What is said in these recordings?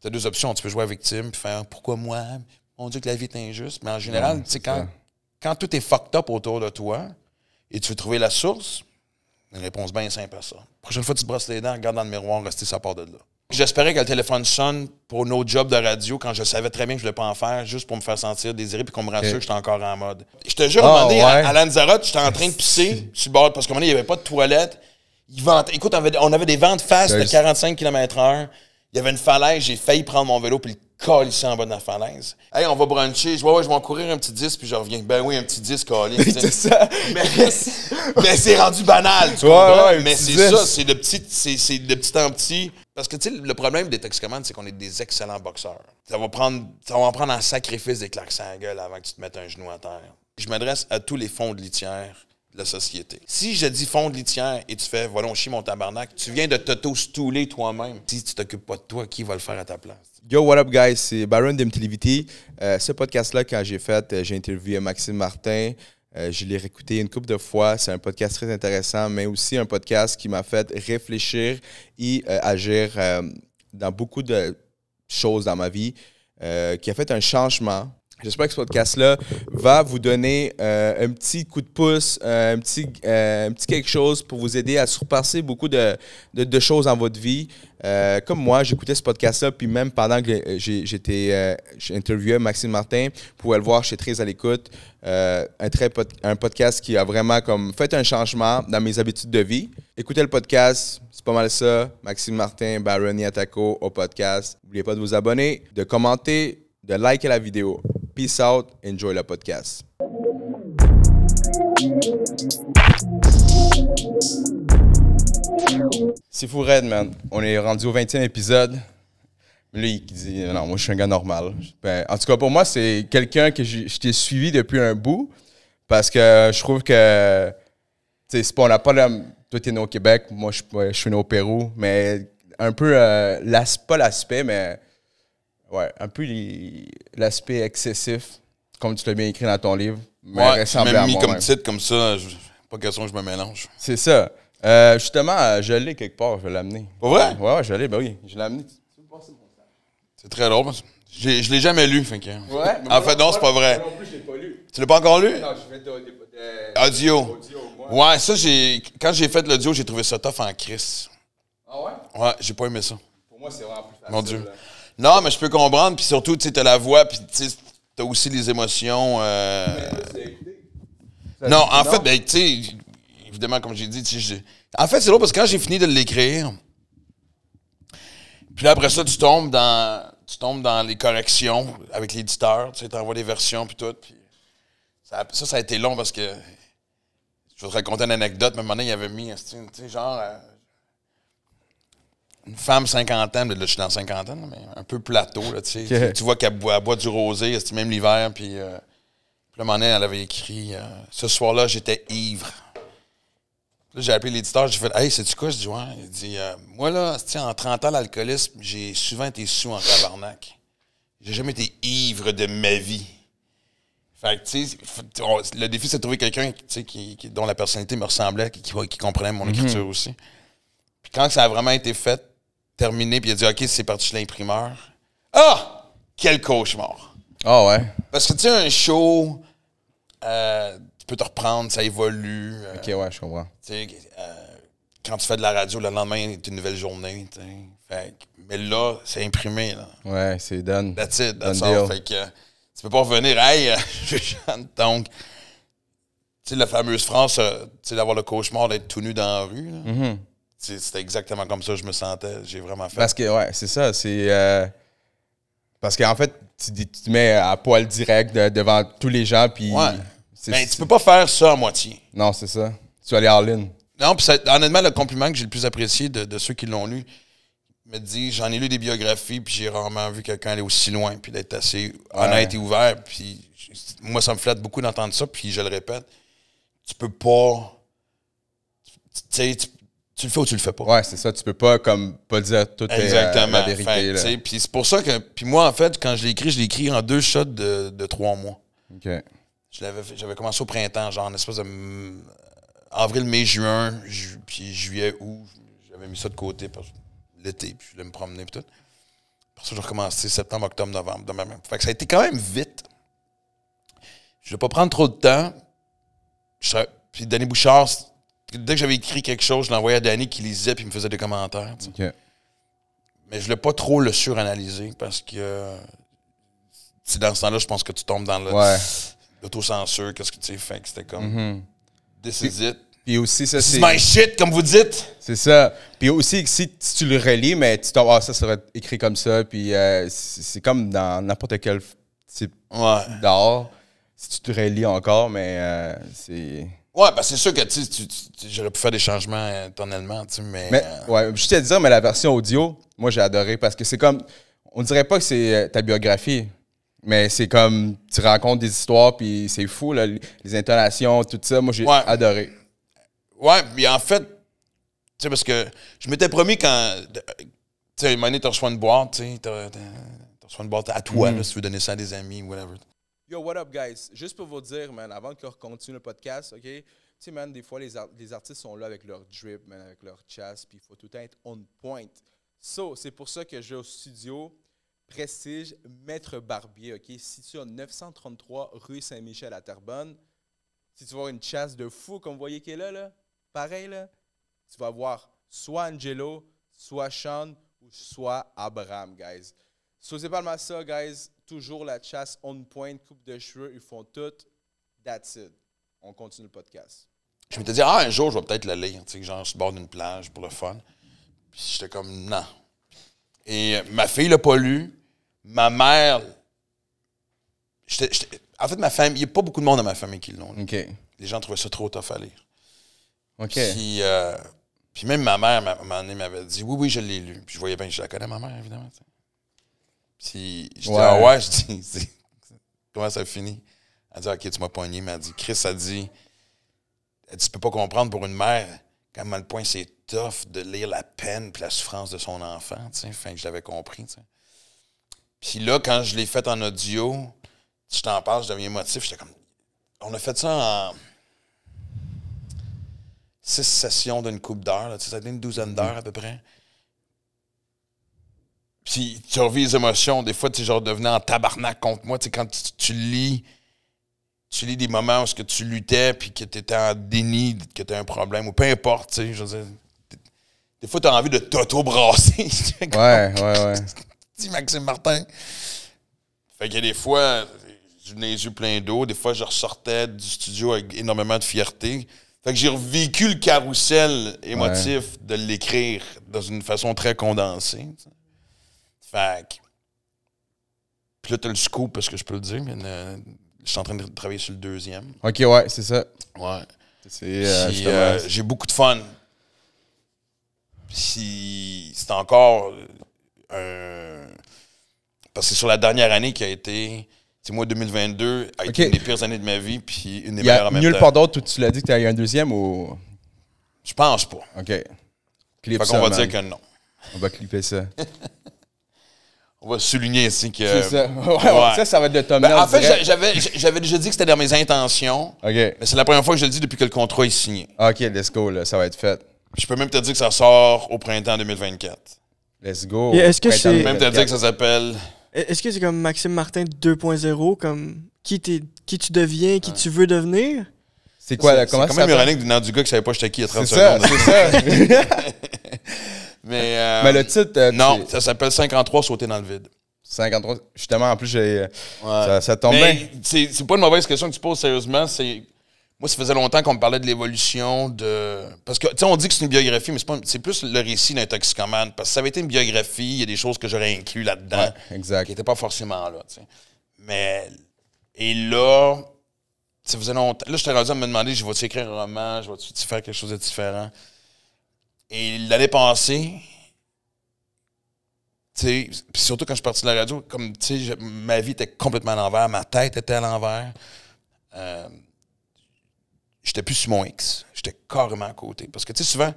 as deux options. Tu peux jouer à victime puis faire « Pourquoi moi? On dit que la vie est injuste. » Mais en général, tu sais, quand tout est fucked up autour de toi et tu veux trouver la source, une réponse bien simple à ça. La prochaine fois que tu te brosses les dents, regarde dans le miroir, rester ça part de là. J'espérais que le téléphone sonne pour nos jobs de radio quand je savais très bien que je ne voulais pas en faire, juste pour me faire sentir désiré puis qu'on me rassure que j'étais encore en mode. Je te jure, à un moment donné, à Lanzarote, j'étais en train de pisser sur le bord parce qu'à un moment donné, il n'y avait pas de toilette. Écoute, on avait des vents de face de 45 km/h. Il y avait une falaise, j'ai failli prendre mon vélo puis le colisser en bas de la falaise. Hey, on va bruncher. Je vais en courir un petit 10 puis je reviens. Ben oui, un petit 10 colis. C'est ça. Mais c'est rendu banal, tu comprends? Mais c'est ça, c'est de petit en petit. Parce que, tu sais, le problème des toxicomanes, c'est qu'on est des excellents boxeurs. Ça va en prendre un sacrifice des claques à la gueule avant que tu te mettes un genou à terre. Je m'adresse à tous les fonds de litière de la société. Si je dis fond de litière et tu fais « Voilà, on chie mon tabarnak », tu viens de t'auto-stouler toi-même. Si tu t'occupes pas de toi, qui va le faire à ta place? Yo, what up, guys? C'est Baron d'MTLVT. Ce podcast-là, quand j'ai interviewé Maxime Martin. Je l'ai réécouté une couple de fois. C'est un podcast très intéressant, mais aussi un podcast qui m'a fait réfléchir et agir dans beaucoup de choses dans ma vie, qui a fait un changement. J'espère que ce podcast-là va vous donner un petit coup de pouce, un petit quelque chose pour vous aider à surpasser beaucoup de choses dans votre vie. Comme moi, j'écoutais ce podcast-là, puis même pendant que j'interviewais Maxime Martin, vous pouvez le voir, je suis très à l'écoute. Un podcast qui a vraiment comme fait un changement dans mes habitudes de vie. Écoutez le podcast, c'est pas mal ça. Maxime Martin, Baron Yatako au podcast. N'oubliez pas de vous abonner, de commenter, de liker la vidéo. Peace out, enjoy le podcast. C'est fou raide, man. On est rendu au 20e épisode. Là, il dit « Non, moi, je suis un gars normal. » Ben, en tout cas, pour moi, c'est quelqu'un que je t'ai suivi depuis un bout parce que je trouve que, tu sais, c'est pas, on n'a pas le... Toi, t'es né au Québec, moi, je suis né au Pérou, mais un peu, pas l'aspect, mais ouais, un peu l'aspect excessif, comme tu l'as bien écrit dans ton livre. Mais ouais, tu m'as mis comme titre comme ça, pas question que je me mélange. C'est ça. Justement, je l'ai quelque part, je vais l'amener. Pas vrai? Ouais, je l'ai, ben oui, je l'ai amené. C'est très drôle. Je l'ai jamais lu, fait que... Ouais? En fait, non, c'est pas vrai. Moi non plus, je l'ai pas lu. Tu l'as pas encore lu? Non, je fais audio. Ouais, ça, quand j'ai fait l'audio, j'ai trouvé ça tough en crise. Ah ouais? Ouais, j'ai pas aimé ça. Pour moi, c'est vraiment plus facile. Mon Dieu. Là. Non, mais je peux comprendre, puis surtout, tu sais, t'as la voix, puis tu sais, t'as aussi les émotions. Non, en fait, ben, tu sais, évidemment, comme j'ai dit, tu sais, en fait, c'est drôle parce que quand j'ai fini de l'écrire, puis là, après ça, tu tombes dans les corrections avec l'éditeur, tu sais, t'envoies les versions, puis tout, puis ça a été long parce que, je vais te raconter une anecdote, mais à un moment donné, il avait mis, tu sais, genre, une femme 50 ans, là, je suis dans 50 ans, mais un peu plateau, là, tu sais. Okay. Tu vois qu'elle boit du rosé, même l'hiver, puis à un moment donné, elle avait écrit « Ce soir-là, j'étais ivre ». Là, j'ai appelé l'éditeur, j'ai fait « Hey, sais-tu quoi? » Je dis « Ouais. » Il dit « Moi, là, en 30 ans, l'alcoolisme, j'ai souvent été sous en tabarnak. J'ai jamais été ivre de ma vie. » Fait que, tu sais, le défi, c'est de trouver quelqu'un, tu sais, dont la personnalité me ressemblait, qui comprenait mon écriture aussi. Puis quand ça a vraiment été fait, terminé, puis il a dit « OK, c'est parti chez l'imprimeur. » Ah! Quel cauchemar! Ah ouais? Parce que, tu sais, un show, tu peux te reprendre, ça évolue. OK, ouais, je comprends. Tu sais, quand tu fais de la radio, le lendemain, c'est une nouvelle journée, tu sais. Mais là, c'est imprimé, là. Ouais, c'est done. That's it, that's all. Fait que tu peux pas revenir, hey, je chante donc. Tu sais, la fameuse phrase, tu sais, d'avoir le cauchemar d'être tout nu dans la rue, là. Mm-hmm. C'était exactement comme ça que je me sentais. J'ai vraiment fait. Parce que, ouais, c'est ça. C'est. Parce qu'en fait, tu te mets à poil direct devant tous les gens. Puis. Ouais. Ben, tu peux pas faire ça à moitié. Non, c'est ça. Tu vas aller all-in. Non, puis honnêtement, le compliment que j'ai le plus apprécié de ceux qui l'ont lu, me dit j'en ai lu des biographies, puis j'ai rarement vu quelqu'un aller aussi loin, puis d'être assez honnête et ouvert. Puis moi, ça me flatte beaucoup d'entendre ça, puis je le répète, tu peux pas. Tu sais, tu le fais ou tu le fais pas. Ouais, c'est ça. Tu peux pas, comme, pas dire toute la vérité. Puis c'est pour ça que. Puis moi, en fait, quand je l'ai écrit en 2 shots de 3 mois. OK. J'avais commencé au printemps, genre une espèce de avril, mai, juin, puis juillet, août. J'avais mis ça de côté parce que l'été, puis je voulais me promener, puis tout. Pour ça, j'ai recommencé septembre, octobre, novembre. Fait que ça a été quand même vite. Je ne vais pas prendre trop de temps. Puis Danny Bouchard, dès que j'avais écrit quelque chose, je l'envoyais à Danny qui lisait puis il me faisait des commentaires. Okay. Mais je ne voulais pas trop le suranalyser parce que dans ce temps-là, je pense que tu tombes dans l'autocensure. Qu'est-ce que tu sais? Fait que c'était comme this is it. Puis aussi, ça, c'est my shit, comme vous dites. C'est ça. Puis aussi, si tu le relis, mais tu t'en ça serait écrit comme ça. Puis c'est comme dans n'importe quel type d'art. Si tu te relis encore, mais c'est... Ouais, ben c'est sûr que j'aurais pu faire des changements éternellement, mais ouais, juste à dire, mais la version audio, moi, j'ai adoré parce que c'est comme... On dirait pas que c'est ta biographie, mais c'est comme... Tu racontes des histoires, puis c'est fou, là, les intonations, tout ça. Moi, j'ai adoré. Ouais, puis en fait, tu sais, parce que je m'étais promis quand... Tu sais, à un moment donné, tu reçois une boîte, tu sais, tu reçois une boîte à toi, là, si tu veux donner ça à des amis, whatever. Yo, what up, guys? Juste pour vous dire, man, avant qu'on continue le podcast, OK? Tu sais, man, des fois, les artistes sont là avec leur drip, man, avec leur chasse, puis il faut tout le temps être on point. So, c'est pour ça que je vais au studio Prestige Maître Barbier, OK? Situé au 933 rue Saint-Michel à Terrebonne. Si tu vois une chasse de fou, comme vous voyez qui est là, pareil, là, tu vas voir soit Angelo, soit Sean ou soit Abraham, guys. So, c'est pas mal ça, guys. Toujours la chasse on point, coupe de cheveux, ils font tout. That's it. On continue le podcast. Je m'étais dit, un jour, je vais peut-être le lire, tu sais, genre sur le bord d'une plage pour le fun. Puis j'étais comme, non. Et ma fille l'a pas lu. Ma mère. En fait, ma famille, il n'y a pas beaucoup de monde dans ma famille qui l'ont lu. Okay. Les gens trouvaient ça trop tough à lire. OK. Puis même ma mère, à un moment donné, m'avait dit, oui, je l'ai lu. Puis je voyais bien, je la connais, ma mère, évidemment. T'sais. Puis je dis, je dis, comment ça finit? Elle dit, OK, tu m'as pogné. Mais elle dit, Chris, elle dit, tu peux pas comprendre pour une mère à quel point c'est tough de lire la peine et la souffrance de son enfant. Enfin, je l'avais compris. T'sais. Puis là, quand je l'ai fait en audio, je t'en parle, je deviens émotif. J'étais comme, on a fait ça en 6 sessions d'une couple d'heures. Ça a été une douzaine d'heures à peu près. Puis tu revis les émotions. Des fois, tu genre devenais en tabarnak contre moi. Tu sais, quand tu lis des moments où tu luttais puis que tu étais en déni, que tu as un problème, ou peu importe, tu sais, je veux dire, des fois, tu as envie de t'auto-brasser. Ouais. Dis Maxime Martin. Fait que des fois, je venais les yeux pleins d'eau. Des fois, je ressortais du studio avec énormément de fierté. Fait que j'ai revécu le carrousel émotif de l'écrire dans une façon très condensée. T'sais. Fait que... Puis là, t'as le scoop, parce que je peux le dire, mais je suis en train de travailler sur le deuxième. OK, ouais, c'est ça. Ouais. J'ai beaucoup de fun. Puis c'est encore parce que c'est sur la dernière année qui a été... C'est moi, 2022 a été une des pires années de ma vie, puis une des meilleures en même temps. Nulle part d'autre où tu l'as dit que tu as eu un deuxième ou... Je pense pas. OK. Fait qu'on va dire que non. On va clipper ça. On va souligner ici que... C'est ça. Ouais. Ça va être le thumbnail. En fait, j'avais déjà dit que c'était dans mes intentions. OK. Mais c'est la première fois que je le dis depuis que le contrat est signé. OK, let's go, là. Ça va être fait. Je peux même te dire que ça sort au printemps 2024. Let's go. Est-ce que c'est... Je peux même te dire que ça s'appelle... Est-ce que c'est comme Maxime Martin 2.0, comme qui tu deviens, qui tu veux devenir? C'est quoi, là? Comment c'est quand même ironique du nom du gars qui savait pas j'étais qui il y a 30 secondes. C'est ça. Mais le titre... non, ça s'appelle 53 sauter dans le vide. 53... Justement, en plus, ça tombe bien. C'est pas une mauvaise question que tu poses, sérieusement. Moi, ça faisait longtemps qu'on me parlait de l'évolution de... Parce que, tu sais, on dit que c'est une biographie, mais c'est plus le récit d'un toxicomane. Parce que ça avait été une biographie, il y a des choses que j'aurais inclus là-dedans. Ouais, exact. Qui n'étaient pas forcément là, tu sais. Mais... Et là... Ça faisait longtemps... Là, j'étais rendu à me demander, je vais-tu écrire un roman? Je vais-tu faire quelque chose de différent? Et l'année passée... Tu sais, puis surtout quand je suis parti de la radio, comme, tu sais, ma vie était complètement à l'envers, ma tête était à l'envers. J'étais plus sur mon X. J'étais carrément à côté. Parce que, tu sais, souvent,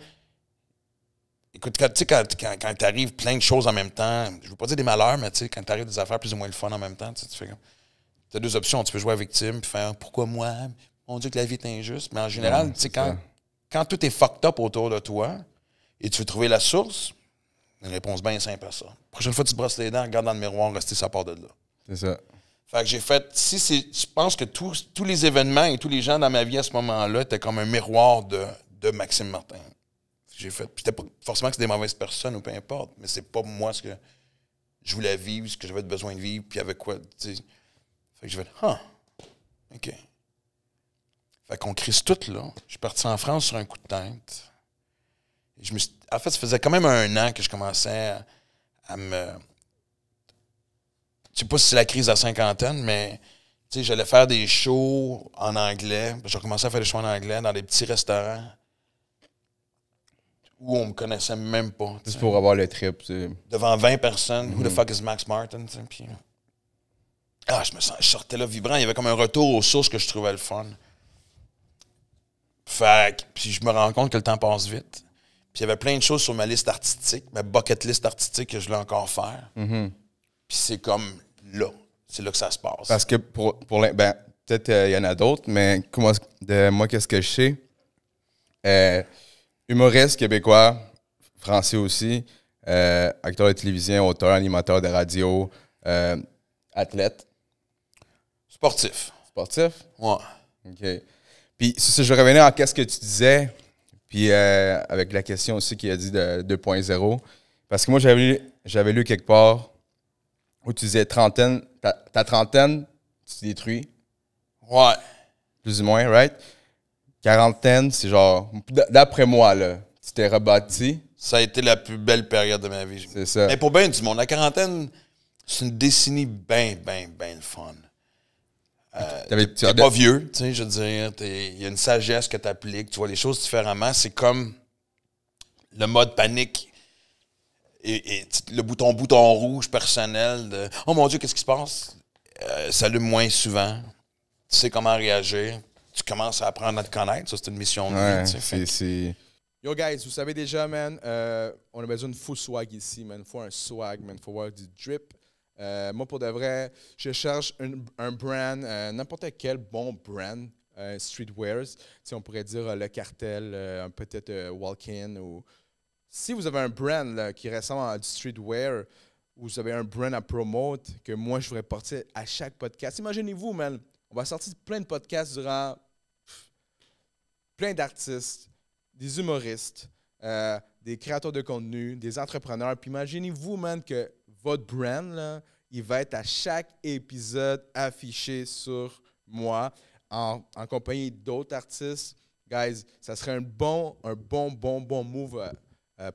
écoute, quand t'arrives plein de choses en même temps, je veux pas dire des malheurs, mais tu sais, quand t'arrives des affaires plus ou moins le fun en même temps, tu fais comme... T'as deux options. Tu peux jouer à victime puis faire « Pourquoi moi? Mon Dieu, que la vie est injuste. » Mais en général, tu sais, quand tout est fucked up autour de toi et tu veux trouver la source, Une réponse bien simple à ça. Prochaine fois que tu te brosses les dents, regarde dans le miroir, rester ça part de là. C'est ça. Fait que j'ai fait... Je pense que tous les événements et tous les gens dans ma vie à ce moment-là étaient comme un miroir de Maxime Martin. J'ai fait... Puis c'était pas forcément que c'était des mauvaises personnes ou peu importe, mais c'est pas moi ce que je voulais vivre, ce que j'avais besoin de vivre, puis avec quoi, tu sais. Fait que j'ai fait... OK. Fait qu'on crise tout là. Je suis parti en France sur un coup de tête. En fait, ça faisait quand même 1 an que je commençais à me... Je sais pas si c'est la crise de la cinquantaine, mais tu sais, j'allais faire des shows en anglais. J'ai recommencé à faire des shows en anglais dans des petits restaurants où on me connaissait même pas. Juste pour avoir le trip. T'sais. Devant 20 personnes. Who the fuck is Max Martin? Puis, je sortais là vibrant. Il y avait comme un retour aux sources que je trouvais le fun. Fait que, puis je me rends compte que le temps passe vite. Puis il y avait plein de choses sur ma liste artistique, ma bucket list artistique que je voulais encore faire. Mm-hmm. Puis c'est comme là. C'est là que ça se passe. Parce que peut-être il y en a d'autres, mais moi, qu'est-ce que je sais? Humoriste québécois, français aussi, acteur de télévision, auteur, animateur de radio, athlète. Sportif. Sportif? Ouais. OK. Puis, si je revenais à qu'est-ce que tu disais, puis avec la question aussi qui a dit de 2.0, parce que moi, j'avais lu quelque part où tu disais trentaine, ta trentaine, tu te détruis. Ouais. Plus ou moins, right? Quarantaine, c'est genre, d'après moi, là, tu t'es rebâti. Ça a été la plus belle période de ma vie. C'est ça. Mais pour bien du monde, la quarantaine, c'est une décennie bien le fun. T'es pas vieux, tu sais, je veux dire. Il y a une sagesse que tu appliques, tu vois les choses différemment. C'est comme le mode panique et le bouton rouge personnel de « Oh mon Dieu, qu'est-ce qui se passe? » s'allume moins souvent. Tu sais comment réagir. Tu commences à apprendre à te connaître. Ça, c'est une mission de vie. Tu sais, Yo, guys, vous savez déjà, man, on a besoin de full swag ici, man. Faut un swag, man. Faut avoir du drip. Moi, pour de vrai, je cherche un brand, n'importe quel bon brand, streetwears. Si on pourrait dire Le Cartel, peut-être Walk-In. Ou... Si vous avez un brand là, qui ressemble à du streetwear, ou vous avez un brand à promote, que moi, je voudrais porter à chaque podcast. Imaginez-vous, man, on va sortir plein de podcasts durant plein d'artistes, des humoristes, des créateurs de contenu, des entrepreneurs. Puis imaginez-vous, man, que votre brand, là, il va être à chaque épisode affiché sur moi en compagnie d'autres artistes. Guys, ça serait un bon move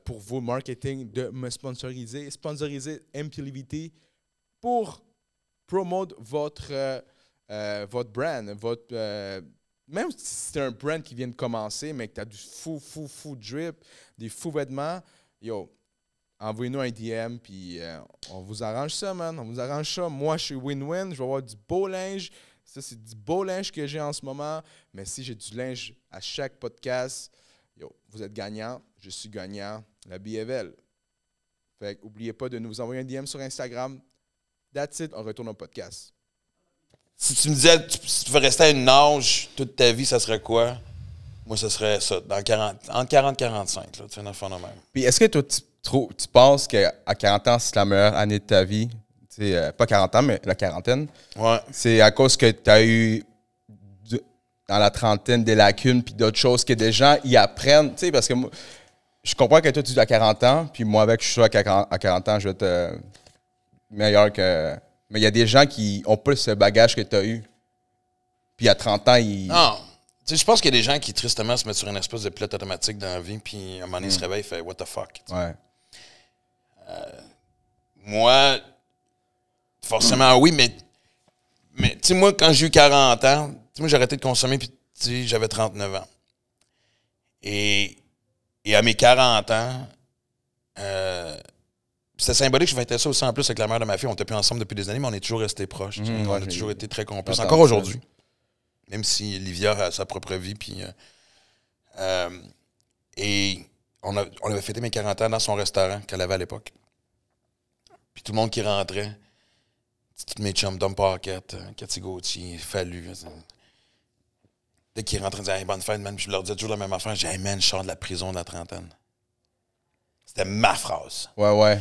pour vous, marketing, de me sponsoriser MTLVT pour promouvoir votre brand, même si c'est un brand qui vient de commencer, mais que tu as du fou drip, des fous vêtements, yo, envoyez-nous un DM, puis on vous arrange ça, man. On vous arrange ça. Moi, je suis win-win. Je vais avoir du beau linge. Ça, c'est du beau linge que j'ai en ce moment. Mais si j'ai du linge à chaque podcast, yo, vous êtes gagnant. Je suis gagnant. La vie est belle. Fait que n'oubliez pas de nous envoyer un DM sur Instagram. That's it. On retourne au podcast. Si tu me disais, si tu veux rester à une âge toute ta vie, ça serait quoi? Moi, ça serait ça, entre 40 et 45. Tu fais un enfant de même. Puis est-ce que toi, tu penses qu'à 40 ans, c'est la meilleure année de ta vie? Pas 40 ans, mais la quarantaine. Ouais. C'est à cause que tu as eu, dans la trentaine, des lacunes puis d'autres choses que des gens y apprennent. T'sais, parce que moi, je comprends que toi, tu as 40 ans, puis moi, avec, je suis sûr qu'à 40 ans, je vais être meilleur que... Mais il y a des gens qui ont plus ce bagage que tu as eu. Puis à 30 ans, ils... Non. Tu sais, je pense qu'il y a des gens qui, tristement, se mettent sur une espèce de pilote automatique dans la vie, puis à un moment donné, ils se réveillent et font « What the fuck? » Ouais. Moi, forcément, oui, mais tu sais, moi, quand j'ai eu 40 ans, moi, j'ai arrêté de consommer, puis tu sais, j'avais 39 ans. Et à mes 40 ans, c'était symbolique, je fêtais ça aussi en plus avec la mère de ma fille. On était plus ensemble depuis des années, mais on est toujours restés proches. On a toujours été très complices. Encore aujourd'hui. Même si Livia a sa propre vie. Puis, et on avait fêté mes 40 ans dans son restaurant qu'elle avait à l'époque. Puis tout le monde qui rentrait, tous mes chums, Dom Pocket, Cathy Gauthier, Fallu. Dès qu'ils rentraient, ils disaient hey, bonne fête, man. Puis je leur disais toujours la même affaire. Je disais hey, man, je sors de la prison de la trentaine. C'était ma phrase. Ouais.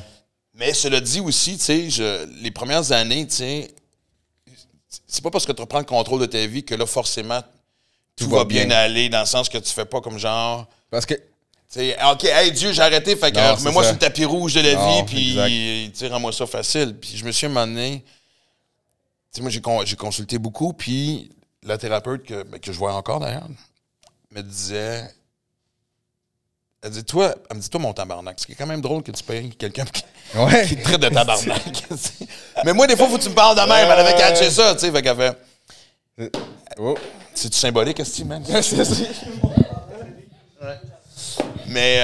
Mais cela dit aussi, tu sais, les premières années, tu sais, c'est pas parce que tu reprends le contrôle de ta vie que là, forcément, tout va bien aller, dans le sens que tu fais pas comme genre... Parce que... T'sais, OK, hey Dieu, j'ai arrêté, fait que remets-moi sur le tapis rouge de la vie, puis rends-moi ça facile. Puis je me suis à un moment donné, moi j'ai consulté beaucoup, puis la thérapeute que je vois encore d'ailleurs, me disait, elle me dit, toi, mon tabarnak, c'est quand même drôle que tu payes quelqu'un qui te traite de tabarnak. Mais moi, des fois, faut que tu me parles de même, elle avait catché ça, tu sais, fait qu'elle fait... C'est-tu symbolique, est-ce que man? Mais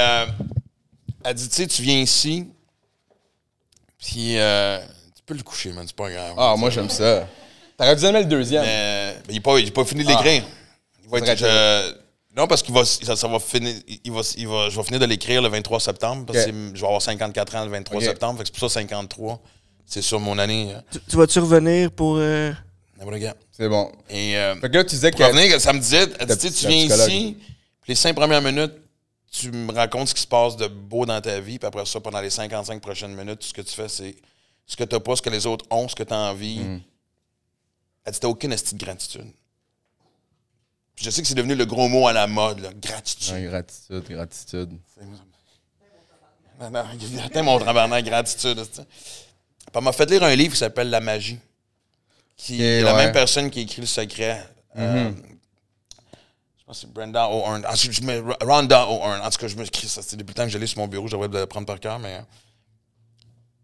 elle dit, tu sais, tu viens ici, puis tu peux le coucher, man, c'est pas grave. Ah, moi, j'aime ça. T'aurais dû aimer le deuxième. Mais il n'est pas fini de l'écrire. Non, parce qu'il va, ça va finir, je vais finir de l'écrire le 23 septembre, parce que je vais avoir 54 ans le 23 septembre, fait que c'est pour ça 53. C'est sur mon année. Tu vas-tu revenir pour... C'est bon. Et, fait que là, tu disais pour revenir, ça me disait, elle dit, tu viens ici, puis les 5 premières minutes, tu me racontes ce qui se passe de beau dans ta vie, puis après ça, pendant les 55 prochaines minutes, tout ce que tu fais, c'est ce que tu n'as pas, ce que les autres ont, ce que tu as envie. Elle dit, t'as aucune estime de gratitude. Puis je sais que c'est devenu le gros mot à la mode, là, gratitude. Ouais, gratitude. Non, attends mon tabarnak, gratitude. Puis elle m'a fait lire un livre qui s'appelle La magie, qui est la même personne qui a écrit Le Secret. Je pense que c'est Brenda O'Hearn. Rhonda O'Hearn. En tout cas, je me crie ça. C'est depuis le temps que je l'ai sur mon bureau, j'aurais de le prendre par cœur, mais...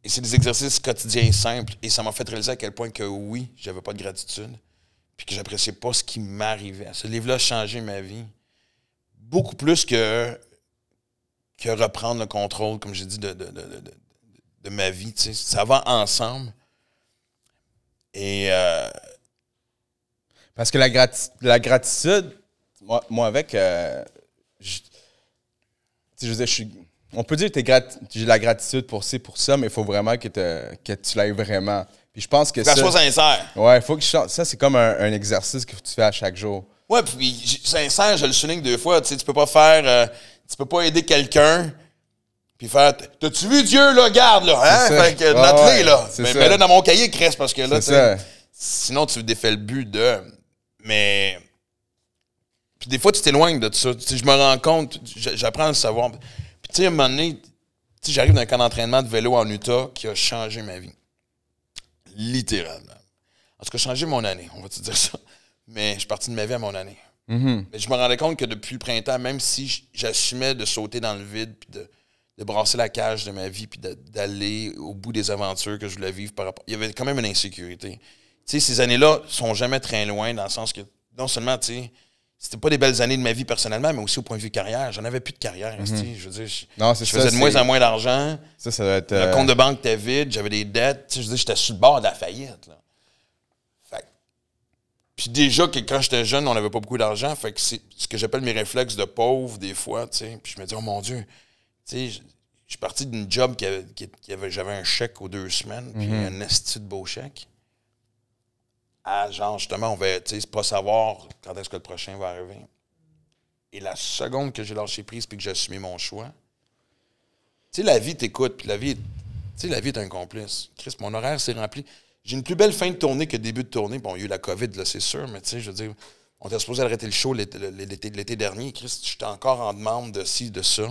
Et c'est des exercices quotidiens simples. Et ça m'a fait réaliser à quel point que oui, j'avais pas de gratitude. Puis que j'appréciais pas ce qui m'arrivait. Ce livre-là a changé ma vie. Beaucoup plus que reprendre le contrôle, comme j'ai dit, de ma vie. Tu sais. Ça va ensemble. Et... Parce que la gratitude... Moi, avec, je veux dire, on peut dire que j'ai la gratitude pour ça, mais il faut vraiment que tu l'aies vraiment. Puis je pense que ça soit sincère. Ouais, il faut que ça, c'est comme un exercice que tu fais à chaque jour. Ouais, puis sincère, je le souligne 2 fois. Tu peux pas faire, tu peux pas aider quelqu'un puis faire, t'as-tu vu Dieu, là, garde, là, hein? Fait que note-les, là. Mais là, dans mon cahier, cresse, parce que là, sinon, tu défais le but de... Mais... Puis des fois, tu t'éloignes de ça. T'sais, je me rends compte, j'apprends à le savoir. Puis tu sais, à un moment donné, j'arrive d'un camp d'entraînement de vélo en Utah qui a changé ma vie. Littéralement. En tout cas, changé mon année, on va te dire ça. Mais je suis parti de ma vie à mon année. Mais je me rendais compte que depuis le printemps, même si j'assumais de sauter dans le vide, puis de brasser la cage de ma vie, puis d'aller au bout des aventures que je voulais vivre par rapport... Il y avait quand même une insécurité. Tu sais, ces années-là sont jamais très loin, dans le sens que, non seulement, tu sais, c'était pas des belles années de ma vie personnellement, mais aussi au point de vue carrière. J'en avais plus de carrière. Je veux dire, je faisais de moins en moins d'argent. Ça doit être... Le compte de banque était vide, j'avais des dettes. Je veux dire, j'étais sur le bord de la faillite. Là. Fait, puis déjà, que quand j'étais jeune, on n'avait pas beaucoup d'argent. Fait que c'est ce que j'appelle mes réflexes de pauvre, des fois. T'sais. Puis je me dis, oh mon Dieu, je suis parti d'une job j'avais un chèque aux 2 semaines, puis un esti de beau chèque. Genre, justement, on va pas savoir quand est-ce que le prochain va arriver. Et la seconde que j'ai lâché prise puis que j'ai assumé mon choix, tu sais, la vie t'écoute, puis la vie est un complice. Christ, mon horaire s'est rempli. J'ai une plus belle fin de tournée que début de tournée. Bon, il y a eu la COVID, là, c'est sûr, mais tu sais, je veux dire, on était supposé arrêter le show l'été dernier. Christ, j'étais encore en demande de ci, de ça.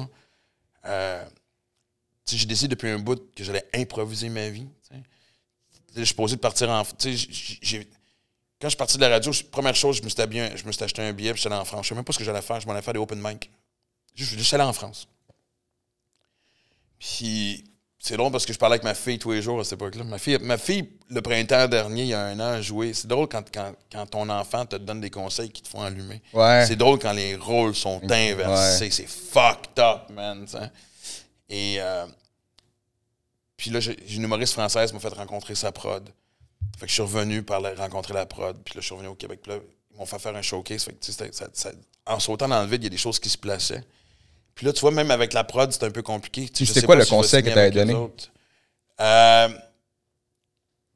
J'ai décidé depuis un bout que j'allais improviser ma vie. Je suis posé de partir en... Quand je suis parti de la radio, première chose, je me suis acheté un billet, puis je suis allé en France. Je ne sais même pas ce que j'allais faire. Je m'en allais faire des open mic. Je suis allé en France. Puis, c'est drôle parce que je parlais avec ma fille tous les jours à cette époque-là. Ma fille, le printemps dernier, il y a 1 an, a joué. C'est drôle quand ton enfant te donne des conseils qui te font allumer. Ouais. C'est drôle quand les rôles sont inversés. Ouais. C'est fucked up, man. T'sais. Et puis là, j'ai une humoriste française qui m'a fait rencontrer sa prod. Fait que je suis revenu rencontrer la prod. Puis là, je suis revenu au Québec. Puis là, ils m'ont fait faire un showcase. Fait que, en sautant dans le vide, il y a des choses qui se plaçaient. Puis là, tu vois, même avec la prod, c'est un peu compliqué. C'est quoi le conseil que tu avais donné?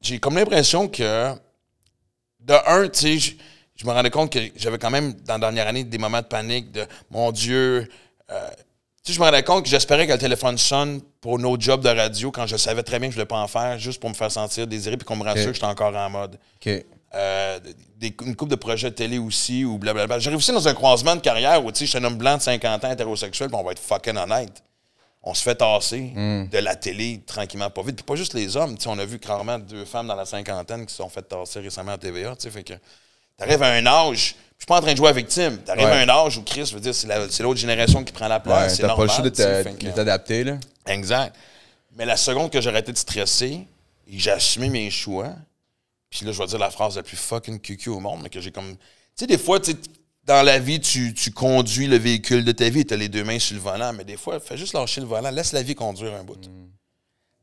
J'ai comme l'impression que, de un, tu sais, je me rendais compte que j'avais quand même, dans la dernière année, des moments de panique de « Mon Dieu, Tu sais, je me rendais compte que j'espérais que le téléphone sonne pour nos jobs de radio quand je savais très bien que je ne voulais pas en faire, juste pour me faire sentir désiré puis qu'on me rassure que j'étais encore en mode. Une couple de projets de télé aussi, ou blablabla. J'arrive aussi dans un croisement de carrière où, tu sais, je suis un homme blanc de 50 ans, hétérosexuel, puis on va être fucking honnête. On se fait tasser de la télé tranquillement, pas vite. Puis pas juste les hommes. Tu sais, on a vu clairement 2 femmes dans la cinquantaine qui se sont fait tasser récemment à TVA. Tu sais, fait que t'arrives à un âge... Je suis pas en train de jouer à victime. T'arrives à un âge où Chris, veut dire, c'est l'autre génération qui prend la place. C'est normal. T'as pas le choix de t'adapter, là. Exact. Mais la seconde que j'ai arrêté de stresser, et j'ai assumé mes choix... Puis là, je vais dire la phrase la plus fucking cucu au monde, mais que j'ai comme... Tu sais, des fois, dans la vie, tu conduis le véhicule de ta vie, tu as les 2 mains sur le volant, mais des fois, fais juste lâcher le volant, laisse la vie conduire un bout.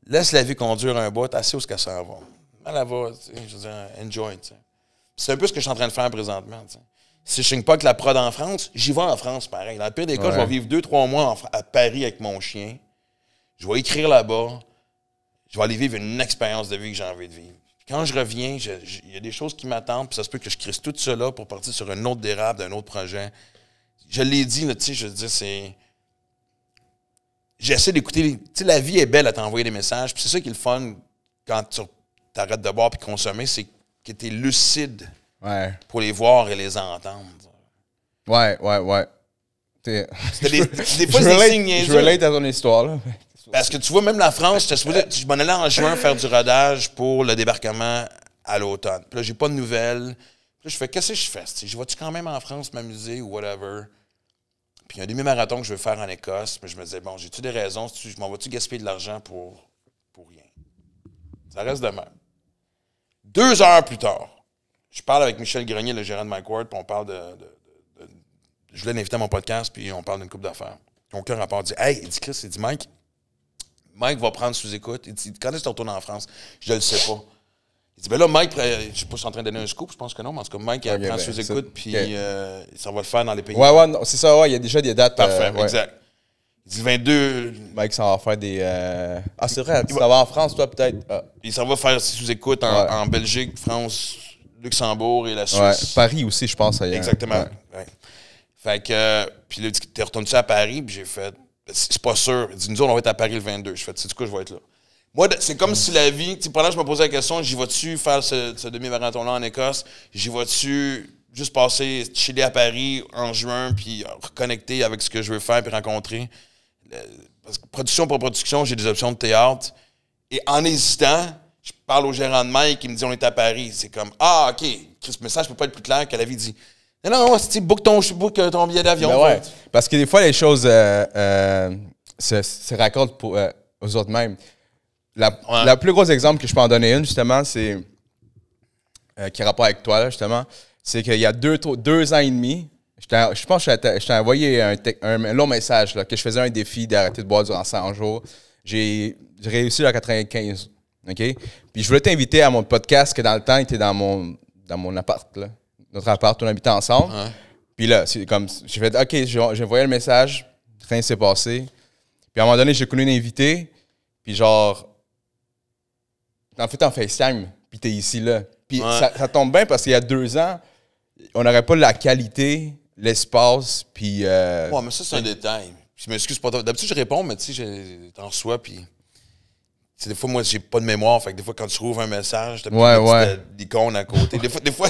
Laisse la vie conduire un bout, assez où ce que ça va. Elle va, je veux dire, enjoy, tu sais. C'est un peu ce que je suis en train de faire présentement, tu sais. Si je signe pas que la prod en France, j'y vais en France, pareil. Dans le pire des cas, je vais vivre 2-3 mois à Paris avec mon chien. Je vais écrire là-bas. Je vais aller vivre une expérience de vie que j'ai envie de vivre. Quand je reviens, il y a des choses qui m'attendent, puis ça se peut que je crisse tout ça là pour partir sur un autre dérape d'un autre projet. Je l'ai dit, tu sais, je veux dire, c'est... J'essaie d'écouter... Tu sais, la vie est belle à t'envoyer des messages, puis c'est ça qui est le fun quand tu t'arrêtes de boire puis de consommer, c'est que tu es lucide pour les voir et les entendre. Ouais. Des fois, c'est des signes niaiseux. Je relate à ton histoire, là. Parce que tu vois, même la France, je m'en allais en juin faire du rodage pour le débarquement à l'automne. Puis là, j'ai pas de nouvelles. Puis là, je fais, qu'est-ce que je fais? Je vais-tu quand même en France m'amuser ou whatever? Puis il y a un demi-marathon que je veux faire en Écosse. Mais je me disais, bon, j'ai-tu des raisons? Je m'en vais-tu gaspiller de l'argent pour rien? Ça reste de même. 2 heures plus tard, je parle avec Michel Grenier, le gérant de Mike Ward, puis on parle je voulais l'inviter à mon podcast, puis on parle d'une couple d'affaires. Mon cœur rapport dit, hey, il dit Chris, il dit Mike va prendre sous-écoute. Il dit, quand est-ce que tu retournes en France? Je le sais pas. Il dit, ben là, Mike, je sais pas si je suis en train de donner un scoop, je pense que non, mais en tout cas, Mike prend sous-écoute, puis ça va le faire dans les pays. Ouais, non, c'est ça, il y a déjà des dates. Parfait, exact. Il dit 22... Mike s'en va faire des... Ah, c'est vrai, tu vas en France, toi, peut-être. Il s'en va faire sous-écoute en Belgique, France, Luxembourg et la Suisse. Ouais, Paris aussi, je pense. Exactement. Ouais. Fait que... Puis là, il dit, t'es retourné-tu à Paris? Puis j'ai fait... C'est pas sûr. Il dit, nous autres, on va être à Paris le 22. Je fais, tu sais, du coup, je vais être là. Moi, c'est comme si la vie, pendant que je me posais la question, j'y vas-tu faire ce demi-marathon-là en Écosse? J'y vas-tu juste passer, chiller à Paris en juin, puis reconnecter avec ce que je veux faire, puis rencontrer? Parce que production pour production, j'ai des options de théâtre. Et en hésitant, je parle au gérant de Mike, il me dit, on est à Paris. C'est comme, ah, OK, ce message peut pas être plus clair que la vie dit. Non, c'est book ton billet d'avion. Ben ouais, parce que des fois, les choses se racontent aux autres mêmes. La plus gros exemple que je peux en donner une, justement, c'est qui a rapport avec toi, là, justement, c'est qu'il y a 2 ans et demi, je pense que je t'ai envoyé un long message, là, que je faisais un défi d'arrêter de boire durant 100 jours. J'ai réussi à 95, OK? Puis je voulais t'inviter à mon podcast, que dans le temps, il était dans mon appart, là. Notre appart, on habitait ensemble. Puis là, c'est comme, j'ai fait, OK, j'ai envoyé le message, rien s'est passé. Puis à un moment donné, j'ai connu une invitée, puis genre, en fait, en FaceTime, puis t'es ici, là. Puis ça tombe bien parce qu'il y a 2 ans, on n'aurait pas la qualité, l'espace, puis... Ouais, mais ça, c'est un détail. Je m'excuse pas. D'habitude, je réponds, mais tu sais, t'en reçois, puis... Des fois, moi, j'ai pas de mémoire. Fait que des fois, quand tu trouves un message, t'as une petite icône à côté. Des fois,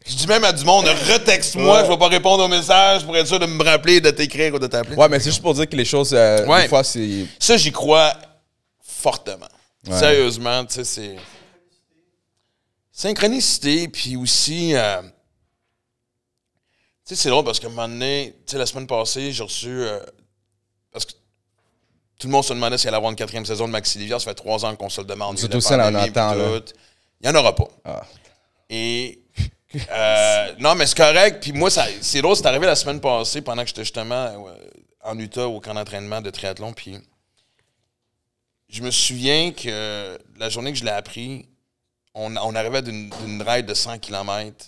je dis même à du monde, retexte-moi, je vais pas répondre au message pour être sûr de me rappeler, de t'écrire ou de t'appeler. Ouais, mais c'est juste pour dire que les choses, des fois, c'est... Ça, j'y crois fortement. Ouais. Sérieusement, tu sais, c'est... Synchronicité, puis aussi... tu sais, c'est drôle parce qu'à un moment donné, tu sais, la semaine passée, j'ai reçu... parce que tout le monde se demandait s'il allait avoir une 4e saison de Maxi Livia. Ça fait 3 ans qu'on se le demande. Surtout ça, on entend, là. Il n'y en aura pas. Et... non, mais c'est correct. Puis moi, c'est drôle, c'est arrivé la semaine passée pendant que j'étais justement en Utah au camp d'entraînement de triathlon. Puis je me souviens que la journée que je l'ai appris, on arrivait d'une ride de 100 km.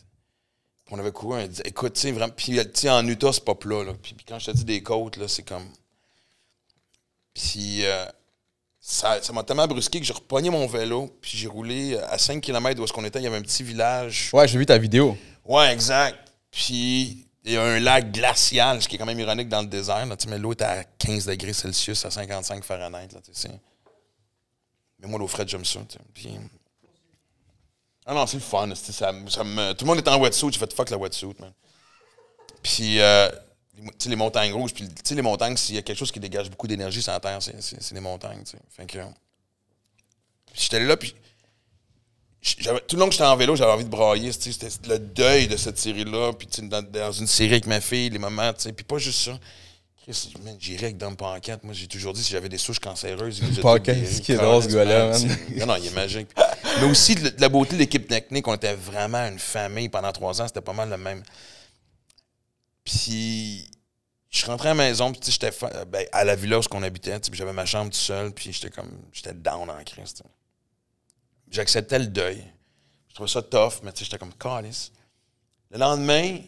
On avait couru. On dit, écoute, tu sais, vraiment. Puis en Utah, c'est pas plat. Là. Puis quand je te dis des côtes, là, c'est comme. Puis ça m'a tellement brusqué que j'ai repogné mon vélo, puis j'ai roulé à 5 km d'où est-ce qu'on était. Il y avait un petit village. Ouais, j'ai vu ta vidéo. Ouais, exact. Puis il y a un lac glacial, ce qui est quand même ironique dans le désert. Là, mais l'eau est à 15 degrés Celsius, à 55 Fahrenheit. Là, mais moi, l'eau frette, j'aime ça. Puis... Ah non, c'est le fun. Tout le monde est en wetsuit. J'ai fait fuck la wetsuit, man. Puis, les montagnes rouges. Puis, les montagnes, s'il y a quelque chose qui dégage beaucoup d'énergie sur la Terre, c'est les montagnes. Fait que, j'étais là, puis tout le long que j'étais en vélo, j'avais envie de brailler. C'était le deuil de cette série-là. Puis, dans une série avec ma fille, les moments, puis pas juste ça. J'irais avec Dom Paquette. Moi, j'ai toujours dit si j'avais des souches cancéreuses. Paquette, c'est qui est drôle, ce gars-là, man. Non, il est magique. Mais aussi, de la beauté de l'équipe technique, on était vraiment une famille pendant 3 ans. C'était pas mal le même. Puis, je suis rentré à la maison, puis j'étais à la villa où on habitait. J'avais ma chambre tout seul, puis j'étais down en crise. J'acceptais le deuil. Je trouvais ça tough, mais j'étais comme calice. Le lendemain,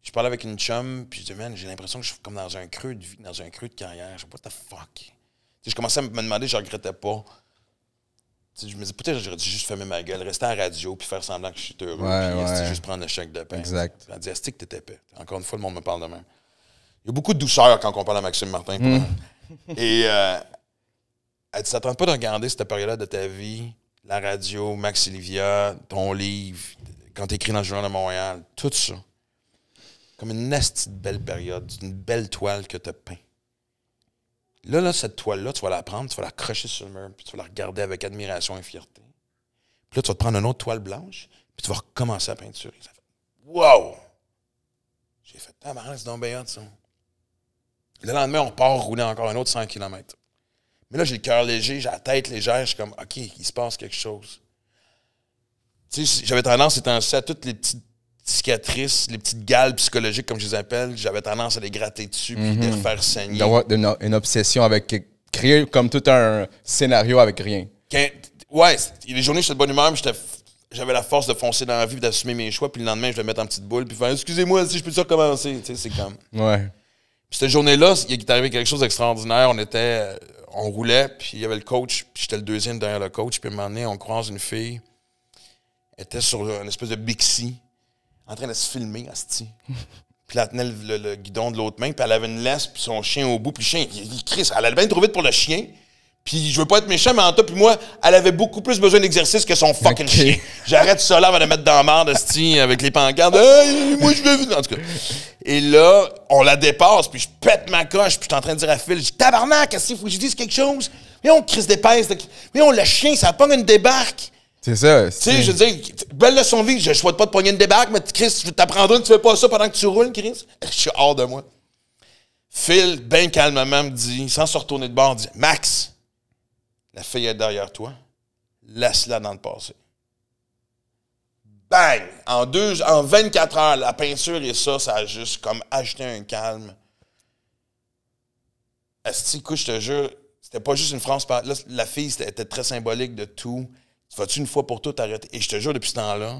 je parlais avec une chum, puis je disais, man, j'ai l'impression que je suis comme dans un creux de vie, dans un creux de carrière. Je sais pas, what the fuck? Je commençais à me demander, je regrettais pas. Je me disais, peut-être j'aurais dû juste fermer ma gueule, rester à la radio, puis faire semblant que je suis heureux, puis juste prendre le chèque de pain. Exact. Elle dit, est-ce que t'étais épais? Encore une fois, le monde me parle de même. Il y a beaucoup de douceur quand on parle à Maxime Martin. Et elle dit, ça ne tente pas de regarder cette période-là de ta vie, la radio, Max Olivia, ton livre, quand tu écris dans le Journal de Montréal, tout ça. Comme une nasty belle période, une belle toile que tu as peint. Là, cette toile-là, tu vas la prendre, tu vas la crocher sur le mur, puis tu vas la regarder avec admiration et fierté. Puis là, tu vas te prendre une autre toile blanche, puis tu vas recommencer à peinturer. Ça fait « Wow! » J'ai fait « Tabarnak, c'est donc bien hot, ça. » Le lendemain, on part rouler encore un autre 100 km. Mais là, j'ai le cœur léger, j'ai la tête légère, je suis comme « OK, il se passe quelque chose. » Tu sais, j'avais tendance, étant à toutes les petites cicatrices, les petites gales psychologiques, comme je les appelle, j'avais tendance à les gratter dessus puis de les faire saigner. D'avoir une obsession avec... Créer comme tout un scénario avec rien. Ouais, les journées, j'étais de bonne humeur, mais j'avais la force de foncer dans la vie et d'assumer mes choix, puis le lendemain, je vais me mettre en petite boule puis faire « Excusez-moi, si je peux ça recommencer. » Tu sais, c'est comme... Ouais. Puis cette journée-là, il est arrivé quelque chose d'extraordinaire. On roulait, puis il y avait le coach, puis j'étais le deuxième derrière le coach, puis à un moment donné, on croise une fille. Elle était sur une espèce de Bixi, en train de se filmer, asti. Puis elle tenait le guidon de l'autre main, puis elle avait une laisse, puis son chien au bout, puis le chien, il crisse. Elle allait bien trop vite pour le chien. Puis je veux pas être méchant, mais en tout, puis moi, elle avait beaucoup plus besoin d'exercice que son fucking chien. J'arrête ça là avant de mettre dans la merde, asti, avec les pancartes. Hey, moi, je veux... En tout cas. Et là, on la dépasse, puis je pète ma coche, puis je suis en train de dire à Phil, je dis, tabarnak, est-ce qu'il faut que je dise quelque chose? Mais on crisse d'épaisse. Mais on, le chien, ça pogne une débarque. C'est ça. Tu sais, je veux dire, belle leçon de vie, je souhaite pas de pogner une débarque, mais Chris, je t'apprendrai que tu fais pas ça pendant que tu roules, Chris. Je suis hors de moi. Phil, bien calmement, me dit, sans se retourner de bord, dit, Max, la fille est derrière toi, laisse-la dans le passé. Bang! En 24 heures, la peinture et ça a juste comme ajouté un calme. Asti, écoute, je te jure, c'était pas juste une phrase. Là, la fille, était très symbolique de tout. Vas-tu une fois pour toutes arrêter? Et je te jure, depuis ce temps-là,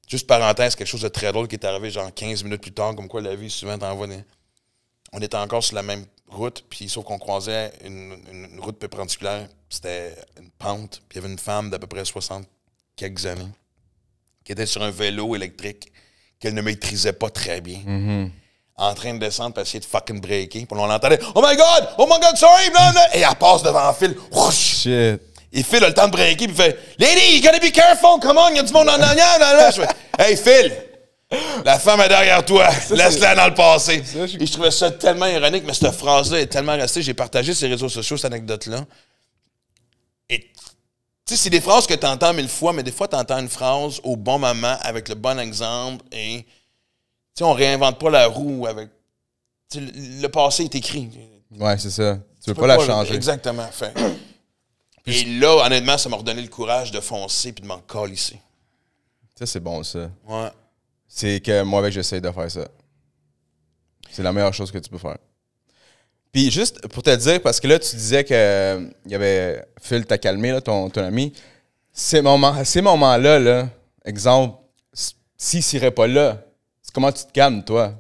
juste parenthèse, quelque chose de très drôle qui est arrivé genre 15 minutes plus tard, comme quoi la vie, souvent, t'envoie des... On était encore sur la même route, puis sauf qu'on croisait une route perpendiculaire, c'était une pente, puis il y avait une femme d'à peu près 60 quelques années qui était sur un vélo électrique qu'elle ne maîtrisait pas très bien. En train de descendre pour essayer de fucking breaker. Puis on l'entendait « Oh my God, sorry! » Et elle passe devant Phil. Shit. Et Phil a le temps de breaker, puis il fait « Lady, you gotta be careful, come on, il y a du monde en arrière. » Je fais « Hey Phil, la femme est derrière toi, laisse-la dans le passé. » Et je trouvais ça tellement ironique, mais cette phrase-là est tellement restée. J'ai partagé sur les réseaux sociaux cette anecdote-là. Et tu sais, c'est des phrases que tu entends 1000 fois, mais des fois, tu entends une phrase au bon moment, avec le bon exemple, et tu sais, on réinvente pas la roue avec... Le passé est écrit. Ouais, c'est ça. Tu veux pas la changer. Exactement. Fait. Et là, honnêtement, ça m'a redonné le courage de foncer puis de m'en calisser. Ça, c'est bon, ça. Ouais. C'est que moi, avec, j'essaie de faire ça. C'est la meilleure chose que tu peux faire. Puis juste pour te dire, parce que là, tu disais que il y avait Phil t'a calmé, là, ton ami. Ces moments-là, là, exemple, s'il serait pas là, comment tu te calmes, toi?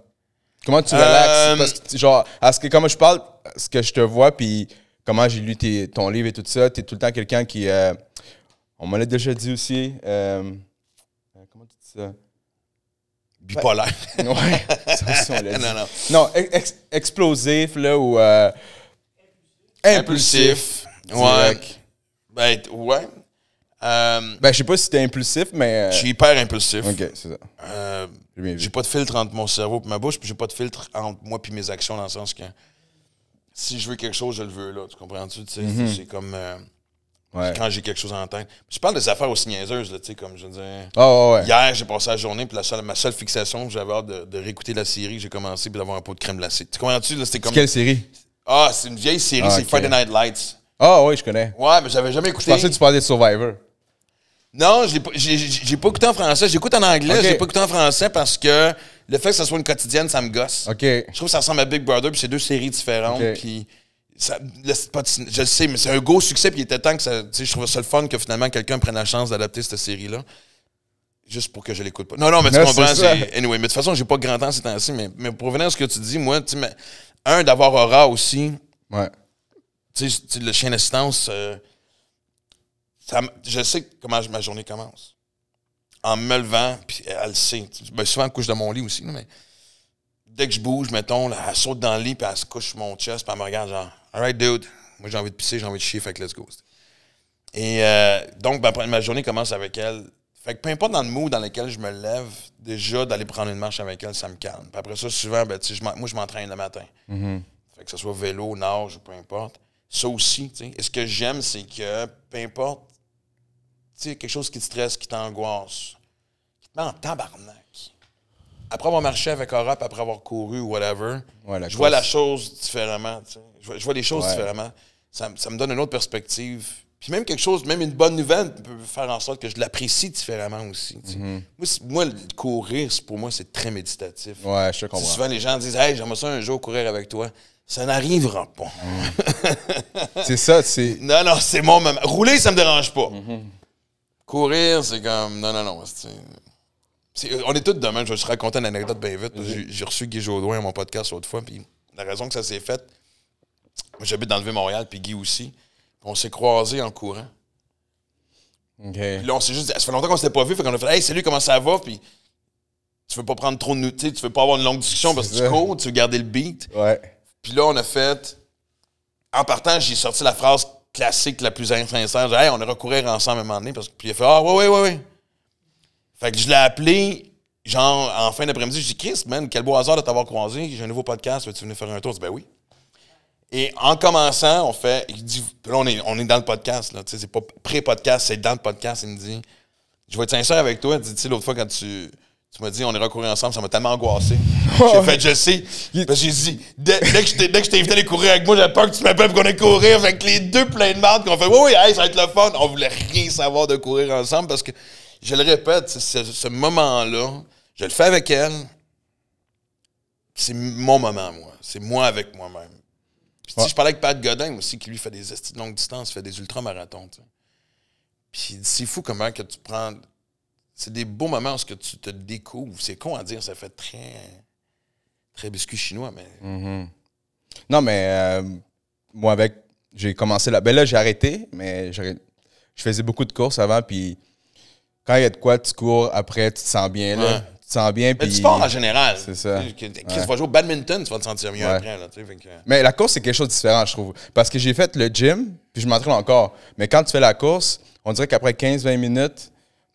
Comment tu relaxes? Parce que, genre, comment je parle, ce que je te vois, puis comment j'ai lu ton livre et tout ça, t'es tout le temps quelqu'un qui... on me l'a déjà dit aussi. Comment tu dis ça? Bipolaire. Ouais, ça aussi, on l'a dit. Non. Non, explosif, là, ou impulsif. Ouais. direct. Ouais. Je sais pas si t'es impulsif, mais... Je suis hyper impulsif. OK, c'est ça. J'ai bien vu. J'ai pas de filtre entre mon cerveau et ma bouche, puis j'ai pas de filtre entre moi et mes actions, dans le sens que si je veux quelque chose, je le veux, là. Tu comprends-tu? C'est comme... Ouais. Quand j'ai quelque chose en tête. Je parle des affaires aussi niaiseuses, là, tu sais, comme je veux dire. Ouais. Hier, j'ai passé la journée, puis ma seule fixation, j'avais hâte de réécouter la série, j'ai commencé, puis d'avoir un pot de crème glacée. Tu comprends-tu? Là, c'était comme... Quelle série? Ah, c'est une vieille série, c'est ok. Friday Night Lights. Ah, oui, je connais. Ouais, mais j'avais jamais Je écouté. pensais que tu parlais de Survivor. Non, j'ai pas écouté en français. J'écoute en anglais, Ok. j'ai pas écouté en français parce que le fait que ça soit une quotidienne, ça me gosse. OK. Je trouve que ça ressemble à Big Brother, puis c'est deux séries différentes. Ok. Puis je le sais, mais c'est un gros succès, puis il était temps que ça. Tu sais, je trouvais ça le fun que finalement quelqu'un prenne la chance d'adapter cette série-là. Juste pour que je l'écoute pas. Non, mais tu Non, comprends. c'est ça. Anyway, mais de toute façon, j'ai pas grand temps ces temps-ci, mais pour revenir à ce que tu dis, moi, tu sais, d'avoir Aura aussi. Ouais. Tu sais, le chien d'assistance, je sais comment ma journée commence. En me levant, puis elle le sait. Souvent, elle couche dans mon lit aussi, là, mais dès que je bouge, mettons, là, elle saute dans le lit, puis elle se couche sur mon chest, puis elle me regarde genre, « Alright, dude, moi j'ai envie de pisser, j'ai envie de chier, fait que let's go. » Et donc, ma journée commence avec elle. Fait que peu importe dans le mood dans lequel je me lève, déjà, d'aller prendre une marche avec elle, ça me calme. Puis après ça, souvent, moi, je m'entraîne le matin. Fait que ce soit vélo, nage ou peu importe. Ça aussi, tu sais. Et ce que j'aime, c'est que peu importe, tu sais, quelque chose qui te stresse, qui t'angoisse, qui te met en tabarnak. Après avoir marché avec Aura, puis après avoir couru ou whatever, Ouais, je vois la chose différemment, tu sais. Je vois les choses Ouais. différemment. Ça me donne une autre perspective. Puis même quelque chose, même une bonne nouvelle peut faire en sorte que je l'apprécie différemment aussi. Tu sais. Moi, courir, pour moi, c'est très méditatif. Ouais, je te Tu sais, comprends. souvent, les gens disent « Hey, j'aimerais ça un jour courir avec toi. » Ça n'arrivera pas. C'est ça, c'est... Non, c'est mon moment. Rouler, ça me dérange pas. Courir, c'est comme... Non. On est tous demain. Je vais te raconter une anecdote bien vite. J'ai reçu Guy Jodoin à mon podcast l'autre fois. Puis la raison que ça s'est fait, moi, j'habite dans le Vieux-Montréal, puis Guy aussi. Puis on s'est croisés en courant. OK. Puis là, on s'est juste dit... Ça fait longtemps qu'on s'était pas vu. Fait qu'on a fait « Hey, salut, comment ça va? » Puis tu veux pas prendre trop de... Tu veux pas avoir une longue discussion parce que tu cours, tu veux garder le beat. Ouais. Puis là, on a fait... En partant, j'ai sorti la phrase classique la plus sincère. J'ai dit, hey, on ira courir ensemble à un moment donné. Puis il a fait, ah, ouais. Fait que je l'ai appelé, genre, en fin d'après-midi. Je dis, Chris, man, quel beau hasard de t'avoir croisé. J'ai un nouveau podcast. Veux-tu venir faire un tour? Je dis, ben oui. Et en commençant, il dit, puis là, on est dans le podcast, là. Tu sais, c'est pas pré-podcast, c'est dans le podcast. Il me dit, je vais être sincère avec toi. Il dit, tu sais, l'autre fois, quand tu m'as dit, on ira courir ensemble, ça m'a tellement angoissé. J'ai fait, je sais. Parce que j'ai dit, dès que je t'ai invité à aller courir avec moi, j'avais peur que tu m'appelles pour qu'on aille courir. Fait que les deux pleins de marde qu'on fait, oui, hey, ça va être le fun. On voulait rien savoir de courir ensemble parce que, je le répète, ce moment-là, je le fais avec elle. C'est mon moment, moi. C'est moi avec moi-même. Puis, tu sais, je parlais avec Pat Godin aussi, qui lui fait des estis de longue distance, fait des ultramarathons, tu sais. Puis, c'est fou comment que tu prends. C'est des beaux moments où tu te découvres. C'est con à dire, ça fait très biscuit chinois, mais... Non, mais moi, j'ai commencé là. Ben là, j'ai arrêté, mais je faisais beaucoup de courses avant, puis quand il y a de quoi, tu cours, après, tu te sens bien, là. Ouais. Tu te sens bien, Mais puis... du sport en général. C'est ça. Chris, tu vas jouer au badminton, tu vas te sentir mieux après, là, tu sais. Fait que... Mais la course, c'est quelque chose de différent, je trouve. Parce que j'ai fait le gym, puis je m'entraîne encore. Mais quand tu fais la course, on dirait qu'après 15-20 minutes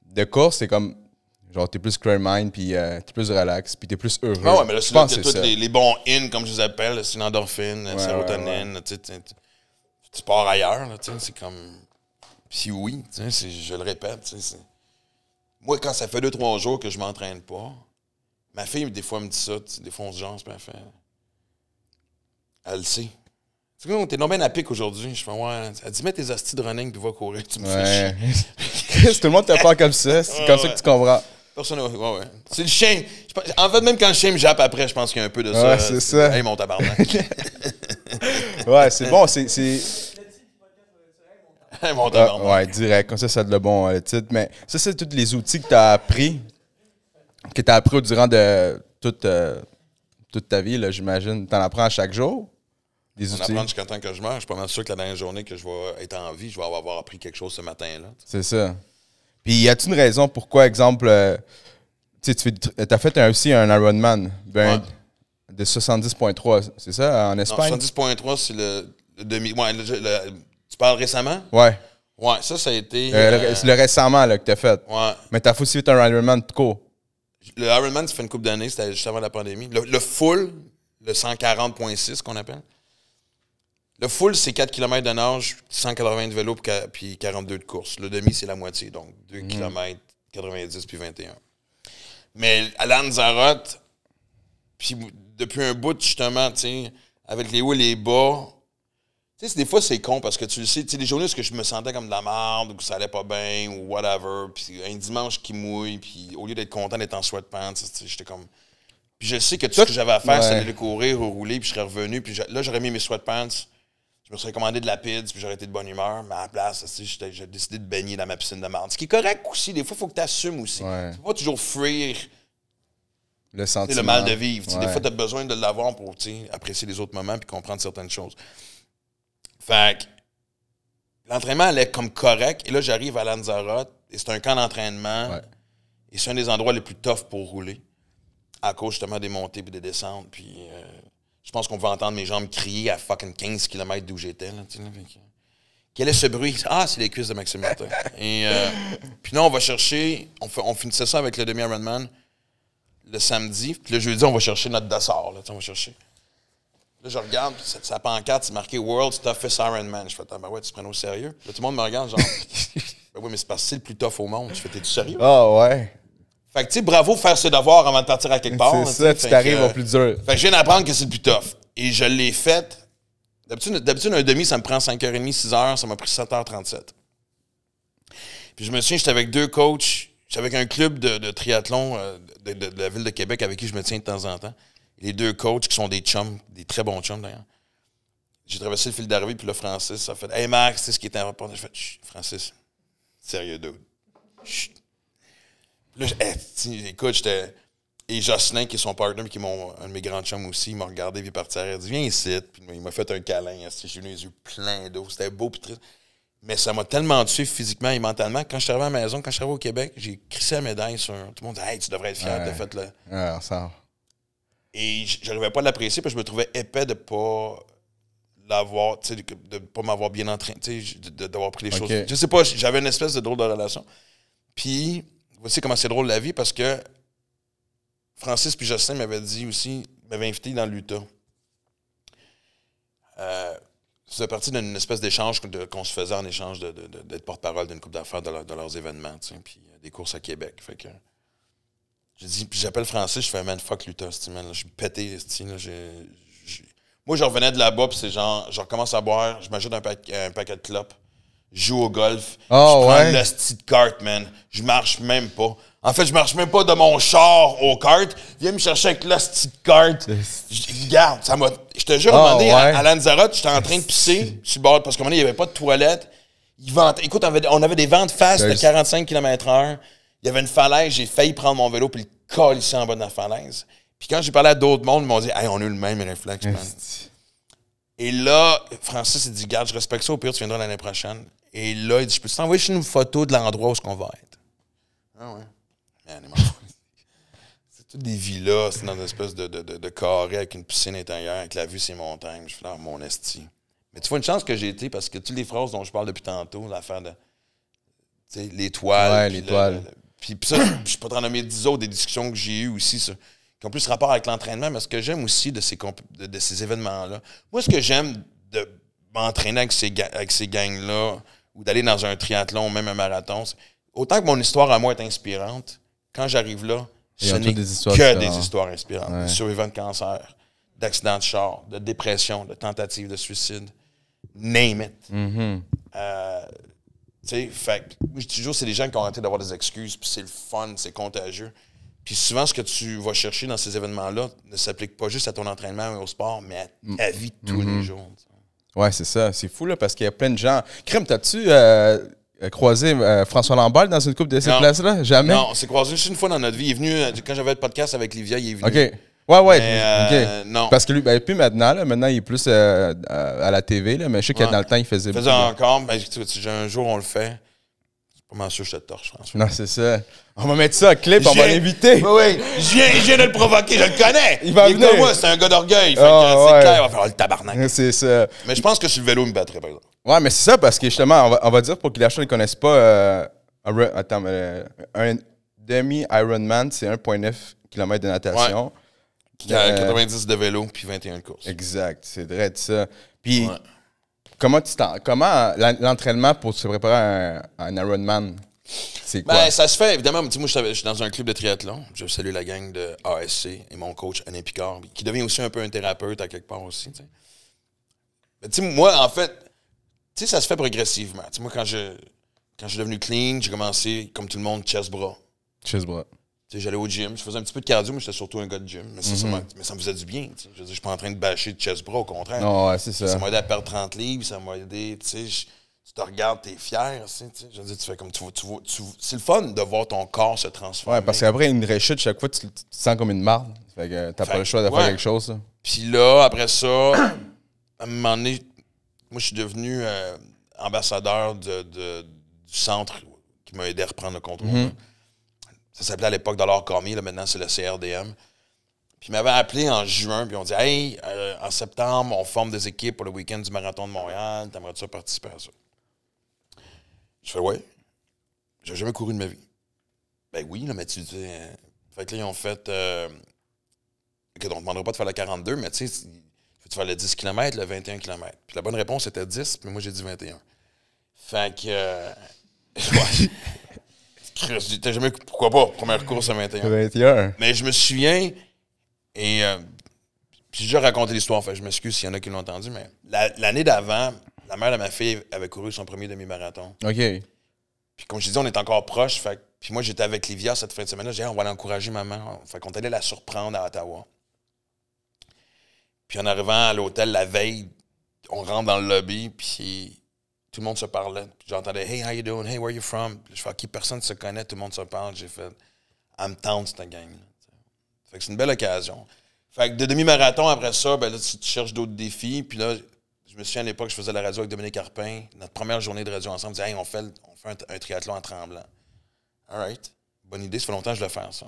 de course, c'est comme... Genre, t'es plus clear mind, puis t'es plus relax, puis t'es plus heureux. Ah ouais, mais là, je c'est là pense que que c'est tous ça. les bons in, comme je les appelle, c'est une endorphine, sérotonine, tu pars ailleurs, là, tu sais, c'est comme... Puis oui, tu sais, je le répète, tu sais, moi, quand ça fait 2-3 jours que je m'entraîne pas, ma fille, des fois, me dit ça, des fois, on se jase, puis elle fait... Elle le sait. Tu sais, t'es non bien à pic aujourd'hui. Je fais, ouais. Elle dit, mets tes astis de running, puis va courir, tu me fais chier. Tout le monde te parle comme ça, c'est comme ça que tu comprends. Personne, ouais. C'est le chien. En fait, même quand le chien me jappe après, je pense qu'il y a un peu de ça. Ouais, c'est ça. Hey, mon tabarnak. Ouais, c'est bon, c'est... Hey, mon tabarnak. Ouais, direct, comme ça a de le bon titre. Mais ça, c'est tous les outils que tu as appris, durant toute ta vie, là, j'imagine. Tu en apprends à chaque jour, des On outils. apprend jusqu'à temps que je meurs. Je suis pas mal sûr que la dernière journée que je vais être en vie, je vais avoir appris quelque chose ce matin-là. C'est ça. Puis, y a-t-il une raison pourquoi, exemple, Tu as fait aussi un Ironman de 70,3, c'est ça, en Espagne? Non, 70,3, c'est le demi. Ouais, tu parles récemment? Ouais. Ouais, ça a été. C'est le récemment là, que tu as fait. Ouais. Mais tu as aussi fait un Ironman tout court. Le Ironman, ça fait une couple d'années, c'était juste avant la pandémie. Le full, le 140,6 qu'on appelle. Le full, c'est 4 km de nage, 180 de vélo puis 42 de course. Le demi, c'est la moitié, donc 2 km, 90 puis 21. Mais à Lanzarote, puis depuis un bout, justement, tu sais, avec les hauts et les bas, tu sais, des fois, c'est con parce que tu le sais, tu sais, des journées où je me sentais comme de la merde ou que ça allait pas bien ou whatever, puis un dimanche qui mouille, puis au lieu d'être content d'être en sweatpants, j'étais comme... Puis je sais que tout ce que j'avais à faire, c'était de courir ou rouler, puis je serais revenu, puis là, j'aurais mis mes sweatpants, je me serais commandé de la pizza, puis j'aurais été de bonne humeur, mais à la place, j'ai décidé de baigner dans ma piscine de merde. Ce qui est correct aussi, des fois, il faut que tu assumes aussi. Ouais. Tu peux pas toujours fuir le sentiment. le mal de vivre. Des fois, tu as besoin de l'avoir pour apprécier les autres moments puis comprendre certaines choses. Fait que l'entraînement allait comme correct. Et là, j'arrive à Lanzarote et c'est un camp d'entraînement. Ouais. Et c'est un des endroits les plus toughs pour rouler. À cause justement des montées et des descentes. Puis je pense qu'on va entendre mes jambes crier à fucking 15 km d'où j'étais. Là, quel est ce bruit? Ah, c'est les cuisses de Maxime Martin. Et puis là, on va chercher, on finissait ça avec le demi-Ironman le samedi. Puis le jeudi, on va chercher notre dossard. Là, on va chercher. Là, je regarde, puis sa pancarte, c'est marqué World's Toughest Ironman. Je fais, ben ouais, tu te prends au sérieux? Là, tout le monde me regarde, genre, ben oui, mais c'est parce que c'est le plus tough au monde. Je fais, t'es-tu sérieux? Ah ouais. Fait que, tu sais, bravo faire ses devoirs avant de partir à quelque part. C'est ça, tu t'arrives au plus dur. Fait que je viens d'apprendre que c'est le plus tough. Et je l'ai fait. D'habitude, un demi, ça me prend 5h30, 6h. Ça m'a pris 7h37. Puis je me souviens, j'étais avec 2 coachs. J'étais avec un club de triathlon de la ville de Québec avec qui je me tiens de temps en temps. Les 2 coachs qui sont des chums, des très bons chums d'ailleurs. J'ai traversé le fil d'arrivée, puis là, Francis a fait « Hey Max, tu sais ce qui était important? » Je fais « Francis, sérieux, dude. Chut. » Là, écoute, j'étais... Et Jocelyn, qui est son partner, qui est un de mes grands chums aussi, il m'a regardé, puis il est parti à il a dit « Viens ici. » Puis il m'a fait un câlin. J'ai eu les yeux pleins d'eau. C'était beau, puis triste. Mais ça m'a tellement tué physiquement et mentalement. Quand je suis arrivé à la maison, quand je suis arrivé au Québec, j'ai crissé la médaille sur... Tout le monde dit « Hey, tu devrais être fier de fait le... » Ouais, ça... Et j'arrivais pas à l'apprécier parce que je me trouvais épais de pas l'avoir, tu sais, de pas m'avoir bien entraîné, tu sais, d'avoir pris les choses. Je sais pas, j'avais une espèce de drôle de relation. Puis, voici comment c'est drôle la vie parce que Francis puis Justin m'avaient dit aussi, m'avaient invité dans l'Utah. C'était parti d'une espèce d'échange qu'on se faisait en échange d'être porte-parole d'une couple d'affaires de leurs événements, tu sais, puis des courses à Québec. Fait que. J'ai dit, puis j'appelle Francis, je fais, man, fuck l'Utah, man. Je suis pété, là. Moi, je revenais de là-bas, puis c'est genre, je recommence à boire, je m'ajoute un paquet de clopes, je joue au golf, je prends le petite carte, man. Je marche même pas. En fait, je marche même pas de mon char au kart. Viens me chercher avec la petite carte. Regarde, ça m'a. Je te jure, à un moment donné, à Lanzarote, j'étais en train de pisser sur le bord, parce qu'à un moment donné, il n'y avait pas de toilette. Écoute, on avait des vents de face de 45 km/h. Il y avait une falaise, j'ai failli prendre mon vélo puis le colisser en bas de la falaise. Puis quand j'ai parlé à d'autres mondes, ils m'ont dit « Hey, on a eu le même réflexe, man. » Et là, Francis, il dit « Garde, je respecte ça, au pire, tu viendras l'année prochaine. » Et là, il dit « Je peux t'envoyer une photo de l'endroit où on va être? » Ah ouais. C'est toutes des villas, c'est dans une espèce de carré avec une piscine intérieure, avec la vue sur les montagnes. Je fais là, mon esti. Mais tu vois une chance que j'ai été parce que toutes les phrases dont je parle depuis tantôt, l'affaire de l'étoile. Ouais, l'étoile. Puis ça, je peux t'en nommer 10 autres des discussions que j'ai eues aussi, ça, qui ont plus rapport avec l'entraînement, mais ce que j'aime aussi de ces événements-là, moi, ce que j'aime de m'entraîner avec ces gangs-là, ou d'aller dans un triathlon, même un marathon, autant que mon histoire à moi est inspirante, quand j'arrive là, ce n'est que des histoires inspirantes. Ouais. De survivants de cancer, d'accidents de char, de dépression, de tentatives de suicide, name it. Mm-hmm. Tu sais, fait je dis toujours, c'est des gens qui ont arrêté d'avoir des excuses, puis c'est le fun, c'est contagieux. Puis souvent, ce que tu vas chercher dans ces événements-là ne s'applique pas juste à ton entraînement ou au sport, mais à ta vie de tous les jours. Ouais, c'est ça. C'est fou, là, parce qu'il y a plein de gens. Crème, t'as-tu croisé François Lambert dans une couple de ces places-là? Jamais? Non, on s'est croisé juste une fois dans notre vie. Il est venu, quand j'avais le podcast avec Livia, il est venu. OK. Ouais. Mais, non. Parce que lui, puis maintenant, il est plus à la TV, là, mais je sais que dans le temps, il faisait. Il faisait encore, ben, un jour, on le fait. Comment ça, je te torche, François? Non, c'est ça. On va mettre ça à clip, on va l'inviter. Oui, je viens de le provoquer, je le connais. Il va venir. Comme moi, c'est un gars d'orgueil. C'est ouais. clair, il va faire le tabarnak. C'est ça. Mais je pense que sur le vélo, il me battrait, par exemple. Ouais, mais c'est ça, parce que justement, on va dire pour que les gens ne connaissent pas, un demi-Ironman, c'est 1,9 km de natation. Ouais. 90 de vélo, puis 21 de course. Exact, c'est vrai de ça. Puis, comment l'entraînement pour se préparer à un Ironman, c'est quoi? Ben, ça se fait, évidemment. Moi, je suis dans un club de triathlon. Je salue la gang de ASC et mon coach, Alain Picard, qui devient aussi un peu un thérapeute à quelque part aussi. T'sais. Mais, moi, en fait, ça se fait progressivement. Moi, quand je suis devenu clean, j'ai commencé, comme tout le monde, chest-bras. Chest-bras. J'allais au gym, je faisais un petit peu de cardio, mais j'étais surtout un gars de gym. Mais, ça me faisait du bien. Je veux dire, je suis pas en train de bâcher de chest-bras, au contraire. Non, ouais, c'est ça. Ça m'a aidé à perdre 30 livres, ça m'a aidé, tu te regardes, t'es fier, je veux dire, tu fais comme c'est le fun de voir ton corps se transformer. Ouais, parce qu'après une rechute, chaque fois, tu te sens comme une marde. Fait que t'as pas le choix de faire quelque chose, ça. Puis là, après ça, à un moment donné, moi, je suis devenu ambassadeur du centre qui m'a aidé à reprendre le contrôle. Ça s'appelait à l'époque Dollar Cormier, là, maintenant c'est le CRDM. Puis ils m'avaient appelé en juin, puis on dit « Hey, en septembre, on forme des équipes pour le week-end du Marathon de Montréal, t'aimerais-tu participer à ça? » Je fais « Ouais, j'ai jamais couru de ma vie. » Ben oui, là, mais tu dis... fait que là, ils ont fait... on ne demandera pas de faire le 42, mais tu sais, tu faire le 10 km, le 21 km. Puis la bonne réponse était 10, mais moi j'ai dit 21. Fait que... J'étais jamais... Pourquoi pas? Première course à 21. 21. Mais je me souviens, et puis j'ai déjà raconté l'histoire, en fait, je m'excuse s'il y en a qui l'ont entendu, mais l'année d'avant, la mère de ma fille avait couru son premier demi-marathon. OK. Puis comme je dis, on est encore proches, fait puis moi j'étais avec Livia cette fin de semaine-là, j'ai dit, on va aller encourager maman. Fait qu'on allait la surprendre à Ottawa. Puis en arrivant à l'hôtel la veille, on rentre dans le lobby, puis tout le monde se parlait. Puis j'entendais « Hey, how you doing? Hey, where you from? » Puis je fais « OK, personne ne se connaît, tout le monde se parle. » J'ai fait « I'm down, cette gang-là. » Fait que c'est une belle occasion. Fait que de demi-marathon, après ça, ben là, tu cherches d'autres défis. Puis là, je me souviens à l'époque, je faisais la radio avec Dominique Carpin. Notre première journée de radio ensemble, on disait « Hey, on fait un triathlon en tremblant. » All right. Bonne idée, ça fait longtemps que je vais faire ça.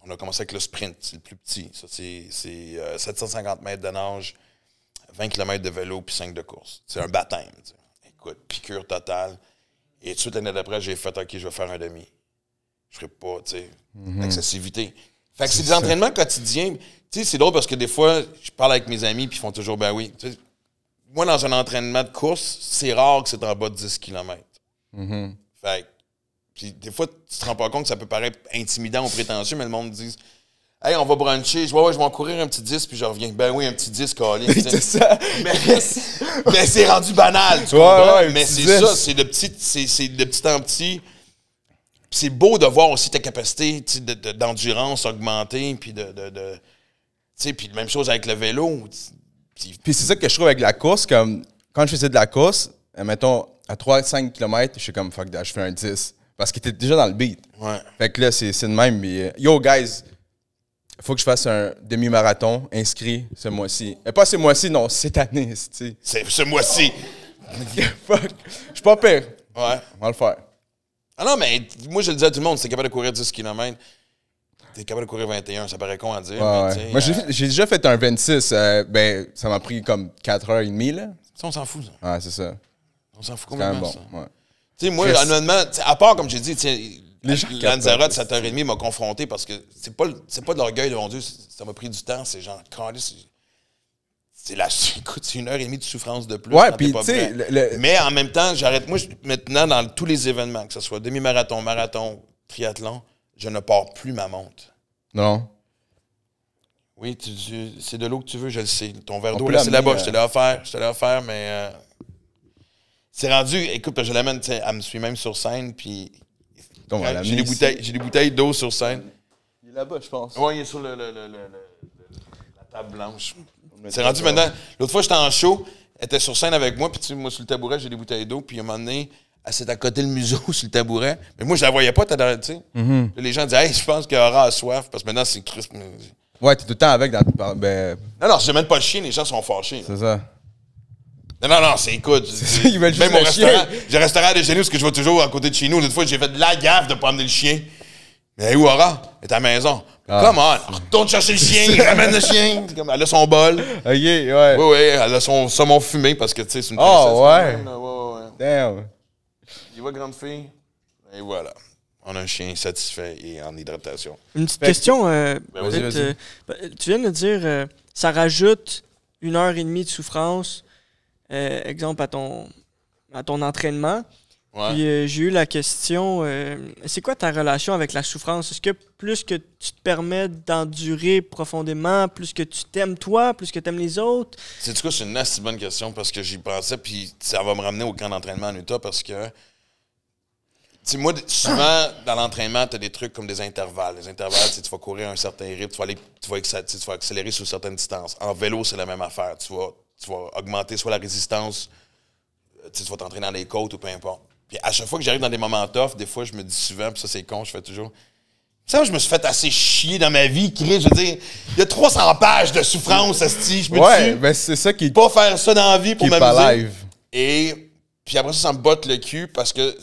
On a commencé avec le sprint, c'est le plus petit. Ça, c'est 750 mètres de nage, 20 km de vélo, puis 5 de course. C'est un baptême. T'sais. Écoute, piqûre totale. Et tout de suite, l'année d'après, j'ai fait « OK, je vais faire un demi. » Je ferai pas, tu sais, l'accessibilité. Fait que c'est des entraînements quotidiens. Tu sais, c'est drôle parce que des fois, je parle avec mes amis, puis ils font toujours « Ben oui. » Moi, dans un entraînement de course, c'est rare que c'est en bas de 10 km. Fait que, puis des fois, tu te rends pas compte que ça peut paraître intimidant ou prétentieux, mais le monde dit « Hey, on va bruncher. Je vais en courir un petit 10, puis je reviens. » Ben oui, un petit 10, calé. C'est ça. Mais c'est rendu banal, tu comprends? Ouais, mais c'est ça, c'est de petit en petit. Puis c'est beau de voir aussi ta capacité d'endurance augmenter, puis tu sais, puis même chose avec le vélo. Puis c'est ça que je trouve avec la course, comme quand je faisais de la course, mettons, à 3-5 km, je suis comme, fuck that, je fais un 10. Parce que t'es déjà dans le beat. Ouais. Fait que là, c'est de même. Mais, yo, guys, il faut que je fasse un demi-marathon inscrit ce mois-ci. Et pas ce mois-ci, non, cette année. C'est ce mois-ci. Fuck. Je suis pas pire. Ouais. On va le faire. Ah non, mais moi, je le dis à tout le monde, si t'es capable de courir 10 km, t'es capable de courir 21. Ça paraît con à dire. Ouais, mais moi, j'ai déjà fait un 26. Ben, ça m'a pris comme 4h30, là. Ça, on s'en fout, ça. Ouais, c'est ça. On s'en fout complètement, bon, ça. Ouais. Tu sais, moi, honnêtement, à part, comme j'ai dit, Lanzarote, 7h30 m'a confronté parce que c'est pas de l'orgueil, mon Dieu, ça m'a pris du temps. C'est genre, écoute, c'est 1h30 de souffrance de plus. Ouais, puis tu sais... Mais en même temps, moi, maintenant, dans tous les événements, que ce soit demi-marathon, marathon, triathlon, je ne pars plus ma montre. Non. Oui, c'est de l'eau que tu veux, je le sais. Ton verre d'eau, là, c'est là-bas. Je te l'ai offert, mais... c'est rendu... Écoute, je l'amène, tu sais, elle me suit même sur scène, puis... J'ai des bouteilles d'eau sur scène. Il est là-bas, je pense. Oui, il est sur la table blanche. C'est rendu maintenant... L'autre fois, j'étais en show, elle était sur scène avec moi, puis tu sais, moi, sur le tabouret, j'ai des bouteilles d'eau, puis à un moment donné, elle s'est à côté le museau sur le tabouret. Mais moi, je la voyais pas, tu sais. Les gens disaient, hey, je pense qu'elle aura soif, parce que maintenant, c'est crisp. Ouais, t'es tout le temps avec dans... Ben... Non, je n'amène pas le chien, les gens sont fâchés. C'est ça. Non, c'est écoute. Ils veulent juste même mon le restaurant, chien. j'ai un restaurant à déjeuner parce que je vais toujours à côté de chez nous. L'autre fois, j'ai fait de la gaffe de pas amener le chien. Mais où Aura? Elle est à la maison. Come on, retourne chercher le chien, ramène le chien. C'est comme, elle a son bol. OK, ouais. Oui, elle a son saumon fumé parce que, tu sais, c'est une Oh, princesse. ouais. Ouais. Damn. Il va, grande fille. Et voilà. On a un chien satisfait et en hydratation. Une petite question. vas-y, peut-être, tu viens de dire, ça rajoute 1h30 de souffrance, exemple, à ton entraînement. Ouais. Puis j'ai eu la question, c'est quoi ta relation avec la souffrance? Est-ce que plus que tu te permets d'endurer profondément, plus que tu t'aimes toi, plus que tu aimes les autres? C'est quoi, c'est une assez bonne question parce que j'y pensais, puis ça va me ramener au camp d'entraînement en Utah parce que, tu sais, moi, souvent, dans l'entraînement, tu as des trucs comme des intervalles. Les intervalles, tu vas courir à un certain rythme, tu vas accélérer sur certaines distances. En vélo, c'est la même affaire. Tu vas augmenter soit la résistance, tu vas t'entraîner dans les côtes ou peu importe. Puis à chaque fois que j'arrive dans des moments tough, des fois, je me dis souvent, puis ça, c'est con, je fais toujours. Ça, je me suis fait assez chier dans ma vie, Chris. Je veux dire, il y a 300 pages de souffrance, asti. Je me Ouais, dis, ben c'est ça qui pas faire ça dans la vie pour keep m'amuser. alive. Et puis après ça me botte le cul parce que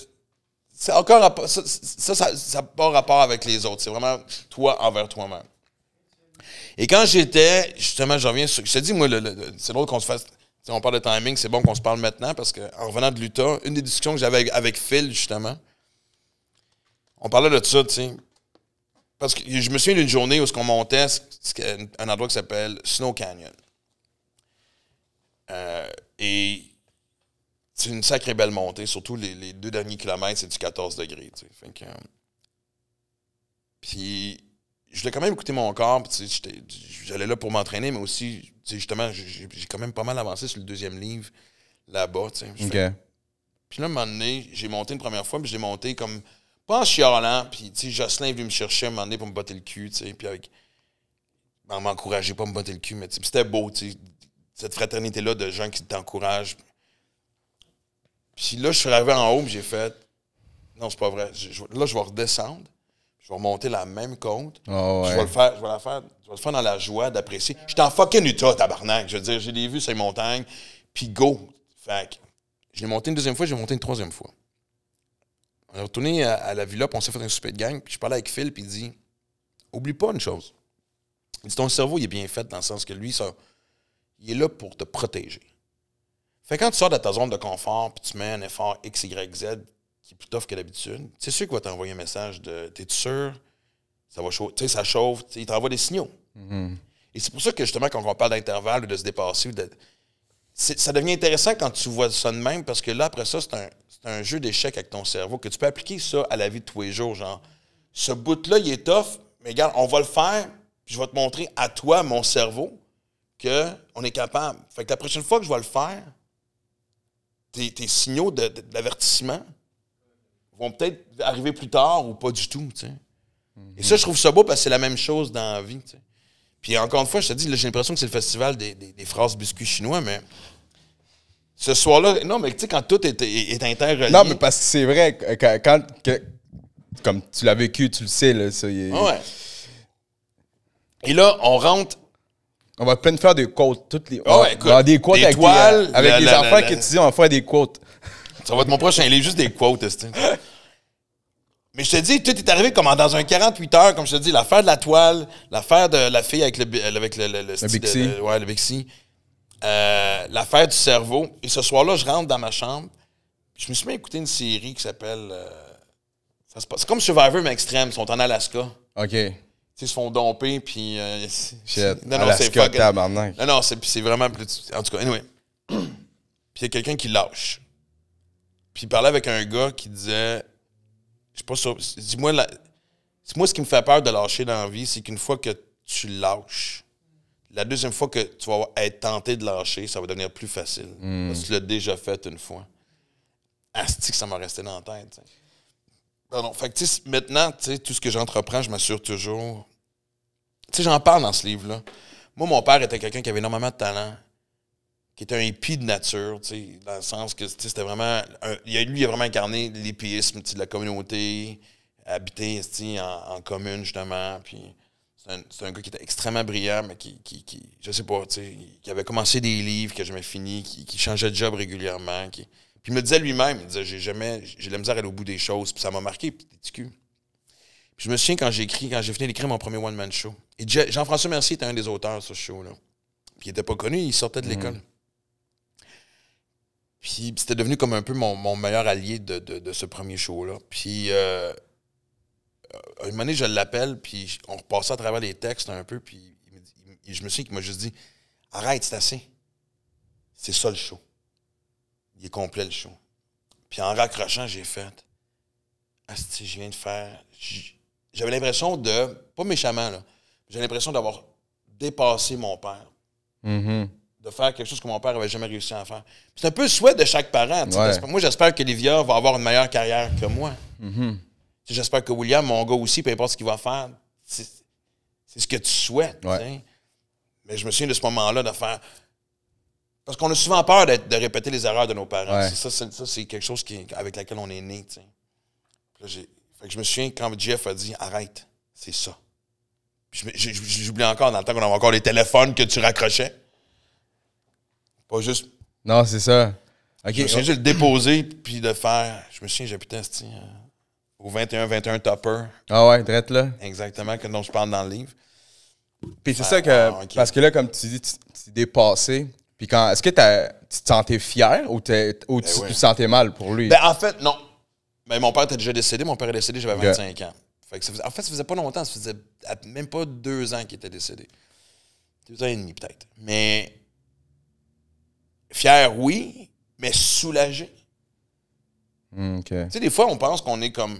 c'est encore ça n'a pas rapport avec les autres. C'est vraiment toi envers toi-même. Et quand j'étais, justement, je reviens sur. Je te dis, moi, c'est drôle qu'on se fasse. On parle de timing, c'est bon qu'on se parle maintenant parce qu'en revenant de l'Utah, une des discussions que j'avais avec Phil, justement, on parlait de ça, tu sais. Parce que je me souviens d'une journée où on montait un endroit qui s'appelle Snow Canyon. Et c'est une sacrée belle montée, surtout les 2 derniers kilomètres, c'est du 14 degrés, tu sais. Fait que, puis je voulais quand même écouter mon corps, tu sais, j'allais là pour m'entraîner, mais aussi, tu sais, justement, j'ai quand même pas mal avancé sur le 2e livre là-bas, tu sais. OK. Puis là, à un moment donné, j'ai monté une première fois, puis j'ai monté comme, pas en chialant, puis tu sais, Jocelyn est venu me chercher à un moment donné pour me botter le cul, tu sais, puis avec, m'encourager pas à me botter le cul, mais c'était beau, tu sais, cette fraternité-là de gens qui t'encouragent. Puis là, je suis arrivé en haut, puis j'ai fait, non, c'est pas vrai, là, je vais redescendre. Je vais remonter la même côte. Oh, ouais. Je vais le faire dans la joie d'apprécier. J'étais en fucking Utah, tabarnak. Je veux dire, j'ai des vues sur les montagnes, puis go. Fait que je l'ai monté une 2e fois, j'ai monté une 3e fois. On est retourné à la villa, puis on s'est fait un souper de gang, puis je parlais avec Phil, puis il dit, oublie pas une chose. Il dit, ton cerveau, il est bien fait dans le sens que lui, il est là pour te protéger. Fait que quand tu sors de ta zone de confort, puis tu mets un effort X, Y, Z, qui est plus tough que d'habitude, c'est sûr qu'il va t'envoyer un message de « T'es-tu sûr? Ça va chauffer. » Tu sais, ça chauffe. Il t'envoie des signaux. Mm-hmm. Et c'est pour ça que, justement, quand on parle d'intervalle ou de se dépasser, ça devient intéressant quand tu vois ça de même, parce que là, après ça, c'est un jeu d'échecs avec ton cerveau, que tu peux appliquer ça à la vie de tous les jours. Genre, ce bout-là, il est tough, mais regarde, on va le faire, puis je vais te montrer à toi, mon cerveau, qu'on est capable. Fait que la prochaine fois que je vais le faire, tes signaux d'avertissement vont peut-être arriver plus tard ou pas du tout, tu sais. Mm-hmm. Et ça, je trouve ça beau parce que c'est la même chose dans la vie, tu sais. Puis encore une fois, je te dis, là, j'ai l'impression que c'est le festival des phrases biscuits chinois, mais ce soir-là, non, mais tu sais, quand tout est interrelié... Non, mais parce que c'est vrai, comme tu l'as vécu, tu le sais, là. Ça, ouais. Et là, on rentre... On va plein de faire des quotes. Toutes les, oh, ouais, écoute, on va des quotes avec toiles, avec les enfants que tu dis, on va faire des quotes. Ça va être mon prochain livre, juste des quotes, tu sais. Mais je te dis, tout est arrivé comme dans un 48 heures, comme je te dis, l'affaire de la toile, l'affaire de la fille avec le Bixi. Ouais, le Bixi. L'affaire du cerveau. Et ce soir-là, je rentre dans ma chambre. Je me suis mis à écouter une série qui s'appelle... c'est comme Survivor, mais extrême. Ils sont en Alaska. OK. Ils se font domper, puis... Shit. Non, Alaska, tabarnak. Non, c'est vraiment plus... En tout cas, anyway. Puis il y a quelqu'un qui lâche. Puis il parlait avec un gars qui disait... Je sais pas sûr... Dis-moi, moi, ce qui me fait peur de lâcher dans la vie, c'est qu'une fois que tu lâches, la deuxième fois que tu vas être tenté de lâcher, ça va devenir plus facile. Parce que tu l'as déjà fait une fois. Asti que ça m'a resté dans la tête, t'sais. Pardon. Fait que, maintenant, tout ce que j'entreprends, je m'assure toujours... Tu sais, j'en parle dans ce livre-là. Moi, mon père était quelqu'un qui avait énormément de talent, qui était un hippie de nature, dans le sens que c'était vraiment... lui, il a vraiment incarné l'hippisme de la communauté, habiter en commune, justement. Puis C'est un gars qui était extrêmement brillant, mais qui je sais pas, tu sais, qui avait commencé des livres que jamais fini, qui changeait de job régulièrement. Puis il me disait lui-même, il disait, j'ai la misère à aller au bout des choses. Puis ça m'a marqué, puis Puis je me souviens quand j'ai fini d'écrire mon premier one-man show. Et Jean-François Mercier était un des auteurs de ce show-là. Puis il était pas connu, il sortait de l'école. Puis c'était devenu comme un peu mon meilleur allié de ce premier show-là. Puis un moment donné, je l'appelle, puis on repassait à travers les textes un peu, puis je me souviens qu'il m'a juste dit « Arrête, c'est assez. C'est ça le show. Il est complet, le show. » Puis en raccrochant, j'ai fait « Asti, je viens de faire... » J'avais l'impression de... Pas méchamment, là. J'ai l'impression d'avoir dépassé mon père. De faire quelque chose que mon père n'avait jamais réussi à faire. C'est un peu le souhait de chaque parent. Ouais. Moi, j'espère que Livia va avoir une meilleure carrière que moi. J'espère que William, mon gars aussi, peu importe ce qu'il va faire, c'est ce que tu souhaites. Ouais. Mais je me souviens de ce moment-là de faire... Parce qu'on a souvent peur de répéter les erreurs de nos parents. Ouais. Ça, c'est quelque chose avec laquelle on est né. Là, fait que je me souviens quand Jeff a dit « Arrête, c'est ça. » J'oublie encore dans le temps qu'on avait encore les téléphones que tu raccrochais. Pas juste... Non, c'est ça. Okay. Je me souviens juste de le déposer puis de faire... Je me souviens, j'habitais au 21 Topper. Ah ouais, direct là. Exactement, dont je parle dans le livre. Puis c'est ça que... Okay. Parce que là, comme tu dis, tu t'es dépassé. Puis est-ce que tu te sentais fier ou tu te sentais mal pour lui? En fait, non. Mais mon père était déjà décédé. Mon père est décédé, j'avais 25 ans. Fait que ça faisait pas longtemps. Ça faisait même pas 2 ans qu'il était décédé. 2 ans et demi, peut-être. Mais... Fier, oui, mais soulagé. Okay. Tu sais, des fois, on pense qu'on est comme...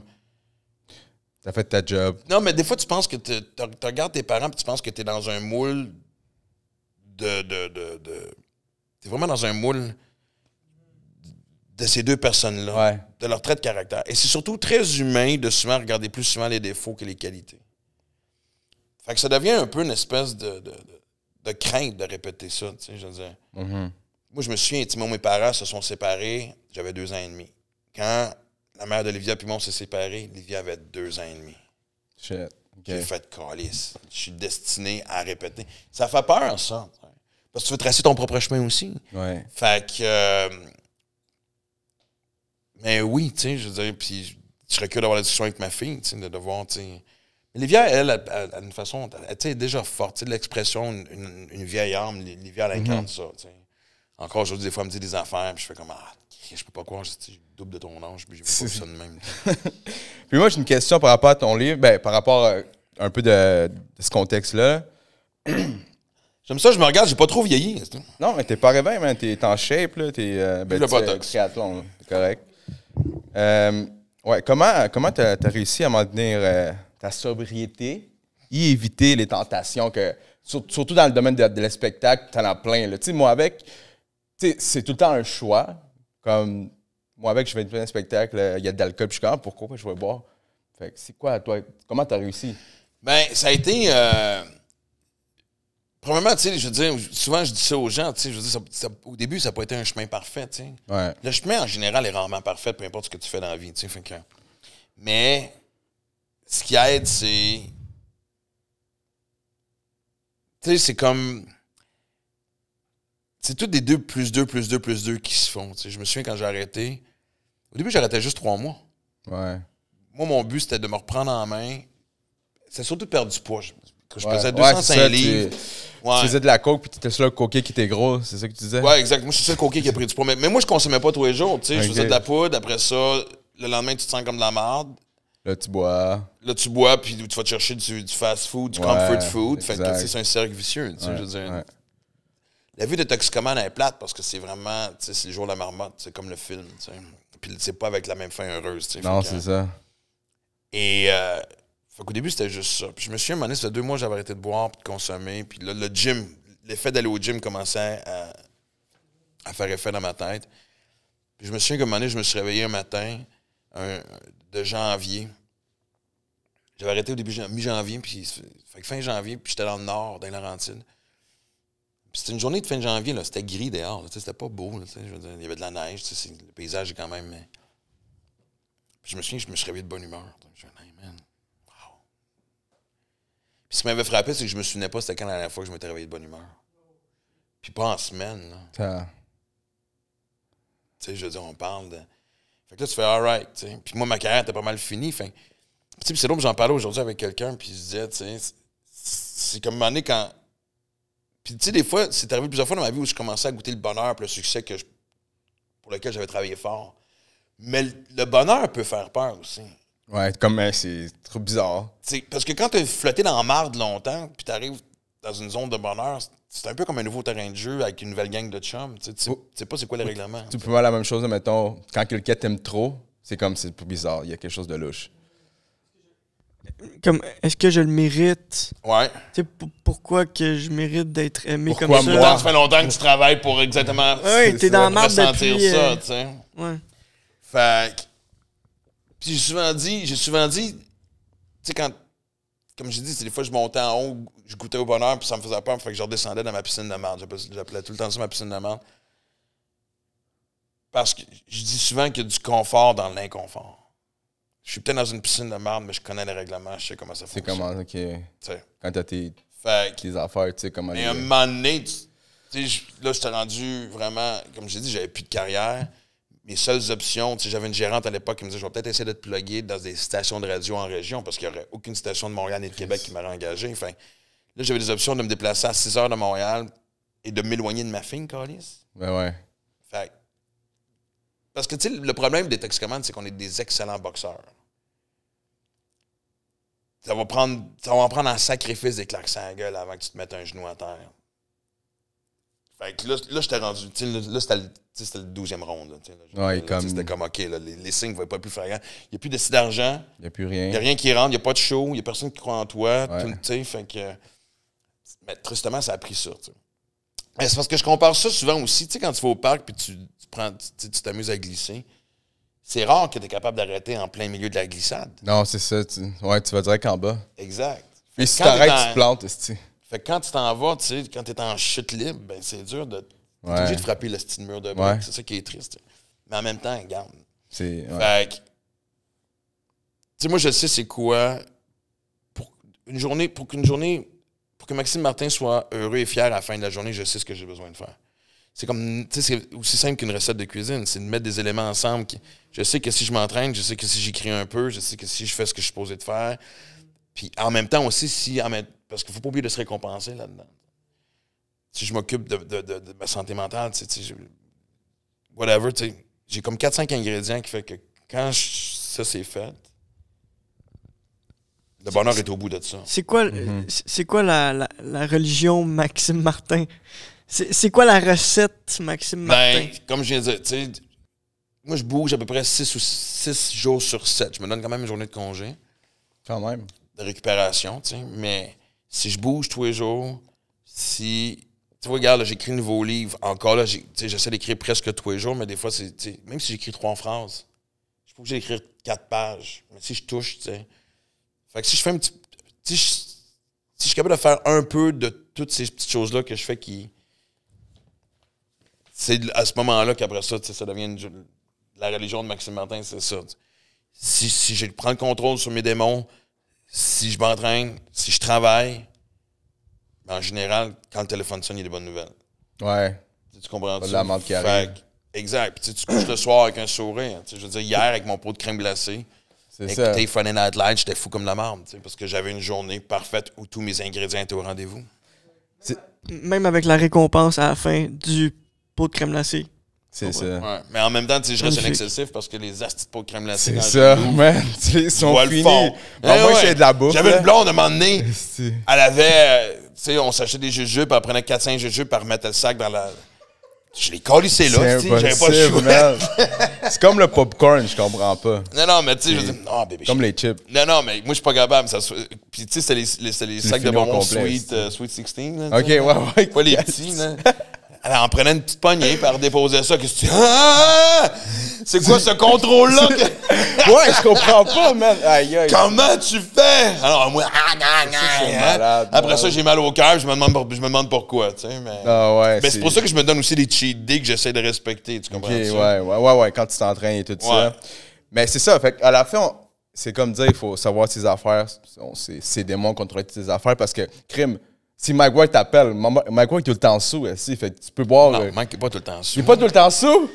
T'as fait ta job. Non, mais des fois, tu penses que tu regardes tes parents et tu penses que tu es dans un moule T'es vraiment dans un moule de ces deux personnes-là, ouais. De leur trait de caractère. Et c'est surtout très humain de souvent regarder plus souvent les défauts que les qualités. Fait que ça devient un peu une espèce de crainte de répéter ça, tu sais, je veux dire. Moi, je me souviens, mes parents se sont séparés, j'avais 2 ans et demi. Quand la mère d'Olivia et moi, on s'est séparés, Olivia avait 2 ans et demi. Shit. Okay. J'ai fait calice. Je suis destiné à répéter. Ça fait peur, ça. Parce que tu veux tracer ton propre chemin aussi. Ouais. Fait que... mais oui, tu sais, je veux dire, puis je serais curieux d'avoir la discussion avec ma fille, tu sais, de voir, tu sais... Olivia, elle a une façon... Tu sais, elle est déjà forte, tu sais, de l'expression, une vieille âme, Olivia, elle incarne ça, tu sais. Encore aujourd'hui, des fois, elle me dit des affaires, puis je fais comme, je peux pas croire, je double de ton âge, puis je veux pas ça de même. Puis moi, j'ai une question par rapport à ton livre, par rapport à un peu de ce contexte-là. J'aime ça, je me regarde, j'ai pas trop vieilli. Non, mais t'es pas bien, man. T'es en shape, là. T'es triathlon, c'est correct. Ouais, comment t'as réussi à maintenir ta sobriété et éviter les tentations que, surtout dans le domaine de le spectacle, t'en as plein, là. Tu sais, moi, avec... c'est tout le temps un choix. Comme, moi, avec, je vais faire un spectacle, il y a de l'alcool, puis je suis comme, pourquoi je vais boire? Fait que c'est quoi, toi? Comment t'as réussi? Ça a été... Premièrement, tu sais, je veux dire, souvent, je dis ça aux gens, tu sais, je veux dire, au début, ça n'a pas été un chemin parfait, tu sais. Ouais. Le chemin, en général, est rarement parfait, peu importe ce que tu fais dans la vie, tu sais. Fait que... Mais, ce qui aide, c'est... Tu sais, c'est comme... C'est tout des 2 + 2 + 2 + 2 qui se font. Tu sais. Je me souviens quand j'ai arrêté. Au début, j'arrêtais juste 3 mois. Ouais. Moi, mon but, c'était de me reprendre en main. C'était surtout de perdre du poids. Je pesais 205 livres. Tu faisais de la coke, puis tu étais sur le coquet qui était gros, c'est ça que tu disais? Ouais, exact. Moi, je suis le coquet qui a pris du poids. Mais moi, je consommais pas tous les jours. Tu sais. Je faisais de la poudre. Après ça, le lendemain, tu te sens comme de la merde. Là, tu bois. Puis tu vas te chercher du fast food, du comfort food. Fait que c'est un cercle vicieux. Tu sais, je veux dire. La vie de toxicomane est plate parce que c'est vraiment, tu sais, c'est le jour de la marmotte, c'est comme le film, tu sais. Puis c'est pas avec la même fin heureuse, tu sais. Non, c'est ça. Et, fait qu'au début, c'était juste ça. Puis je me souviens, à un moment donné, ça fait 2 mois, j'avais arrêté de boire puis de consommer. Puis là, le gym, l'effet d'aller au gym commençait à faire effet dans ma tête. Puis je me souviens qu'à un moment donné, je me suis réveillé un matin de janvier. J'avais arrêté au début, mi-janvier, puis fait que fin janvier, puis j'étais dans le nord, dans les Laurentides. C'était une journée de fin de janvier, là. C'était gris dehors. C'était pas beau. Là, je veux dire, il y avait de la neige. Le paysage est quand même... Puis je me souviens que je me suis réveillé de bonne humeur. Je me suis dit, hey, man, wow. Puis qui m'avait frappé, c'est que je me souvenais pas c'était quand la dernière fois que je m'étais réveillé de bonne humeur. Puis pas en semaine, là. Tu sais, je veux dire, on parle de... Fait que là, tu fais « alright », tu sais. Puis moi, ma carrière était pas mal finie, fait... Tu sais, c'est drôle, j'en parlais aujourd'hui avec quelqu'un, puis je disais, tu sais, c'est comme un moment donné quand... Puis tu sais, des fois, c'est arrivé plusieurs fois dans ma vie où je commençais à goûter le bonheur et le succès pour lequel j'avais travaillé fort. Mais le bonheur peut faire peur aussi. Ouais, comme c'est trop bizarre. T'sais, parce que quand tu as flotté dans la marde longtemps, puis tu arrives dans une zone de bonheur, c'est un peu comme un nouveau terrain de jeu avec une nouvelle gang de chums. Tu sais pas c'est quoi les règlements. Tu peux voir la même chose, mettons, quand quelqu'un t'aime trop, c'est comme c'est bizarre, il y a quelque chose de louche. Comme, est-ce que je le mérite? Ouais. Tu sais, pourquoi que je mérite d'être aimé Pourquoi comme ça? moi? Ça fait longtemps que tu travailles pour exactement Ouais, t'es dans la marde ressentir depuis... ça, tu sais. Ouais. Fait que... Puis j'ai souvent dit, tu sais, quand... Comme j'ai dit, des fois, je montais en haut, je goûtais au bonheur, puis ça me faisait peur, fait que je redescendais dans ma piscine de merde. J'appelais tout le temps ça ma piscine de merde. Parce que je dis souvent qu'il y a du confort dans l'inconfort. Je suis peut-être dans une piscine de merde, mais je connais les règlements, je sais comment ça fonctionne. C'est comment, OK. T'sais. Quand t'as tes affaires, tu sais, comment... Mais à un moment donné, là, j'étais rendu vraiment... Comme j'ai dit, j'avais plus de carrière. Mes seules options, j'avais une gérante à l'époque qui me disait « Je vais peut-être essayer de te plugger dans des stations de radio en région parce qu'il n'y aurait aucune station de Montréal et de Québec qui m'aurait engagé. » Enfin, là, j'avais des options de me déplacer à 6 heures de Montréal et de m'éloigner de ma fille, Carlis. Ouais. Fait parce que, tu sais, le problème des toxicomanes, c'est qu'on est des excellents boxeurs. Ça va en prendre un sacrifice des claques à la gueule avant que tu te mettes un genou à terre. Fait que là j'étais rendu... Là, c'était le 12e round. C'était comme, OK, là, les signes ne vont pas plus flagrants. Il n'y a plus d'argent. Il n'y a plus rien. Il n'y a rien qui rentre. Il n'y a pas de show. Il n'y a personne qui croit en toi. Ouais. Fait que... Mais tristement, ça a pris ça. T'sais. Mais c'est parce que je compare ça souvent aussi. Tu sais, quand tu vas au parc et tu t'amuses à glisser, c'est rare que tu es capable d'arrêter en plein milieu de la glissade. Non, c'est ça. Tu vas direct en bas. Exact. Et si t'arrêtes, tu te plantes. Fait que quand tu t'en vas, tu sais, quand tu es en chute libre, ben c'est dur de... T'es obligé de frapper le style mur de briques. Ouais. C'est ça qui est triste. Mais en même temps, regarde. Fait que... Tu sais, moi, je sais c'est quoi... Pour que Maxime Martin soit heureux et fier à la fin de la journée, je sais ce que j'ai besoin de faire. C'est comme, tu sais, c'est aussi simple qu'une recette de cuisine. C'est de mettre des éléments ensemble. Je sais que si je m'entraîne, je sais que si j'écris un peu, je sais que si je fais ce que je suis supposé de faire. Puis en même temps aussi, parce qu'il ne faut pas oublier de se récompenser là-dedans. Si je m'occupe de ma santé mentale, tu sais, whatever, tu sais, j'ai comme 4-5 ingrédients qui fait que quand ça c'est fait, le bonheur est au bout de ça. C'est quoi, c'est quoi la religion Maxime Martin? C'est quoi la recette Maxime Martin? Comme je viens de dire, tu sais, moi je bouge à peu près 6 jours sur 7. Je me donne quand même une journée de congé. Quand même. De récupération, tu sais. Mais si je bouge tous les jours, tu vois, regarde, j'écris un nouveau livre. Encore là, j'essaie d'écrire presque tous les jours, mais des fois, même si j'écris 3 phrases, je suis pas obligé d'écrire 4 pages. Mais si je touche, tu sais. Fait que si je fais un petit... Si je suis capable de faire un peu de toutes ces petites choses-là que je fais qui... C'est à ce moment-là qu'après ça, ça devient la religion de Maxime Martin, c'est ça. Si je prends le contrôle sur mes démons, si je m'entraîne, si je travaille, en général, quand le téléphone sonne, il y a des bonnes nouvelles. Ouais. Tu comprends? Pas de la menthe qui arrive. Exact. Puis tu couches le soir avec un sourire. Je veux dire, hier, avec mon pot de crème glacée, écoutez Friday Night Lights, j'étais fou comme la marde, parce que j'avais une journée parfaite où tous mes ingrédients étaient au rendez-vous. Même avec la récompense à la fin du pot de crème glacée. C'est ça. Ouais. Mais en même temps, je reste un excessif parce que les astis de pots de crème glacée... C'est ça, man. Ils sont finis. Moi, j'ai de la bouffe. J'avais une blonde à un moment donné. Elle avait... tu sais, on s'achetait des jujubes, elle prenait 4-5 jujubes, puis elle remettait le sac dans la... Je l'ai collissé là, j'avais pas le choix. C'est comme le popcorn, je comprends pas. Non, mais tu sais, je dis... Oh, bébé, comme les chips. Non, mais moi, je suis pas capable. Puis tu sais, c'est les sacs de bonbons Sweet 16. Là, OK, ouais. Pas les petits, là. Elle en prenait une petite poignée, puis elle redéposait ça. Qu'est-ce que tu dis? Ah! C'est quoi ce contrôle-là? Ouais, je comprends pas, man. Aïe. Comment tu fais? Alors, moi, malade, après ça, j'ai mal au cœur, je me demande pourquoi, tu sais. Mais c'est pour ça que je me donne aussi des cheat days que j'essaie de respecter, tu comprends ça? Ouais, quand tu t'entraînes et tout ça. Mais c'est ça, fait à la fin, c'est comme dire, il faut savoir ses affaires. C'est ses démons contrôler tes affaires parce que, crime, si Mike Ward t'appelle, Mike Ward est tout le temps sous, aussi, fait que tu peux boire. Non, Mike n'est pas tout le temps sous. Il n'est pas tout le temps sous?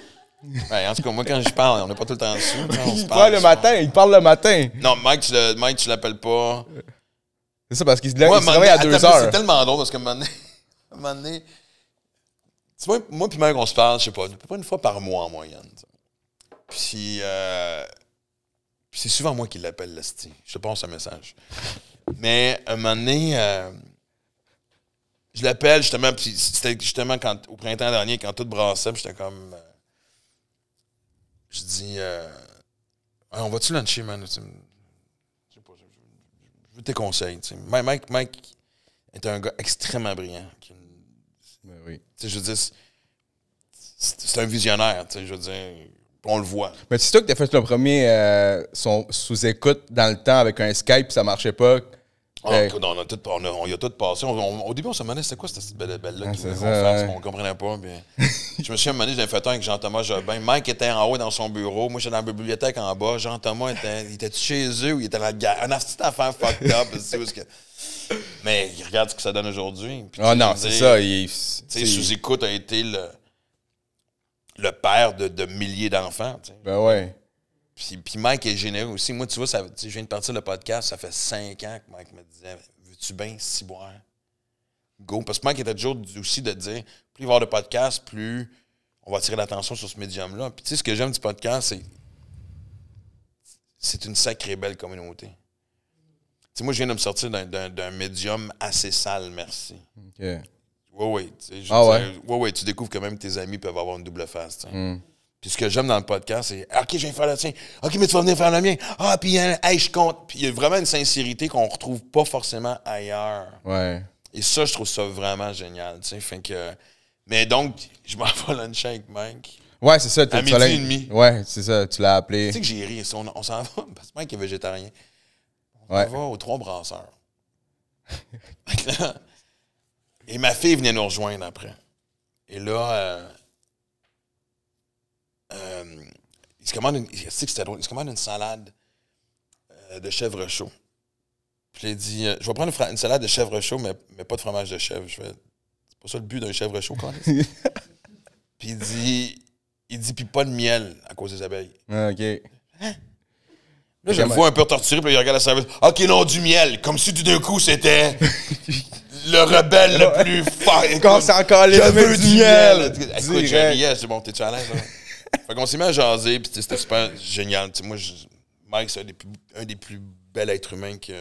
Ouais, en tout cas, moi, quand je parle, on n'est pas tout le temps sous. Il parle le matin, il parle le matin. Non, Mike, tu l'appelles pas. C'est ça, parce qu'il travaille à 2 heures. C'est tellement drôle parce qu'à un moment donné, tu vois, moi puis Mike, on se parle, je sais pas, une fois par mois en moyenne. Puis c'est souvent moi qui l'appelle, l'esti. Je te passe un message. Mais à un moment donné, je l'appelle justement, puis c'était justement au printemps dernier, quand tout brassait, puis j'étais comme. Je dis, on va-tu luncher, man? Je sais pas, je veux tes conseils. T'sais. Mike est un gars extrêmement brillant. Ben oui. Je veux dire, c'est un visionnaire, je veux dire, on le voit. Mais c'est toi que t'as fait le premier sous-écoute dans le temps avec un Skype, ça marchait pas. Écoute, on y a tout passé. Au début, on se demandait c'était quoi cette belle-là qui voulait qu'on fasse, on comprenait pas. Puis, je me suis amené, je l'ai fait un avec Jean-Thomas Jobin. Mike était en haut dans son bureau. Moi, j'étais dans la bibliothèque en bas. Jean-Thomas était chez eux ou il était dans la gare. Une petite affaire fucked up. Mais regarde ce que ça donne aujourd'hui. Oh non, c'est ça. Sous-écoute a été le père de milliers d'enfants. Ben ouais. Puis Mike est généreux aussi. Moi, tu vois, je viens de partir le podcast, ça fait 5 ans que Mike me disait « Veux-tu bien ciboire? » Go. Parce que Mike était toujours aussi de dire « Plus il va y avoir de podcasts, plus on va attirer l'attention sur ce médium-là. » Puis tu sais, ce que j'aime du podcast, c'est une sacrée belle communauté. Tu sais, moi, je viens de me sortir d'un médium assez sale, merci. OK. Oui. Ouais, tu découvres que même tes amis peuvent avoir une double face. Puis ce que j'aime dans le podcast, c'est « OK, je viens faire le tien. OK, mais tu vas venir faire le mien. Ah, puis hey, je compte. » Puis il y a vraiment une sincérité qu'on retrouve pas forcément ailleurs. Ouais. Et ça, je trouve ça vraiment génial. Tu sais, fait que... Mais donc, je m'en vais luncher avec Mike. Ouais, c'est ça. À midi et demi. Ouais, c'est ça. Tu l'as appelé. Tu sais que j'ai ri. On s'en va, parce que Mike est végétarien. On va aux 3 brasseurs. Et ma fille venait nous rejoindre après. Et là... il se commande une salade de chèvre chaud. Puis il dit je vais prendre une salade de chèvre chaud, mais pas de fromage de chèvre. C'est pas ça le but d'un chèvre chaud, quand même. Puis il dit puis pas de miel à cause des abeilles. Ah, OK. Hein? Là, je le vois un peu torturé, puis il regarde la service. OK, non, du miel. Comme si tout d'un coup, c'était le rebelle le plus fort. Quand c'est encore les du miel. Écoute, j'ai riais, c'est bon, t'es-tu à l'aise? Hein? Fait qu'on s'est mis à jaser, puis c'était super génial. T'sais, moi, Mike, c'est un des plus bels êtres humains que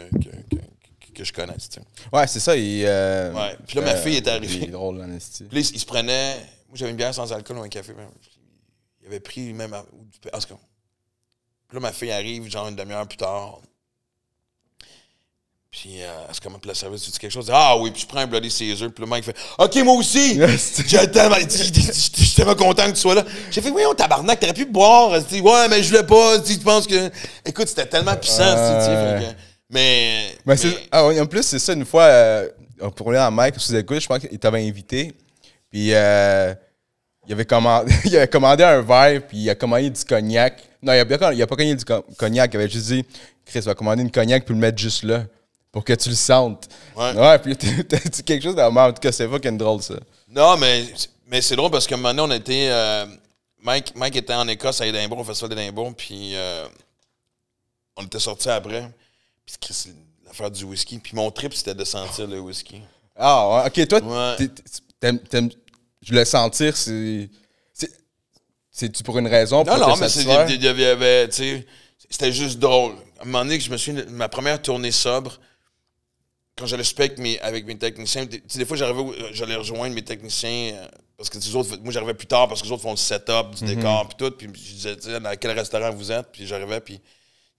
je connaisse. T'sais. Ouais, c'est ça. Ouais. Puis là, ma fille est arrivée. Il est drôle, l'honesty. Puis là, il se prenait... Moi, j'avais une bière sans alcool ou un café. Il avait pris même... En tout cas. Puis là, ma fille arrive, genre une demi-heure plus tard. Puis, elle se commence, puis le service, tu dis quelque chose. Ah oui, puis je prends un Bloody Caesar. Puis le mec fait OK, moi aussi. J'étais tellement content que tu sois là. J'ai fait oui, on tabarnak, t'aurais pu boire. Ouais, mais je voulais pas. Tu penses que. Écoute, c'était tellement puissant. Mais. En plus, c'est ça, une fois, pour aller à Mike, sous écoute, je pense qu'il t'avait invité. Puis, il avait commandé un verre, puis il a commandé du cognac. Non, il a pas commandé du cognac. Il avait juste dit Chris va commander une cognac, puis le mettre juste là. Pour que tu le sentes. Ouais, puis t'as dit quelque chose dans en tout cas, c'est fucking drôle, ça. Non, mais c'est drôle parce qu'à un moment donné, on était... Mike était en Écosse, à Édimbourg, au Festival d'Édimbourg, puis on était sortis après. Puis c'est l'affaire du whisky. Puis mon trip, c'était de sentir le whisky. Ah, ouais. OK, toi, je voulais sentir, c'est-tu pour une raison? Non, mais c'était juste drôle. À un moment donné, je me souviens de ma première tournée sobre, quand j'allais souper avec mes techniciens, des fois, j'allais rejoindre mes techniciens, parce que les autres, moi, j'arrivais plus tard, parce que les autres font le setup du décor, puis tout, puis je disais, dans quel restaurant vous êtes, puis j'arrivais, puis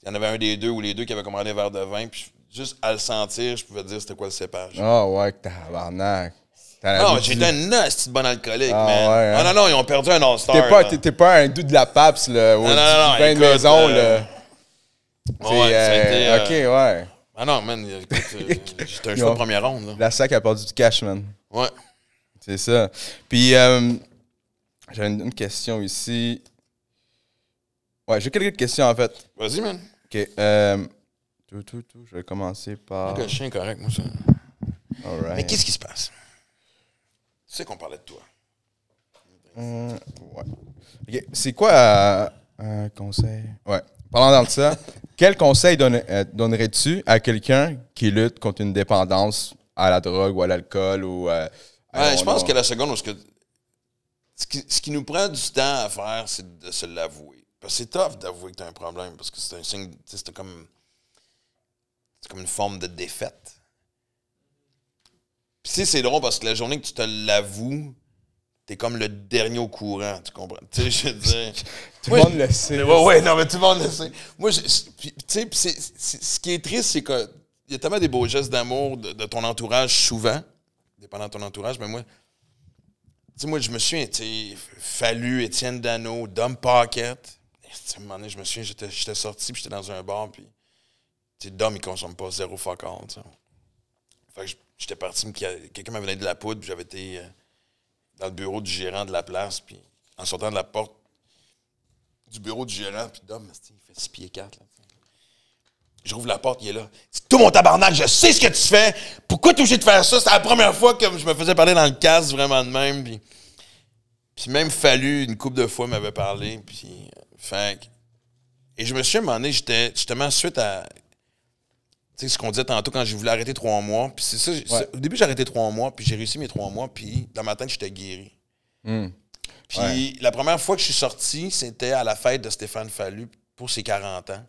il y en avait un des deux ou les deux qui avaient commandé un verre de vin, puis juste à le sentir, je pouvais dire c'était quoi le cépage. Ah ouais, tabarnak. Non, j'étais un petit bon alcoolique, man. Ouais, hein? Non, ils ont perdu un All-Star. T'es pas un doux de la PAPS, là, ou du vin de maison, là. Ouais, ça a été, OK, ouais. Ah non, man, écoute, j'étais un choix de première ronde. Là. La SAC a perdu du cash, man. Ouais. C'est ça. Puis, j'avais une question ici. Ouais, j'ai quelques questions, en fait. Vas-y, man. OK. Je vais commencer par... Le chien correct, moi, ça. All right. Mais qu'est-ce qui se passe? Tu sais qu'on parlait de toi. Ouais. OK. C'est quoi un conseil? Ouais. Parlant de ça, quel conseil donnerais-tu à quelqu'un qui lutte contre une dépendance à la drogue ou à l'alcool ou je pense que la seconde, parce que ce qui nous prend du temps à faire, c'est de se l'avouer. Parce que c'est tough d'avouer que tu as un problème, parce que c'est un signe, c'est comme une forme de défaite. Puis c'est drôle parce que la journée que tu te l'avoues, t'es comme le dernier au courant, tu comprends? Tu sais, je veux dire... Tout le monde le sait. Ouais, non, mais tout le monde le sait. Moi, tu sais, ce qui est triste, c'est qu'il y a tellement des beaux gestes d'amour de ton entourage, souvent, dépendant de ton entourage, mais moi... Tu sais, moi, je me souviens, tu sais, Fallu, Étienne Dano, Dom Pocket. À un moment donné, je me souviens, j'étais sorti, puis j'étais dans un bar, puis... Tu sais, Dom, il consomme pas, zéro fuck all, tu sais. Fait que j'étais parti, quelqu'un m'avait donné de la poudre, puis j'avais été dans le bureau du gérant de la place, puis en sortant de la porte du bureau du gérant, puis Dom, il fait 6 pieds 4, là. Je rouvre la porte, il est là. C'est tout mon tabarnak, je sais ce que tu fais. Pourquoi t'es obligé de faire ça? C'était la première fois que je me faisais parler dans le casque vraiment de même. Puis même Fallu, une couple de fois, m'avait parlé. Puis, et je me suis à un moment donné, j'étais justement suite à... Tu sais, ce qu'on disait tantôt quand j'ai voulu arrêter 3 mois. Puis c'est ça, au début, j'ai arrêté 3 mois, puis j'ai réussi mes 3 mois, puis dans ma tête, j'étais guéri. Puis la première fois que je suis sorti, c'était à la fête de Stéphane Fallu pour ses 40 ans.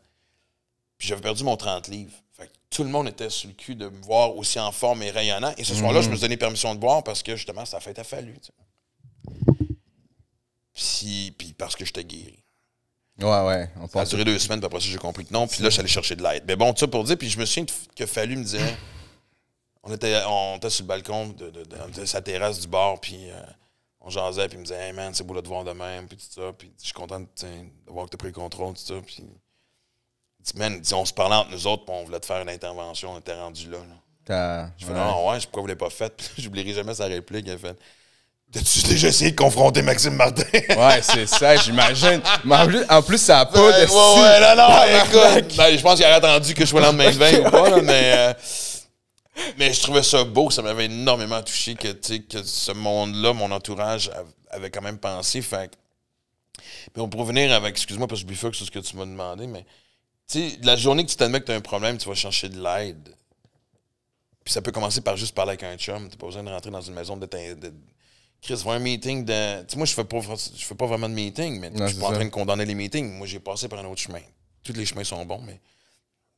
Puis j'avais perdu mon 30 livres. Fait que tout le monde était sur le cul de me voir aussi en forme et rayonnant. Et ce soir-là, je me suis donné permission de boire parce que, justement, c'était la fête à Fallu. Puis parce que j'étais guéri. Ouais. Ça a duré 2 semaines, puis après ça, j'ai compris que non. Puis là, j'allais chercher de l'aide. Mais bon, tout ça pour dire, puis je me souviens que Fallu me disait... On était sur le balcon de sa terrasse du bar, puis on jasait, puis il me disait « Hey man, c'est beau de te voir de même, puis tout ça. Puis je suis content de voir que tu as pris le contrôle, tout ça. » Puis man, on se parlait entre nous autres, puis on voulait te faire une intervention, on était rendu là. Je fais non, pourquoi vous l'avez pas fait? Puis j'oublierai jamais sa réplique. Elle fait t'as-tu déjà essayé de confronter Maxime Martin? Ouais, c'est ça, j'imagine. Mais en plus, ça a pas de écoute. Je pense qu'il aurait attendu que je sois lendemain de veille ou pas, là, mais je trouvais ça beau, ça m'avait énormément touché que ce monde-là, mon entourage, avait quand même pensé. Fait puis on pourrait venir avec, excuse-moi parce que je bifurque sur ce que tu m'as demandé, mais tu sais, la journée que tu t'admets que tu as un problème, tu vas chercher de l'aide. Puis ça peut commencer par juste parler avec un chum. Tu n'as pas besoin de rentrer dans une maison de Chris, va un meeting de... Tu sais, moi, je fais pas vraiment de meeting, mais je suis pas en train de condamner les meetings. Moi, j'ai passé par un autre chemin. Tous les chemins sont bons, mais...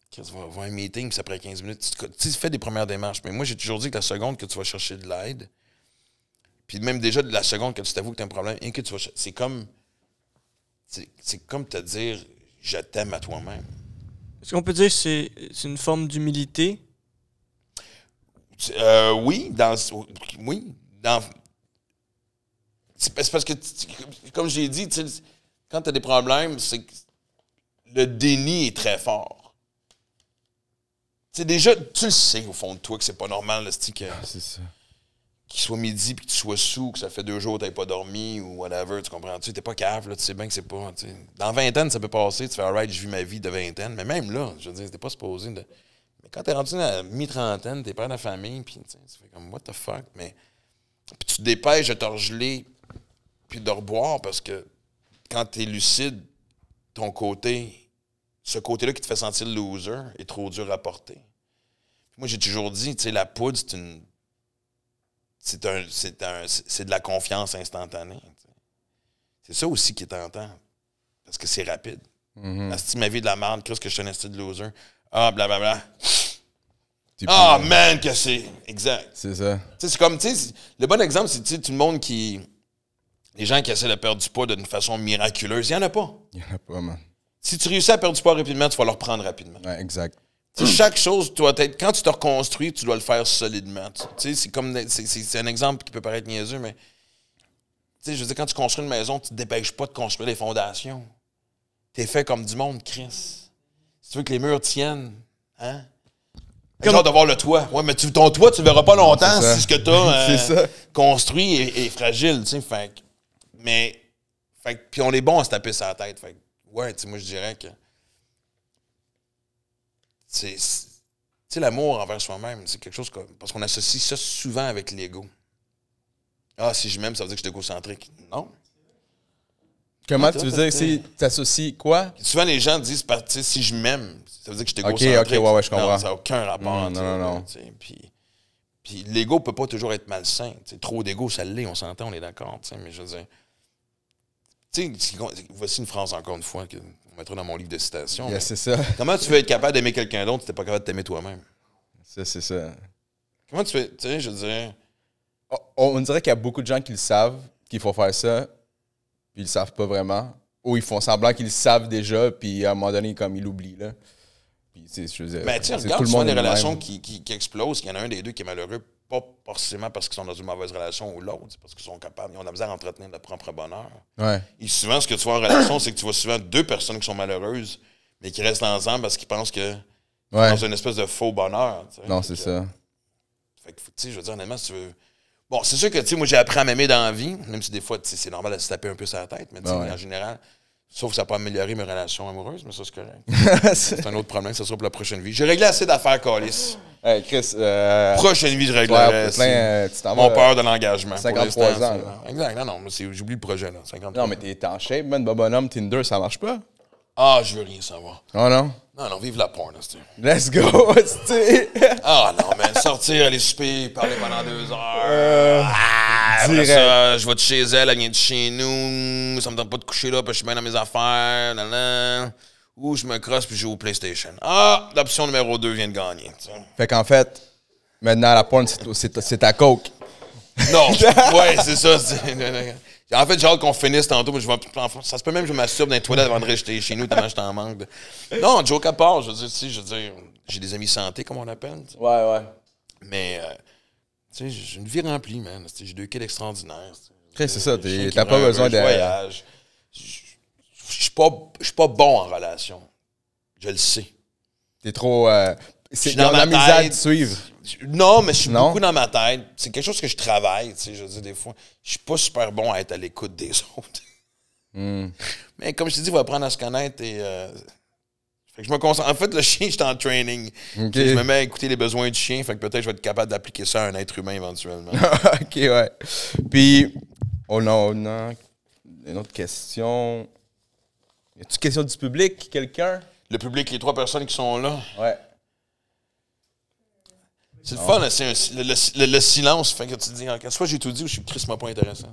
Chris, va un meeting, puis après 15 minutes, tu fais des premières démarches. Mais moi, j'ai toujours dit que la seconde que tu vas chercher de l'aide, puis même déjà de la seconde que tu t'avoues que tu as un problème, et que tu vas... C'est comme te dire... Je t'aime à toi-même. Est-ce qu'on peut dire que c'est une forme d'humilité? Oui. C'est parce que, comme j'ai dit, quand tu as des problèmes, c'est que le déni est très fort. Déjà, tu le sais au fond de toi que c'est pas normal, c'est ça. Qu'il soit midi puis que tu sois sous, que ça fait 2 jours que tu n'as pas dormi ou whatever, tu comprends-tu? T'es pas cave, là, tu sais bien que c'est pas... T'sais. Dans vingtaine, ça peut passer, tu fais « Alright, je vis ma vie de vingtaine », mais même là, je veux dire, t'es pas supposé de... Mais quand t'es rendu à mi-trentaine, t'es père de famille, puis tu fais comme « What the fuck? » Mais puis tu te dépêches de te regeler puis de reboire parce que quand t'es lucide, ce côté-là qui te fait sentir le loser est trop dur à porter. Moi, j'ai toujours dit, tu sais, la poudre, c'est de la confiance instantanée. C'est ça aussi qui est tentant. Parce que c'est rapide. Si ma vie est de la merde, qu'est-ce que je suis un esti de loser? Ah, blablabla. Ah, man, que c'est... Exact. C'est ça. C'est comme, le bon exemple, c'est tout le monde qui... Les gens qui essaient de perdre du poids d'une façon miraculeuse, il n'y en a pas. Il n'y en a pas, man. Si tu réussis à perdre du poids rapidement, tu vas le reprendre rapidement. Ouais, exact. Chaque chose doit être... Quand tu te reconstruis, tu dois le faire solidement. C'est un exemple qui peut paraître niaiseux, mais... Je veux dire, quand tu construis une maison, tu te dépêches pas de construire les fondations. T'es fait comme du monde, Chris. Si tu veux que les murs tiennent, hein? J'ai hâte de voir le toit. Ouais, mais ton toit, tu le verras pas longtemps si ce que tu as construit est fragile, tu sais. Puis on est bon à se taper sur la tête. Ouais, moi, je dirais que Tu sais, l'amour envers soi-même, c'est quelque chose comme... Parce qu'on associe ça souvent avec l'ego. Ah, si je m'aime, ça veut dire que je suis égocentrique. Non. Comment tu veux dire si tu associes quoi? Souvent, les gens disent, si je m'aime, ça veut dire que je suis égocentrique. OK, ouais, je comprends. Non, ça n'a aucun rapport. Non. Puis l'ego peut pas toujours être malsain. T'sais, trop d'ego, ça l'est, on s'entend, on est d'accord. Mais je veux dire... Tu sais, voici une phrase encore une fois qu'on mettra dans mon livre de citations. Yeah, c'est ça. Comment tu veux être capable d'aimer quelqu'un d'autre si t'es pas capable de t'aimer toi-même? Ça, c'est ça. Comment tu fais... Tu sais, je veux dire... On dirait qu'il y a beaucoup de gens qui le savent, qu'il faut faire ça, puis ils le savent pas vraiment. Ou ils font semblant qu'ils le savent déjà, puis à un moment donné, comme ils l'oublient, là. Puis, je veux dire, mais tu sais, regarde souvent des relations qui explosent, qu'il y en a un des deux qui est malheureux, pas forcément parce qu'ils sont dans une mauvaise relation ou l'autre, c'est parce qu'ils sont capables, ils ont de la misère à entretenir leur propre bonheur. Ouais. Et souvent, ce que tu vois en relation, c'est que tu vois souvent deux personnes qui sont malheureuses, mais qui restent ensemble parce qu'ils pensent que dans une espèce de faux bonheur. T'sais. Non, c'est ça. Fait que, tu sais, je veux dire, honnêtement, si tu veux... Bon, c'est sûr que, tu sais, moi, j'ai appris à m'aimer dans la vie, même si des fois, c'est normal de se taper un peu sur la tête, mais en général, sauf que ça peut améliorer mes relations amoureuses, mais ça, c'est correct. C'est un autre problème, ça sera pour la prochaine vie. J'ai réglé assez d'affaires, Calis. Hey, Chris, prochaine vie, je réglerai mon peur de l'engagement. 53 ans. Là. Exact, non, j'oublie le projet, là. 53 non, mais t'es en shape, man, bonhomme, Tinder, ça marche pas? Ah, je veux rien savoir. Oh non? Non, vive la porn, là, c'est... Let's go, c'est... Ah non, mais sortir, aller souper, parler pendant 2 heures. Après ça, je vais de chez elle vient de chez nous. Ça me tente pas de coucher là, parce que je suis bien dans mes affaires. Ou je me crosse puis je joue au PlayStation. Ah, l'option numéro 2 vient de gagner. T'sais. Fait qu'en fait, maintenant, la porn, c'est ta coke. Non, ouais, c'est ça. En fait, j'ai hâte qu'on finisse tantôt, mais ça se peut même que je m'assurbe dans les toilettes avant de rester chez nous, tellement je t'en manque. Non, joke à part, je veux dire, j'ai des amis santé, comme on appelle. T'sais. Ouais. Mais, tu sais, j'ai une vie remplie, man. J'ai 2 kids extraordinaires. C'est ça, t'as pas besoin de... voyage. Je suis pas bon en relation. Je le sais. T'es trop... c'est dans la ma misère tête. de suivre. Non, mais je suis beaucoup dans ma tête. C'est quelque chose que je travaille, tu sais, je veux dire, des fois. Je suis pas super bon à être à l'écoute des autres. Mais comme je t'ai dit, il faut apprendre à se connaître et... fait que je me concentre. En fait, le chien, j'étais en training. Okay. Je me mets à écouter les besoins du chien, fait que peut-être je vais être capable d'appliquer ça à un être humain éventuellement. OK, ouais. Puis, on a une autre question. Y a-t-il une question du public, quelqu'un? Le public, les 3 personnes qui sont là? Ouais. C'est le fun, là, c'est le silence. Fait que tu te dis, soit j'ai tout dit ou je suis crissement pas intéressant.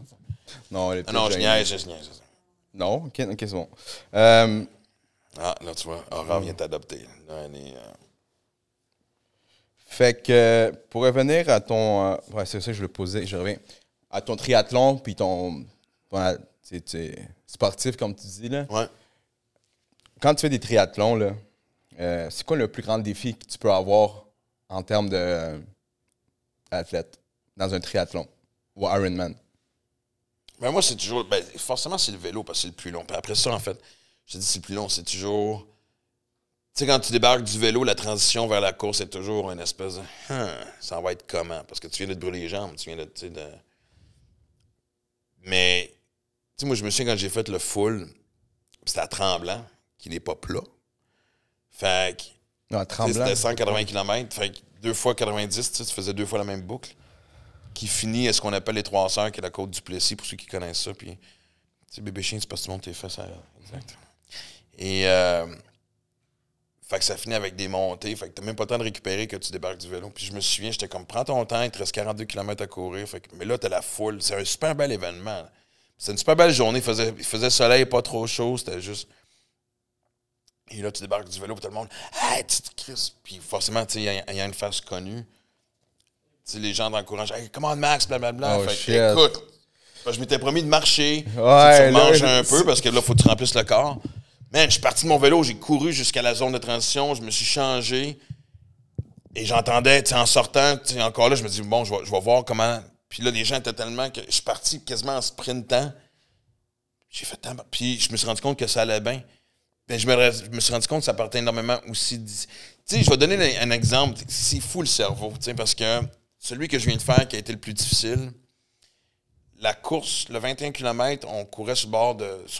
Non, je niaise. Non, OK, c'est bon. Ah, là, tu vois, Aurore vient t'adopter. Fait que, pour revenir à ton... ouais, c'est ça que je voulais poser, je reviens. À ton triathlon, puis ton sportif, comme tu dis, là. Ouais. Quand tu fais des triathlons, là, c'est quoi le plus grand défi que tu peux avoir en termes d'athlète dans un triathlon ou Ironman? Ben moi, c'est toujours... Ben, forcément, c'est le vélo, parce que c'est le plus long. Puis après ça, en fait, je te dis c'est le plus long, c'est toujours... Tu sais, quand tu débarques du vélo, la transition vers la course est toujours une espèce de... ça va être comment? Parce que tu viens de te brûler les jambes, tu viens de... Mais, tu sais, moi, je me souviens quand j'ai fait le full, c'était à Tremblant, qui n'est pas plat. Fait que... Non, Tremblant. C'était 180 km, fait que 2 fois 90, tu faisais 2 fois la même boucle, qui finit à ce qu'on appelle les 3 sœurs, qui est la côte du Plessis, pour ceux qui connaissent ça. Puis, tu sais, bébé chien, c'est parce que tu montes tes fesses à elle. Exact. Et, fait que ça finit avec des montées, fait que t'as même pas le temps de récupérer que tu débarques du vélo. Puis je me souviens, j'étais comme, prends ton temps, il te reste 42 km à courir. Fait que, mais là, t'as la foule. C'est un super bel événement. C'était une super belle journée. Il faisait soleil, pas trop chaud, c'était juste... Et là, tu débarques du vélo, puis tout le monde, « Hey, tu te crisses! » Puis forcément, tu sais, il y a une face connue. Tu sais, les gens t'encouragent, « Hey, come on, Max, blablabla. » Fait que, écoute, je m'étais promis de marcher. Ouais, tu manges un peu, parce que là, il faut que tu remplisses le corps. Man, je suis parti de mon vélo, j'ai couru jusqu'à la zone de transition, je me suis changé. Et j'entendais, tu sais, en sortant, tu sais, encore là, je me dis, bon, je vais voir comment... Puis là, les gens étaient tellement que je suis parti quasiment en sprintant. J'ai fait tant... Puis je me suis rendu compte que ça allait bien. Ben, je me suis rendu compte que ça partait énormément aussi... Tu sais, je vais donner un exemple. C'est fou le cerveau, tu sais, parce que celui que je viens de faire qui a été le plus difficile, la course, le 21 km, on courait sur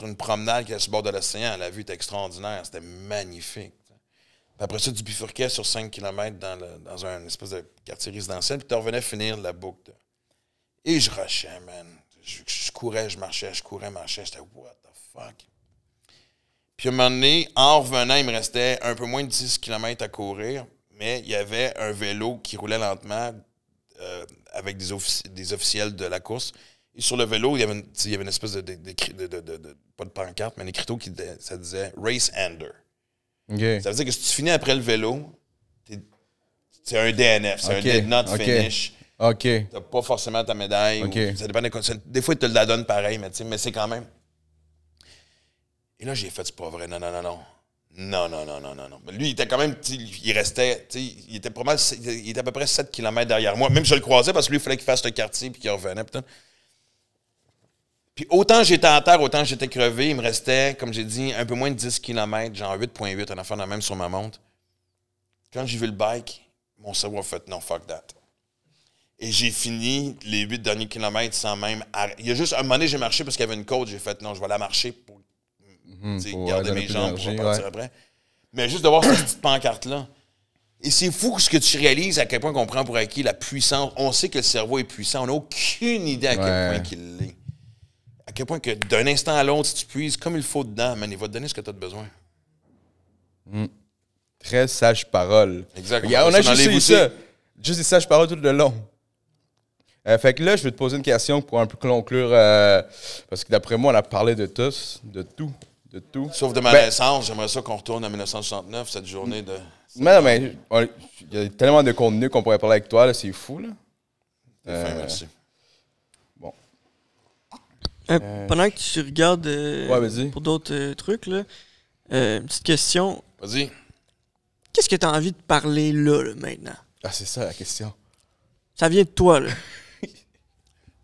une promenade qui est sur le bord de l'océan. La vue était extraordinaire. C'était magnifique. Puis après ça, tu bifurquais sur 5 km dans un espèce de quartier résidentiel, puis tu revenais finir la boucle. Et je rushais, man. Je courais, je marchais. J'étais, what the fuck? Puis à un moment donné, en revenant, il me restait un peu moins de 10 km à courir, mais il y avait un vélo qui roulait lentement avec des officiels de la course. Et sur le vélo, il y avait une espèce de pas de pancarte, mais un écriteau ça disait « Race Ender ». Okay. Ça veut dire que si tu finis après le vélo, c'est un DNF, c'est un Did Not Finish. OK. T'as pas forcément ta médaille. Okay. Ça dépend des fois, ils te la donnent pareil, mais c'est quand même... Et là, j'ai fait, c'est pas vrai, non. Mais lui, il était quand même, il restait, il était à peu près 7 km derrière moi. Même je le croisais parce que lui, il fallait qu'il fasse le quartier puis qu'il revenait. Puis autant j'étais en terre, autant j'étais crevé. Il me restait, comme j'ai dit, un peu moins de 10 km, genre 8,8, un affaire de même sur ma montre. Quand j'ai vu le bike, mon cerveau a fait « non, fuck that ». Et j'ai fini les 8 derniers kilomètres sans même arrêter. Il y a juste un moment donné, j'ai marché parce qu'il y avait une côte. J'ai fait « non, je vais la marcher pour garder mes jambes pour partir après ». Mais juste de voir cette petite pancarte-là. Et c'est fou ce que tu réalises à quel point on prend pour acquis la puissance. On sait que le cerveau est puissant. On n'a aucune idée à quel point qu'il l'est. À quel point que d'un instant à l'autre, si tu puises comme il faut dedans, man, il va te donner ce que tu as besoin. Très sage parole. Exactement. On a juste eu ça. Juste des sages paroles tout le long. Fait que là, je vais te poser une question pour un peu conclure. Parce que d'après moi, on a parlé de tous, de tout. Sauf de ma naissance, j'aimerais ça qu'on retourne en 1969, cette journée de... Mais il y a tellement de contenu qu'on pourrait parler avec toi, là, c'est fou, là. Merci. Bon. Pendant que tu regardes pour d'autres trucs, là, une petite question. Vas-y. Qu'est-ce que tu as envie de parler là, maintenant? Ah, c'est ça la question. Ça vient de toi, là.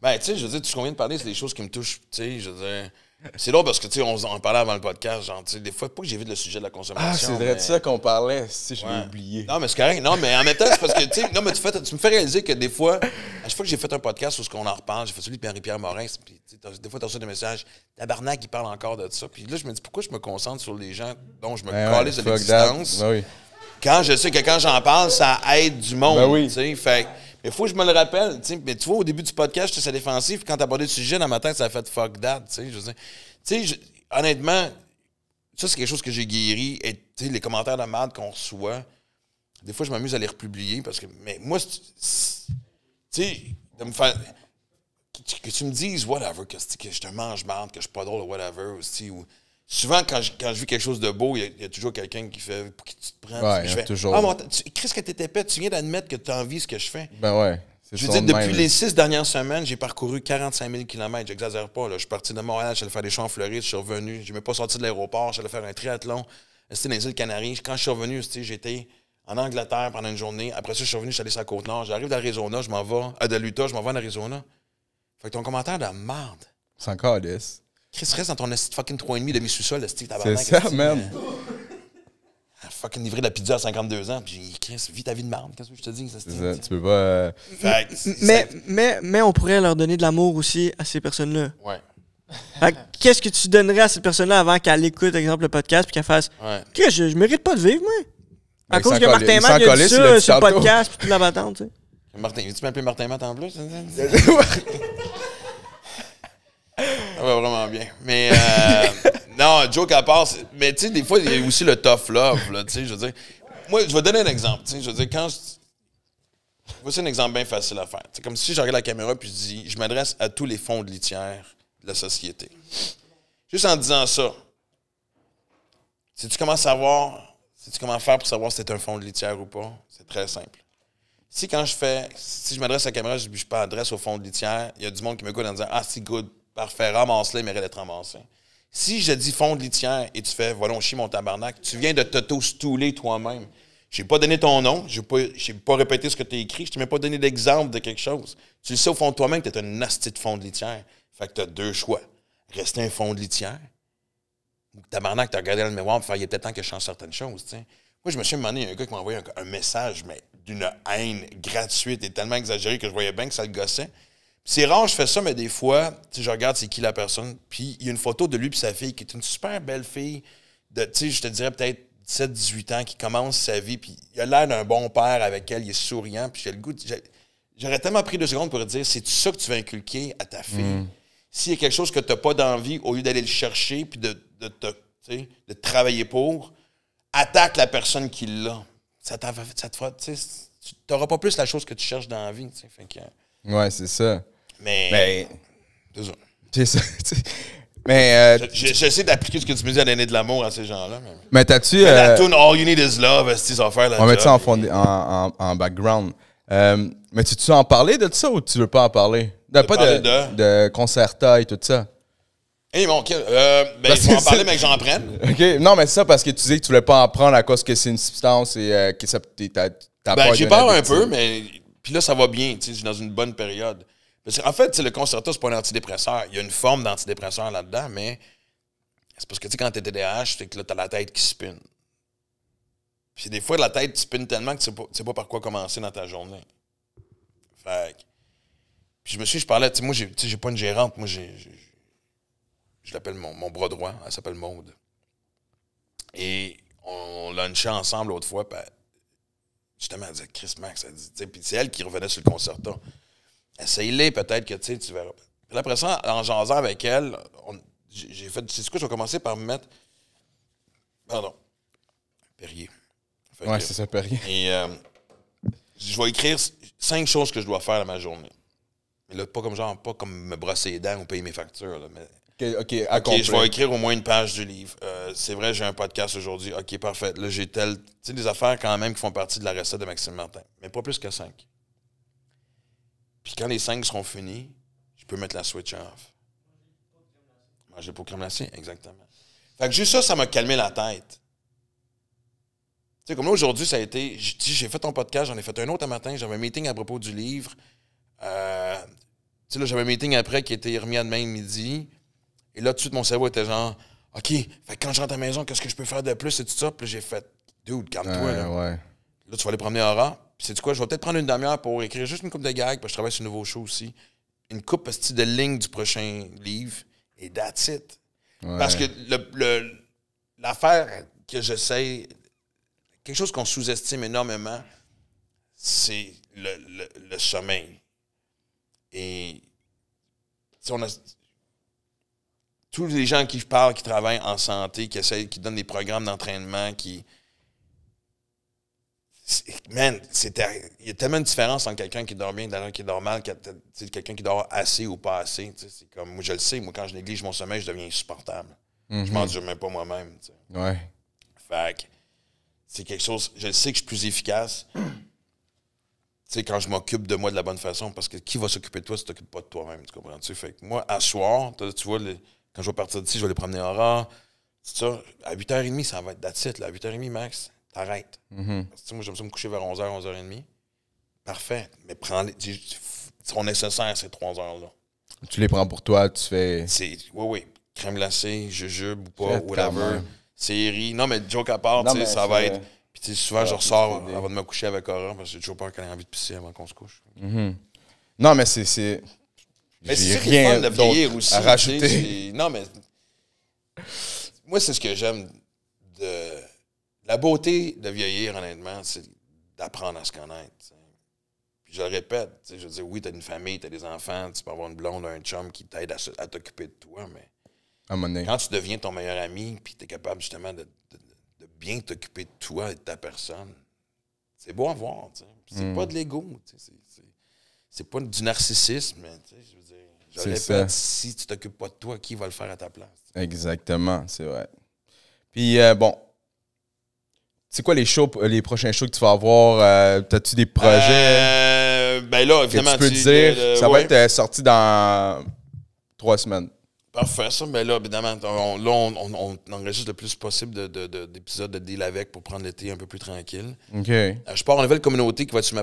Ben, tu sais, je veux dire, tout ce qu'on vient de parler, c'est des choses qui me touchent, tu sais, je veux dire... C'est drôle parce que, tu sais, on en parlait avant le podcast, genre, tu sais, des fois, pas que j'évite le sujet de la consommation. Ah, c'est vrai de ça qu'on parlait, si je l'ai oublié. Non, mais c'est correct. Non, mais en même temps, c'est parce que, tu sais, non, mais tu me fais réaliser que des fois, à chaque fois que j'ai fait un podcast où on en reparle, j'ai fait celui de Marie-Pierre Morin, puis des fois, tu reçois des messages, tabarnak, il parle encore de ça. Puis là, je me dis, pourquoi je me concentre sur les gens dont je me calisse de l'existence? Ben oui. Quand je sais que quand j'en parle, ça aide du monde, ben oui. Tu sais, fait... Mais il faut que je me le rappelle, tu sais. Mais tu vois, au début du podcast, j'étais sur la défensive, puis quand t'as abordé le sujet, dans ma tête, ça a fait fuck that, tu sais. Je veux dire, tu sais, honnêtement, ça, c'est quelque chose que j'ai guéri. Et tu sais, les commentaires de merde qu'on reçoit, des fois, je m'amuse à les republier parce que, mais moi, tu sais, de me faire. Que tu me dises, whatever, que je te mange merde, que je suis pas drôle, whatever, aussi, ou. Souvent, quand je vis quelque chose de beau, il y a toujours quelqu'un qui fait « Pour qui tu te prends? » Ouais, je fais, toujours. « Ah, mais Chris, que t'es épais, tu viens d'admettre que tu as envie de ce que je fais. » Ben ouais. Je veux dire, depuis les 6 dernières semaines, j'ai parcouru 45 000 km. J'exagère pas. Là. Je suis parti de Montréal, j'allais faire des shows en Floride, je suis revenu. Je n'ai même pas sorti de l'aéroport, j'allais faire un triathlon. C'était dans les îles Canaries. Quand je suis revenu, j'étais en Angleterre pendant une journée. Après ça, je suis revenu, je suis allé sur la Côte-Nord. J'arrive d'Arizona, je m'en vais. De l'Utah, je m'en vais en Arizona. Fait que ton commentaire de merde. C'est encore lisse. Chris, reste dans ton fucking 3,5 demi-sous-sol, c'est ça, man. Fucking livré de la pizza à 52 ans, puis Chris, vis ta vie de merde. Qu'est-ce que je te dis? Ça, tu peux pas... Mais on pourrait leur donner de l'amour aussi à ces personnes-là. Ouais. Qu'est-ce que tu donnerais à cette personne-là avant qu'elle écoute, par exemple, le podcast, puis qu'elle fasse « Je mérite pas de vivre, moi. » À cause que Martin Matt a dit ça sur le podcast, puis toute la battante, tu sais. Martin, tu m'appelles Martin Matt en plus? Ça va vraiment bien. Mais, non, joke à part, mais tu sais, des fois, il y a aussi le tough love, là, tu sais, je veux dire. Moi, je vais donner un exemple, tu sais, je veux dire, voici un exemple bien facile à faire. C'est comme si je regarde la caméra puis je m'adresse à tous les fonds de litière de la société. Juste en disant ça, sais-tu comment faire pour savoir si c'est un fond de litière ou pas? C'est très simple. Si je m'adresse à la caméra, je m'adresse au fond de litière, il y a du monde qui me goûte en disant « Ah, c'est good, parfait, ramasse-le, il mérite d'être ramassé. » Si je dis fond de litière et tu fais « Voilà, on chie mon tabarnak », tu viens de t'auto-stouler toi-même. Je n'ai pas donné ton nom, je n'ai pas répété ce que tu as écrit, je ne t'ai même pas donné d'exemple de quelque chose. Tu le sais au fond de toi-même que tu es un nasty de fond de litière. Fait que tu as deux choix. Rester un fond de litière ou tabarnak, tu as regardé dans le miroir pour faire « Il y a peut-être temps que je change certaines choses. » T'sais. Moi, je me suis demandé, il y a un gars qui m'a envoyé un message, mais d'une haine gratuite et tellement exagérée que je voyais bien que ça le gossait. C'est rare, je fais ça, mais des fois, je regarde c'est qui la personne, puis il y a une photo de lui et sa fille, qui est une super belle fille, de, je te dirais peut-être 17-18 ans qui commence sa vie, puis il a l'air d'un bon père avec elle, il est souriant, puis j'ai le goût... J'aurais tellement pris 2 secondes pour te dire, c'est ça que tu veux inculquer à ta fille? S'il y a quelque chose que tu n'as pas d'envie, au lieu d'aller le chercher, puis de travailler pour, attaque la personne qui l'a. Ça te fera... Tu n'auras pas plus la chose que tu cherches dans la vie. Fait que, ouais, c'est ça. Mais c'est ça. C'est ça. Mais j'essaie d'appliquer ce que tu me dis à l'année de l'amour à ces gens-là. Mais t'as-tu... la tune All You Need Is Love, ça va faire la on va mettre ça en background. Mais tu en parler de tout ça ou tu veux pas en parler? Pas de Concerta et tout ça. Hey, mon je vais en parler, mais que j'en prenne. OK. Non, mais c'est ça parce que tu disais que tu voulais pas en prendre à cause que c'est une substance et que ça j'ai peur un peu, mais... Puis là, ça va bien, je suis dans une bonne période. Parce qu'en fait, le Concerta, c'est pas un antidépresseur. Il y a une forme d'antidépresseur là-dedans, mais c'est parce que, quand t'es TDAH, c'est que là, t'as la tête qui spinne. Puis des fois, la tête spinne tellement que tu sais pas par quoi commencer dans ta journée. Fait que... Puis je parlais, moi, j'ai pas une gérante. Moi, je l'appelle mon bras droit. Elle s'appelle Maude. Et on lunchait ensemble l'autre fois, puis justement, elle disait, Chris Max, elle dit, puis c'est elle qui revenait sur le Concerta. Essaye-les, peut-être que tu verras. Puis après ça, en jasant avec elle, j'ai fait, tu sais quoi, je vais commencer par me mettre... Pardon. Perrier. Ouais, c'est ça, Perrier. Et je vais écrire 5 choses que je dois faire dans ma journée. Mais là, pas comme me brosser les dents ou payer mes factures. Là, mais... OK, je vais écrire au moins une page du livre. C'est vrai, j'ai un podcast aujourd'hui. OK, parfait. Là, j'ai tu sais, des affaires quand même qui font partie de la recette de Maxime Martin. Mais pas plus que 5. Puis quand les 5 seront finis, je peux mettre la switch off. Manger pour crème glacée, exactement. Fait que juste ça m'a calmé la tête. Tu sais, comme là, aujourd'hui, ça a été... J'ai fait ton podcast, j'en ai fait un autre un matin, j'avais un meeting à propos du livre. Tu sais, là, j'avais un meeting après qui était remis à demain midi. Et là, tout de suite, mon cerveau était genre, OK, fait que quand je rentre à la maison, qu'est-ce que je peux faire de plus et tout ça? Puis là, j'ai fait, dude, calme-toi. Ouais. Là, tu vas aller promener Aura. Puis sais-tu quoi? Je vais peut-être prendre une demi-heure pour écrire juste une coupe de gags, parce que je travaille sur un nouveau show aussi. Une coupe de ligne du prochain livre. Et that's it. Ouais. Parce que l'affaire que j'essaie, quelque chose qu'on sous-estime énormément, c'est le sommeil. Et on a tous les gens qui parlent, qui travaillent en santé, qui donnent des programmes d'entraînement, man, il y a tellement de différence entre quelqu'un qui dort bien et quelqu'un qui dort mal, quelqu'un qui dort assez ou pas assez. C'est comme, moi, je le sais, moi, quand je néglige mon sommeil, je deviens insupportable. Je m'endure même pas moi-même. T'sais. Ouais. Fait que c'est quelque chose, je sais que je suis plus efficace. Quand je m'occupe de moi de la bonne façon, parce que qui va s'occuper de toi si tu t'occupes pas de toi-même, tu comprends-tu? Fait que moi, à soir, tu vois, quand je vais partir d'ici, je vais aller promener en rang. C'est ça, à 8h30, ça va être that's it, là. À 8h30 max, t'arrêtes. Parce que moi, j'aime ça me coucher vers 11h, 11h30. Parfait. Mais sont nécessaires, ces 3 heures-là. Tu les prends pour toi, tu fais... Oui. Crème glacée, jujube ou pas, whatever. Série. Non, mais joke à part, ça va être... Puis souvent, je ressors avant de me coucher avec Aura, parce que j'ai toujours peur qu'elle ait envie de pisser avant qu'on se couche. Non, mais c'est... Mais c'est rien de vieillir aussi. À rajouter. Non, mais... Moi, c'est ce que j'aime de... La beauté de vieillir, honnêtement, c'est d'apprendre à se connaître. T'sais. Puis je le répète, je veux dire, oui, t'as une famille, t'as des enfants, tu peux avoir une blonde, un chum qui t'aide à t'occuper de toi, mais quand tu deviens ton meilleur ami, puis t'es capable justement de bien t'occuper de toi et de ta personne, c'est beau à voir. C'est pas de l'ego. C'est pas du narcissisme. Je veux dire, je le répète, si tu t'occupes pas de toi, qui va le faire à ta place? Exactement, c'est vrai. Puis, bon, c'est quoi les prochains shows que tu vas avoir? T'as-tu des projets? Ben là, évidemment, tu peux dire, ça va être sorti dans 3 semaines. Parfait, ça. Mais là, évidemment, on enregistre le plus possible d'épisodes de Deal avec pour prendre l'été un peu plus tranquille. OK. Je pars en nouvelle communauté qui va être sur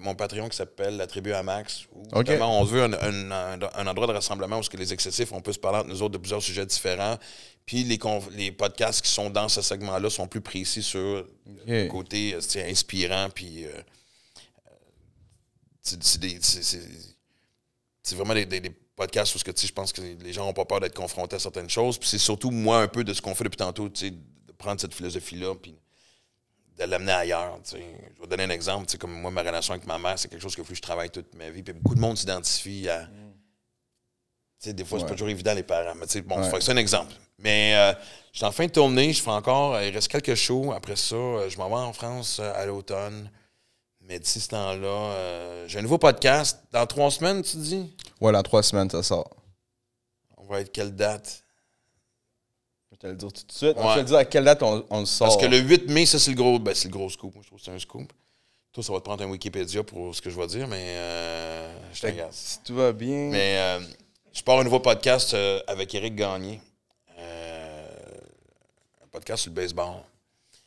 mon Patreon qui s'appelle La Tribu à Max. Où, on veut un endroit de rassemblement où les excessifs, on peut se parler entre nous autres de plusieurs sujets différents. Puis les podcasts qui sont dans ce segment-là sont plus précis sur le côté inspirant. Puis c'est vraiment des podcasts où je pense que les gens n'ont pas peur d'être confrontés à certaines choses. Puis c'est surtout, moi, un peu de ce qu'on fait depuis tantôt, de prendre cette philosophie-là, puis de l'amener ailleurs. T'sais. Je vais te donner un exemple. T'sais, comme moi, ma relation avec ma mère, c'est quelque chose que je travaille toute ma vie. Puis beaucoup de monde s'identifie à... Des fois, c'est pas toujours évident, les parents. Mais bon, c'est un exemple. Mais je suis en fin de tournée, je fais encore... il reste quelques shows. Après ça, je m'en vais en France à l'automne. Mais d'ici ce temps-là, j'ai un nouveau podcast. Dans 3 semaines, tu dis? Ouais, dans 3 semaines, ça sort. On va être quelle date? Je vais te le dire tout de suite. Ouais. Je vais te dire à quelle date on le sort. Parce que le 8 mai, ça, c'est le gros scoop. Moi, je trouve que c'est un scoop. Toi, ça va te prendre un Wikipédia pour ce que je vais dire, mais je te regarde. Si tout va bien... Mais je pars un nouveau podcast avec Éric Gagné. Un podcast sur le baseball.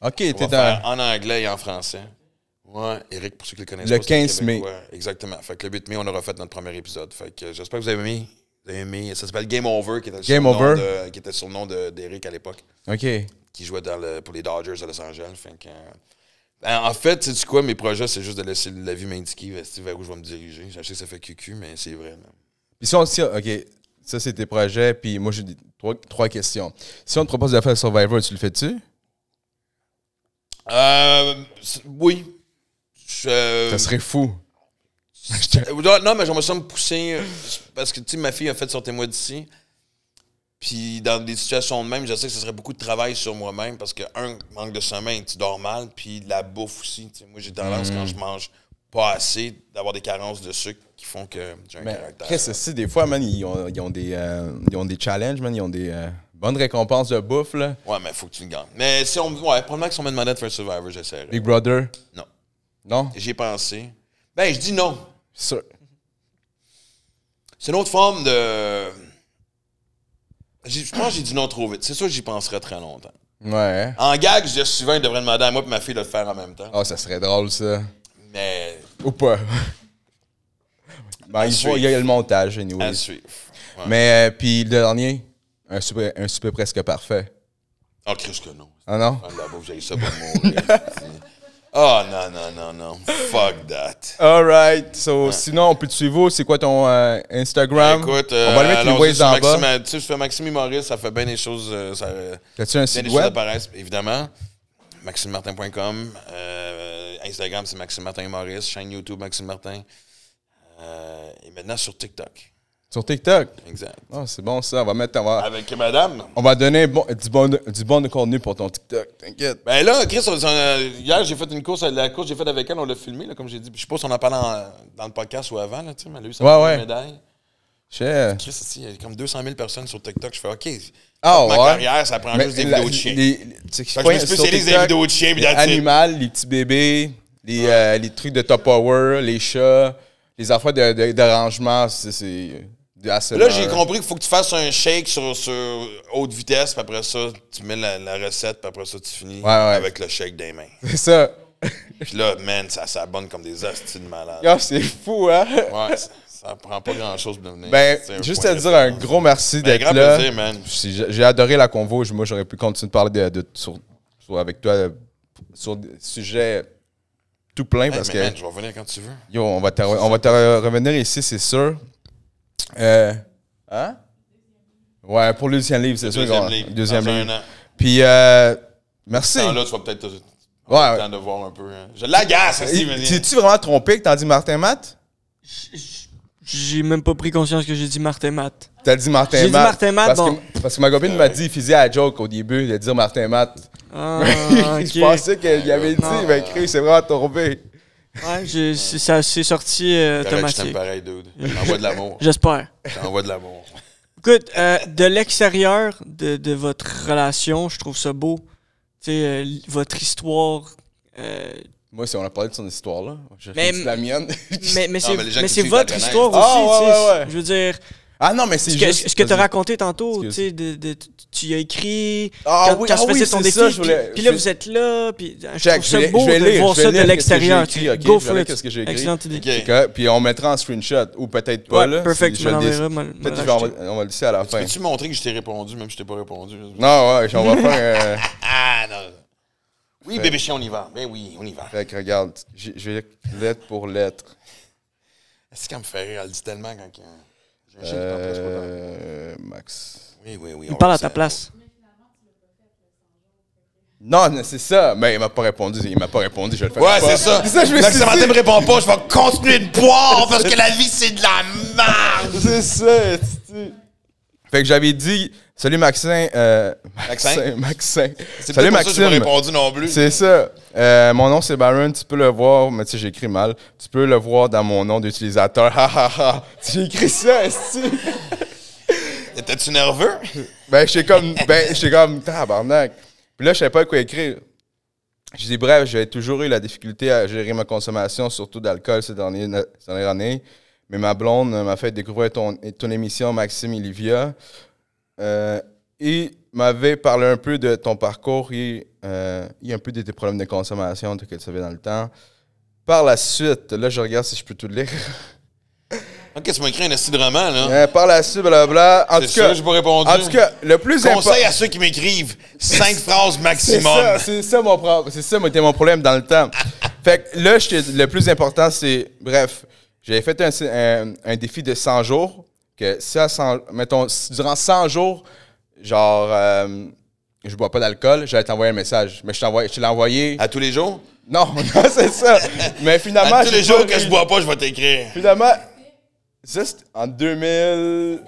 OK, t'es dans... en anglais et en français. Ouais, Éric, pour ceux qui le connaissent le pas. Le 15 mai. Ouais, exactement. Fait que le 8 mai, on aura fait notre premier épisode. Fait que j'espère que vous avez aimé. Ça s'appelle Game Over, qui était sur le nom d'Éric à l'époque. OK. Qui jouait pour les Dodgers de Los Angeles. Fait que, en fait, sais-tu quoi, mes projets, c'est juste de laisser la vie m'indiquer vers où je vais me diriger. Je sais que ça fait cucu, mais c'est vrai. Puis si OK, ça, c'est tes projets. Puis moi, j'ai 3 questions. Si on te propose de faire Survivor, tu le fais-tu? Oui. Ça serait fou. Non, mais j'aimerais ça me pousser parce que, tu sais, ma fille a fait Sortez-moi d'ici. Puis dans des situations de même, je sais que ce serait beaucoup de travail sur moi-même parce que, manque de sommeil, tu dors mal, puis la bouffe aussi. T'sais, moi, j'ai tendance, quand je mange pas assez, d'avoir des carences de sucre qui font que j'ai un caractère. Qu'est-ce que c'est? Des fois, man, ils ont des challenges, man, ils ont des bonnes récompenses de bouffe, là. Ouais, mais il faut que tu le gagnes. Mais probablement que si on me demandait de faire Survivor, j'essaierais. Big Brother? Non. Non? J'y ai pensé. Ben, je dis non. C'est une autre forme de... Je pense que j'ai dit non trop vite. C'est sûr que j'y penserais très longtemps. Ouais. En gag, je dis souvent, il devrait demander à moi et ma fille de le faire en même temps. Ah, ça serait drôle, ça. Mais... Ou pas. Ben, il y a le montage, anyway. À suivre. Ouais. Mais, puis le dernier, un souper presque parfait. Oh, Chris que non. Ah non? J'ai ça pour mourir. Oh, non. Fuck that. All right. So, sinon, on peut te suivre. C'est quoi ton Instagram? Écoute, on va le mettre les ways en bas. Tu sais, je fais Maxime Humoriste, ça fait bien des choses. As-tu un site web? Apparaissent, évidemment. MaximeMartin.com. Instagram, c'est Maxime Martin Humoriste. Chaîne YouTube, Maxime Martin. Et maintenant sur TikTok. Sur TikTok? Exact. Oh, c'est bon ça. Avec madame. On va donner du bon de contenu pour ton TikTok. T'inquiète. Ben là, Chris, hier, j'ai fait une course. La course que j'ai faite avec elle, on l'a filmé, là, comme j'ai dit. Je sais pas si on en parle dans le podcast ou avant, là, tu sais, mais elle a eu sa médaille. Cher. Chris, il y a comme 200 000 personnes sur TikTok. Je fais OK. Ma carrière, ça prend juste des vidéos de chiens. Je me spécialise des vidéos de chiens. Les animaux, les petits bébés, les trucs de top power, les chats, les affaires de rangement, c'est là, j'ai compris qu'il faut que tu fasses un shake sur haute vitesse, puis après ça, tu mets la recette, puis après ça, tu finis avec le shake des mains. C'est ça. Puis là, man, ça s'abonne comme des astis de malade. Oh, c'est fou, hein? Ouais, ça prend pas grand-chose de venir. Ben, juste te dire un gros merci d'être là. Grand plaisir, man. J'ai adoré la convo. Moi, j'aurais pu continuer de parler avec toi sur des sujets tout plein. Parce que, man, je vais revenir quand tu veux. Yo, on va te revenir ici, c'est sûr. Hein? Ouais, pour le deuxième livre, c'est sûr. Deuxième livre. Puis, merci. Là, tu vas peut-être le temps de voir un peu. Hein. Je l'agace aussi, mais... T'es-tu vraiment trompé que t'as dit Martin Matt? J'ai même pas pris conscience que j'ai dit Martin Matt. T'as dit Martin Matt? J'ai dit Martin Matt, parce que ma copine m'a dit, il faisait la joke au début de dire Martin Matt. Ah, okay. Je pensais qu'il avait dit, mais Chris, c'est vraiment trompé. Ouais, ça s'est sorti automatique. Je t'aime pareil, dude. J'envoie de l'amour. J'espère. J'envoie de l'amour. Écoute, de l'extérieur de votre relation, je trouve ça beau. Tu sais, votre histoire... Moi, si on a parlé de son histoire, là, je fais la mienne. mais c'est votre histoire aussi, je veux dire... Ah non, mais c'est juste... Ce que tu as raconté tantôt, tu sais, tu as écrit, quand tu faisais ton défi, puis là, vous êtes là, puis je trouve ça beau de voir ça de l'extérieur. Go for it. Qu'est-ce que j'ai écrit? Excellente idée. Puis on mettra en screenshot, ou peut-être pas, là. Perfect, peut-être on va le laisser à la fin. Peux-tu montrer que je t'ai répondu, même si je t'ai pas répondu? Non, ouais, on va faire... Ah, non. Oui, bébé chien, on y va. Ben oui, on y va. Fait que regarde, je vais lettre pour lettre. Est-ce qu'elle me fait rire? Elle dit tellement quand... Max. Oui. Il parle à ta place. Non, c'est ça. Mais il m'a pas répondu. Je vais le faire. Ouais, c'est ça. C'est ça, je me suis dit. Martin me répond pas, je vais continuer de boire parce que la vie, c'est de la merde. C'est ça. Fait que j'avais dit, salut Maxime. Maxime. C'est salut pas pour ça que Maxime. je m'ai répondu non plus. C'est ça. Mon nom, c'est Baron. Tu peux le voir, mais tu sais, j'ai écrit mal. Tu peux le voir dans mon nom d'utilisateur. J'ai écrit ça, est-ce que... Étais-tu nerveux? J'étais comme, tabarnak. Puis là, je savais pas quoi écrire. Je dis, bref, j'ai toujours eu la difficulté à gérer ma consommation, surtout d'alcool ces dernières années. Mais ma blonde m'a fait découvrir ton émission, Maxime et Livia. Et m'avait parlé un peu de ton parcours et un peu de tes problèmes de consommation que tu avais dans le temps. Par la suite, là, je regarde si je peux tout lire. Ok, tu m'as écrit un esti de roman, là. Par la suite, blablabla. C'est ça, je vous répondu. En tout cas, le plus important... Conseil à ceux qui m'écrivent, 5 phrases maximum. C'est ça mon problème. C'est ça, mon problème dans le temps. Fait que là, le plus important, c'est... Bref, j'avais fait un défi de 100 jours. Que ça, mettons, durant 100 jours, genre, je bois pas d'alcool, j'allais t'envoyer un message. Mais je te l'ai envoyé... À tous les jours? Non, c'est ça. Mais finalement... À tous les jours que je bois pas, je vais t'écrire. Finalement... Ça, c'était en 2000...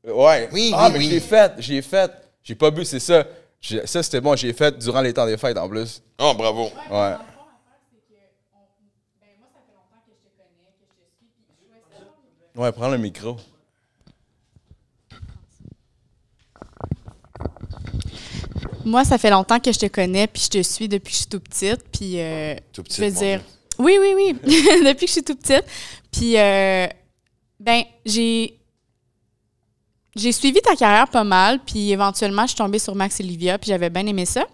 Ouais. Oui, mais je l'ai fait. J'ai pas bu, c'est ça. Ça, c'était bon, j'ai fait durant les temps des fêtes, en plus. Oh, bravo. Ouais. Ouais, prends le micro. Moi, ça fait longtemps que je te connais, puis je te suis depuis que je suis tout petite, puis... Tout petite, je veux dire... Oui. Depuis que je suis tout petite. Puis, j'ai suivi ta carrière pas mal, puis éventuellement, je suis tombée sur Max et Livia, puis j'avais bien aimé ça.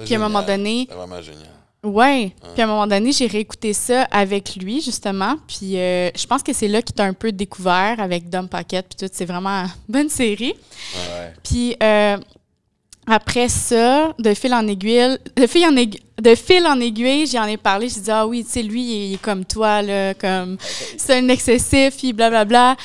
Puis à un moment donné... C'est vraiment génial. Ouais. Puis à un moment donné, j'ai réécouté ça avec lui, justement. Puis je pense que c'est là qu'il t'a un peu découvert avec Dom Pocket, puis tout. C'est vraiment une bonne série. Ouais. Puis... après ça, de fil en aiguille, j'en ai parlé. J'ai dit, ah oui, tu sais, lui, il est comme toi, là, comme c'est un excessif, puis blablabla.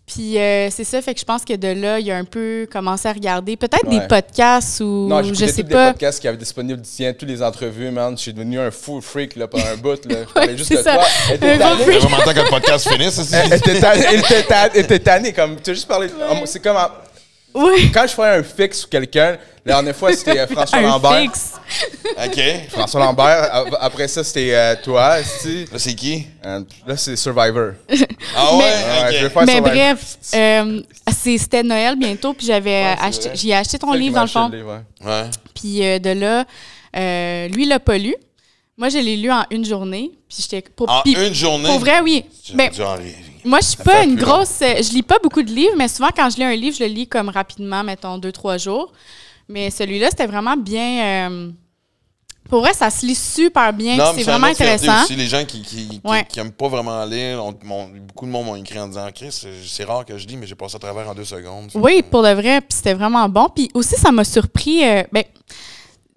Puis c'est ça, fait que je pense que de là, il a un peu commencé à regarder peut-être des podcasts ou non, je sais pas. Des podcasts qui avaient disponibles, tiens, toutes les entrevues, man. Je suis devenu un fou freak là, pendant un bout. Là. Je parlais juste de ça. toi. C'est vraiment temps que le podcast finisse, aussi. Elle était tannée, comme, tu as juste parlé. C'est comme... Oui. Quand je ferais un fixe sur quelqu'un, la dernière fois, c'était François Lambert. Fixe. OK. François Lambert. Après ça, c'était toi. Là, c'est qui? Là, c'est Survivor. Ah ouais? Je vais OK. faire Mais Survivor. bref, c'était Noël bientôt, puis j'y ai acheté ton livre, dans le fond. Ouais. Puis de là, lui, il l'a pas lu. Moi, je l'ai lu en une journée. Puis j'étais... Une journée? Pour vrai, oui. Ben, moi, je suis pas une grosse... je lis pas beaucoup de livres, mais souvent, quand je lis un livre, je le lis comme rapidement, mettons 2-3 jours. Mais celui-là, c'était vraiment bien... pour vrai, ça se lit super bien. C'est vraiment intéressant. Aussi, les gens qui aiment pas vraiment lire, beaucoup de monde m'ont écrit en disant « Chris, c'est rare que je lis, mais j'ai passé à travers en 2 secondes. » Oui, pour de vrai. Puis c'était vraiment bon. Puis aussi, ça m'a surpris...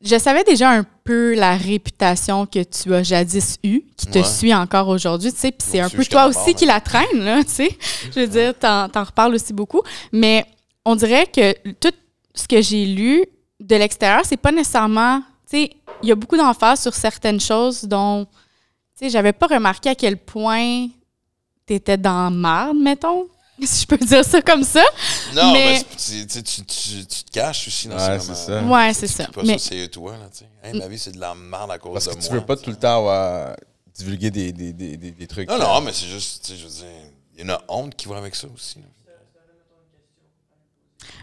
je savais déjà un peu la réputation que tu as jadis eue, qui te suit encore aujourd'hui, tu sais, puis c'est un peu toi aussi qui la traîne, là, tu sais. Je veux dire, t'en reparles aussi beaucoup. Mais on dirait que tout ce que j'ai lu de l'extérieur, c'est pas nécessairement, tu sais, il y a beaucoup d'emphase sur certaines choses dont, tu sais, j'avais pas remarqué à quel point t'étais dans marde, mettons. Si je peux dire ça comme ça. Non, mais tu te caches aussi dans ouais, c'est ça. Ouais, c'est ça. Mais c'est toi, là, tu sais. Hey, ma vie, c'est de la merde à cause de moi. Parce que tu veux pas tout le temps divulguer des trucs. Non, mais c'est juste, tu sais, je veux dire, il y a une honte qui va avec ça aussi. Là.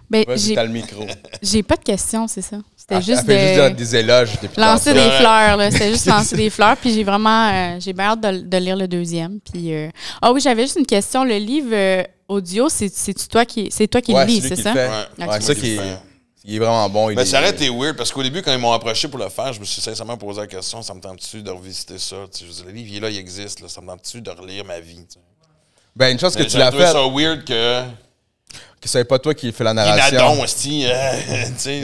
Ben, t'as le micro. J'ai pas de questions, c'est ça. C'était juste juste des éloges depuis lancer des fleurs, là. C'était juste lancer des fleurs. Puis j'ai vraiment... j'ai bien hâte de lire le deuxième. Puis... Ah oui, j'avais juste une question. Le livre audio, c'est toi qui le lis, c'est ça? Ouais, c'est ça qui est vraiment bon. Mais ça aurait été weird, parce qu'au début, quand ils m'ont approché pour le faire, je me suis sincèrement posé la question, ça me tente-tu de revisiter ça? Je veux dire, le livre, il est là, il existe. Là, ça me tente-tu de relire ma vie? T'sais? Ben, une chose que tu l'as fait... J'ai trouvé ça weird que c'est pas toi qui fais la narration. Guinadon, hostie, tu sais.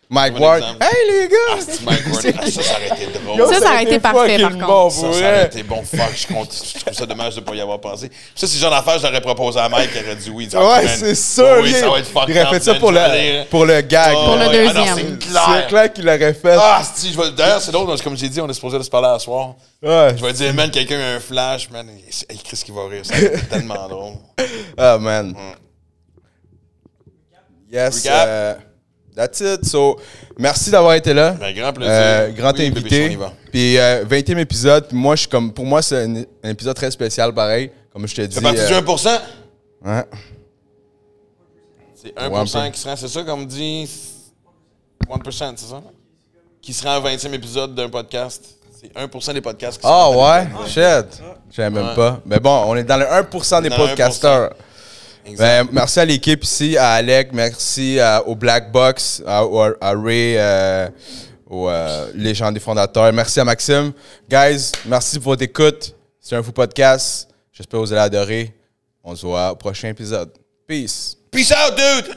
Mike Ward. Hey, les gars! Mike Ward. Ça aurait été drôle. Ça aurait été parfait, par contre. Ça aurait été bon. Fuck, je trouve ça dommage de ne pas y avoir pensé. Ça, c'est le genre d'affaire, j'aurais proposé à Mike qui aurait dit oui. Ouais, c'est sûr. Oui, ça va être fucked. Il aurait fait ça pour le gag. Pour le deuxième. C'est clair qu'il l'aurait fait. Ah, si, d'ailleurs, c'est drôle. Comme j'ai dit, on est supposé de se parler à soir. Ouais. Je vais dire, man, quelqu'un a un flash, man. Hey, Chris qui va rire. C'est tellement drôle. Ah, man. Yes. That's it. So, merci d'avoir été là. Ben, grand plaisir. Grand invité. Puis, 20e épisode. Puis moi, pour moi, c'est un épisode très spécial, pareil. Comme je t'ai dit. C'est parti du 1%? Ouais. C'est 1% qui sera, c'est ça, comme dit. 1%, c'est ça? Qui sera en 20e épisode d'un podcast. C'est 1% des podcasts qui sont. Ah, ouais? Shit. Je savais même pas. Mais bon, on est dans le 1% des podcasteurs. Ben, merci à l'équipe ici, à Alec, merci au Black Box, à Ray, aux les gens des fondateurs. Merci à Maxime. Guys, merci pour votre écoute. C'est un fou podcast. J'espère que vous allez adorer. On se voit au prochain épisode. Peace. Peace out, dude!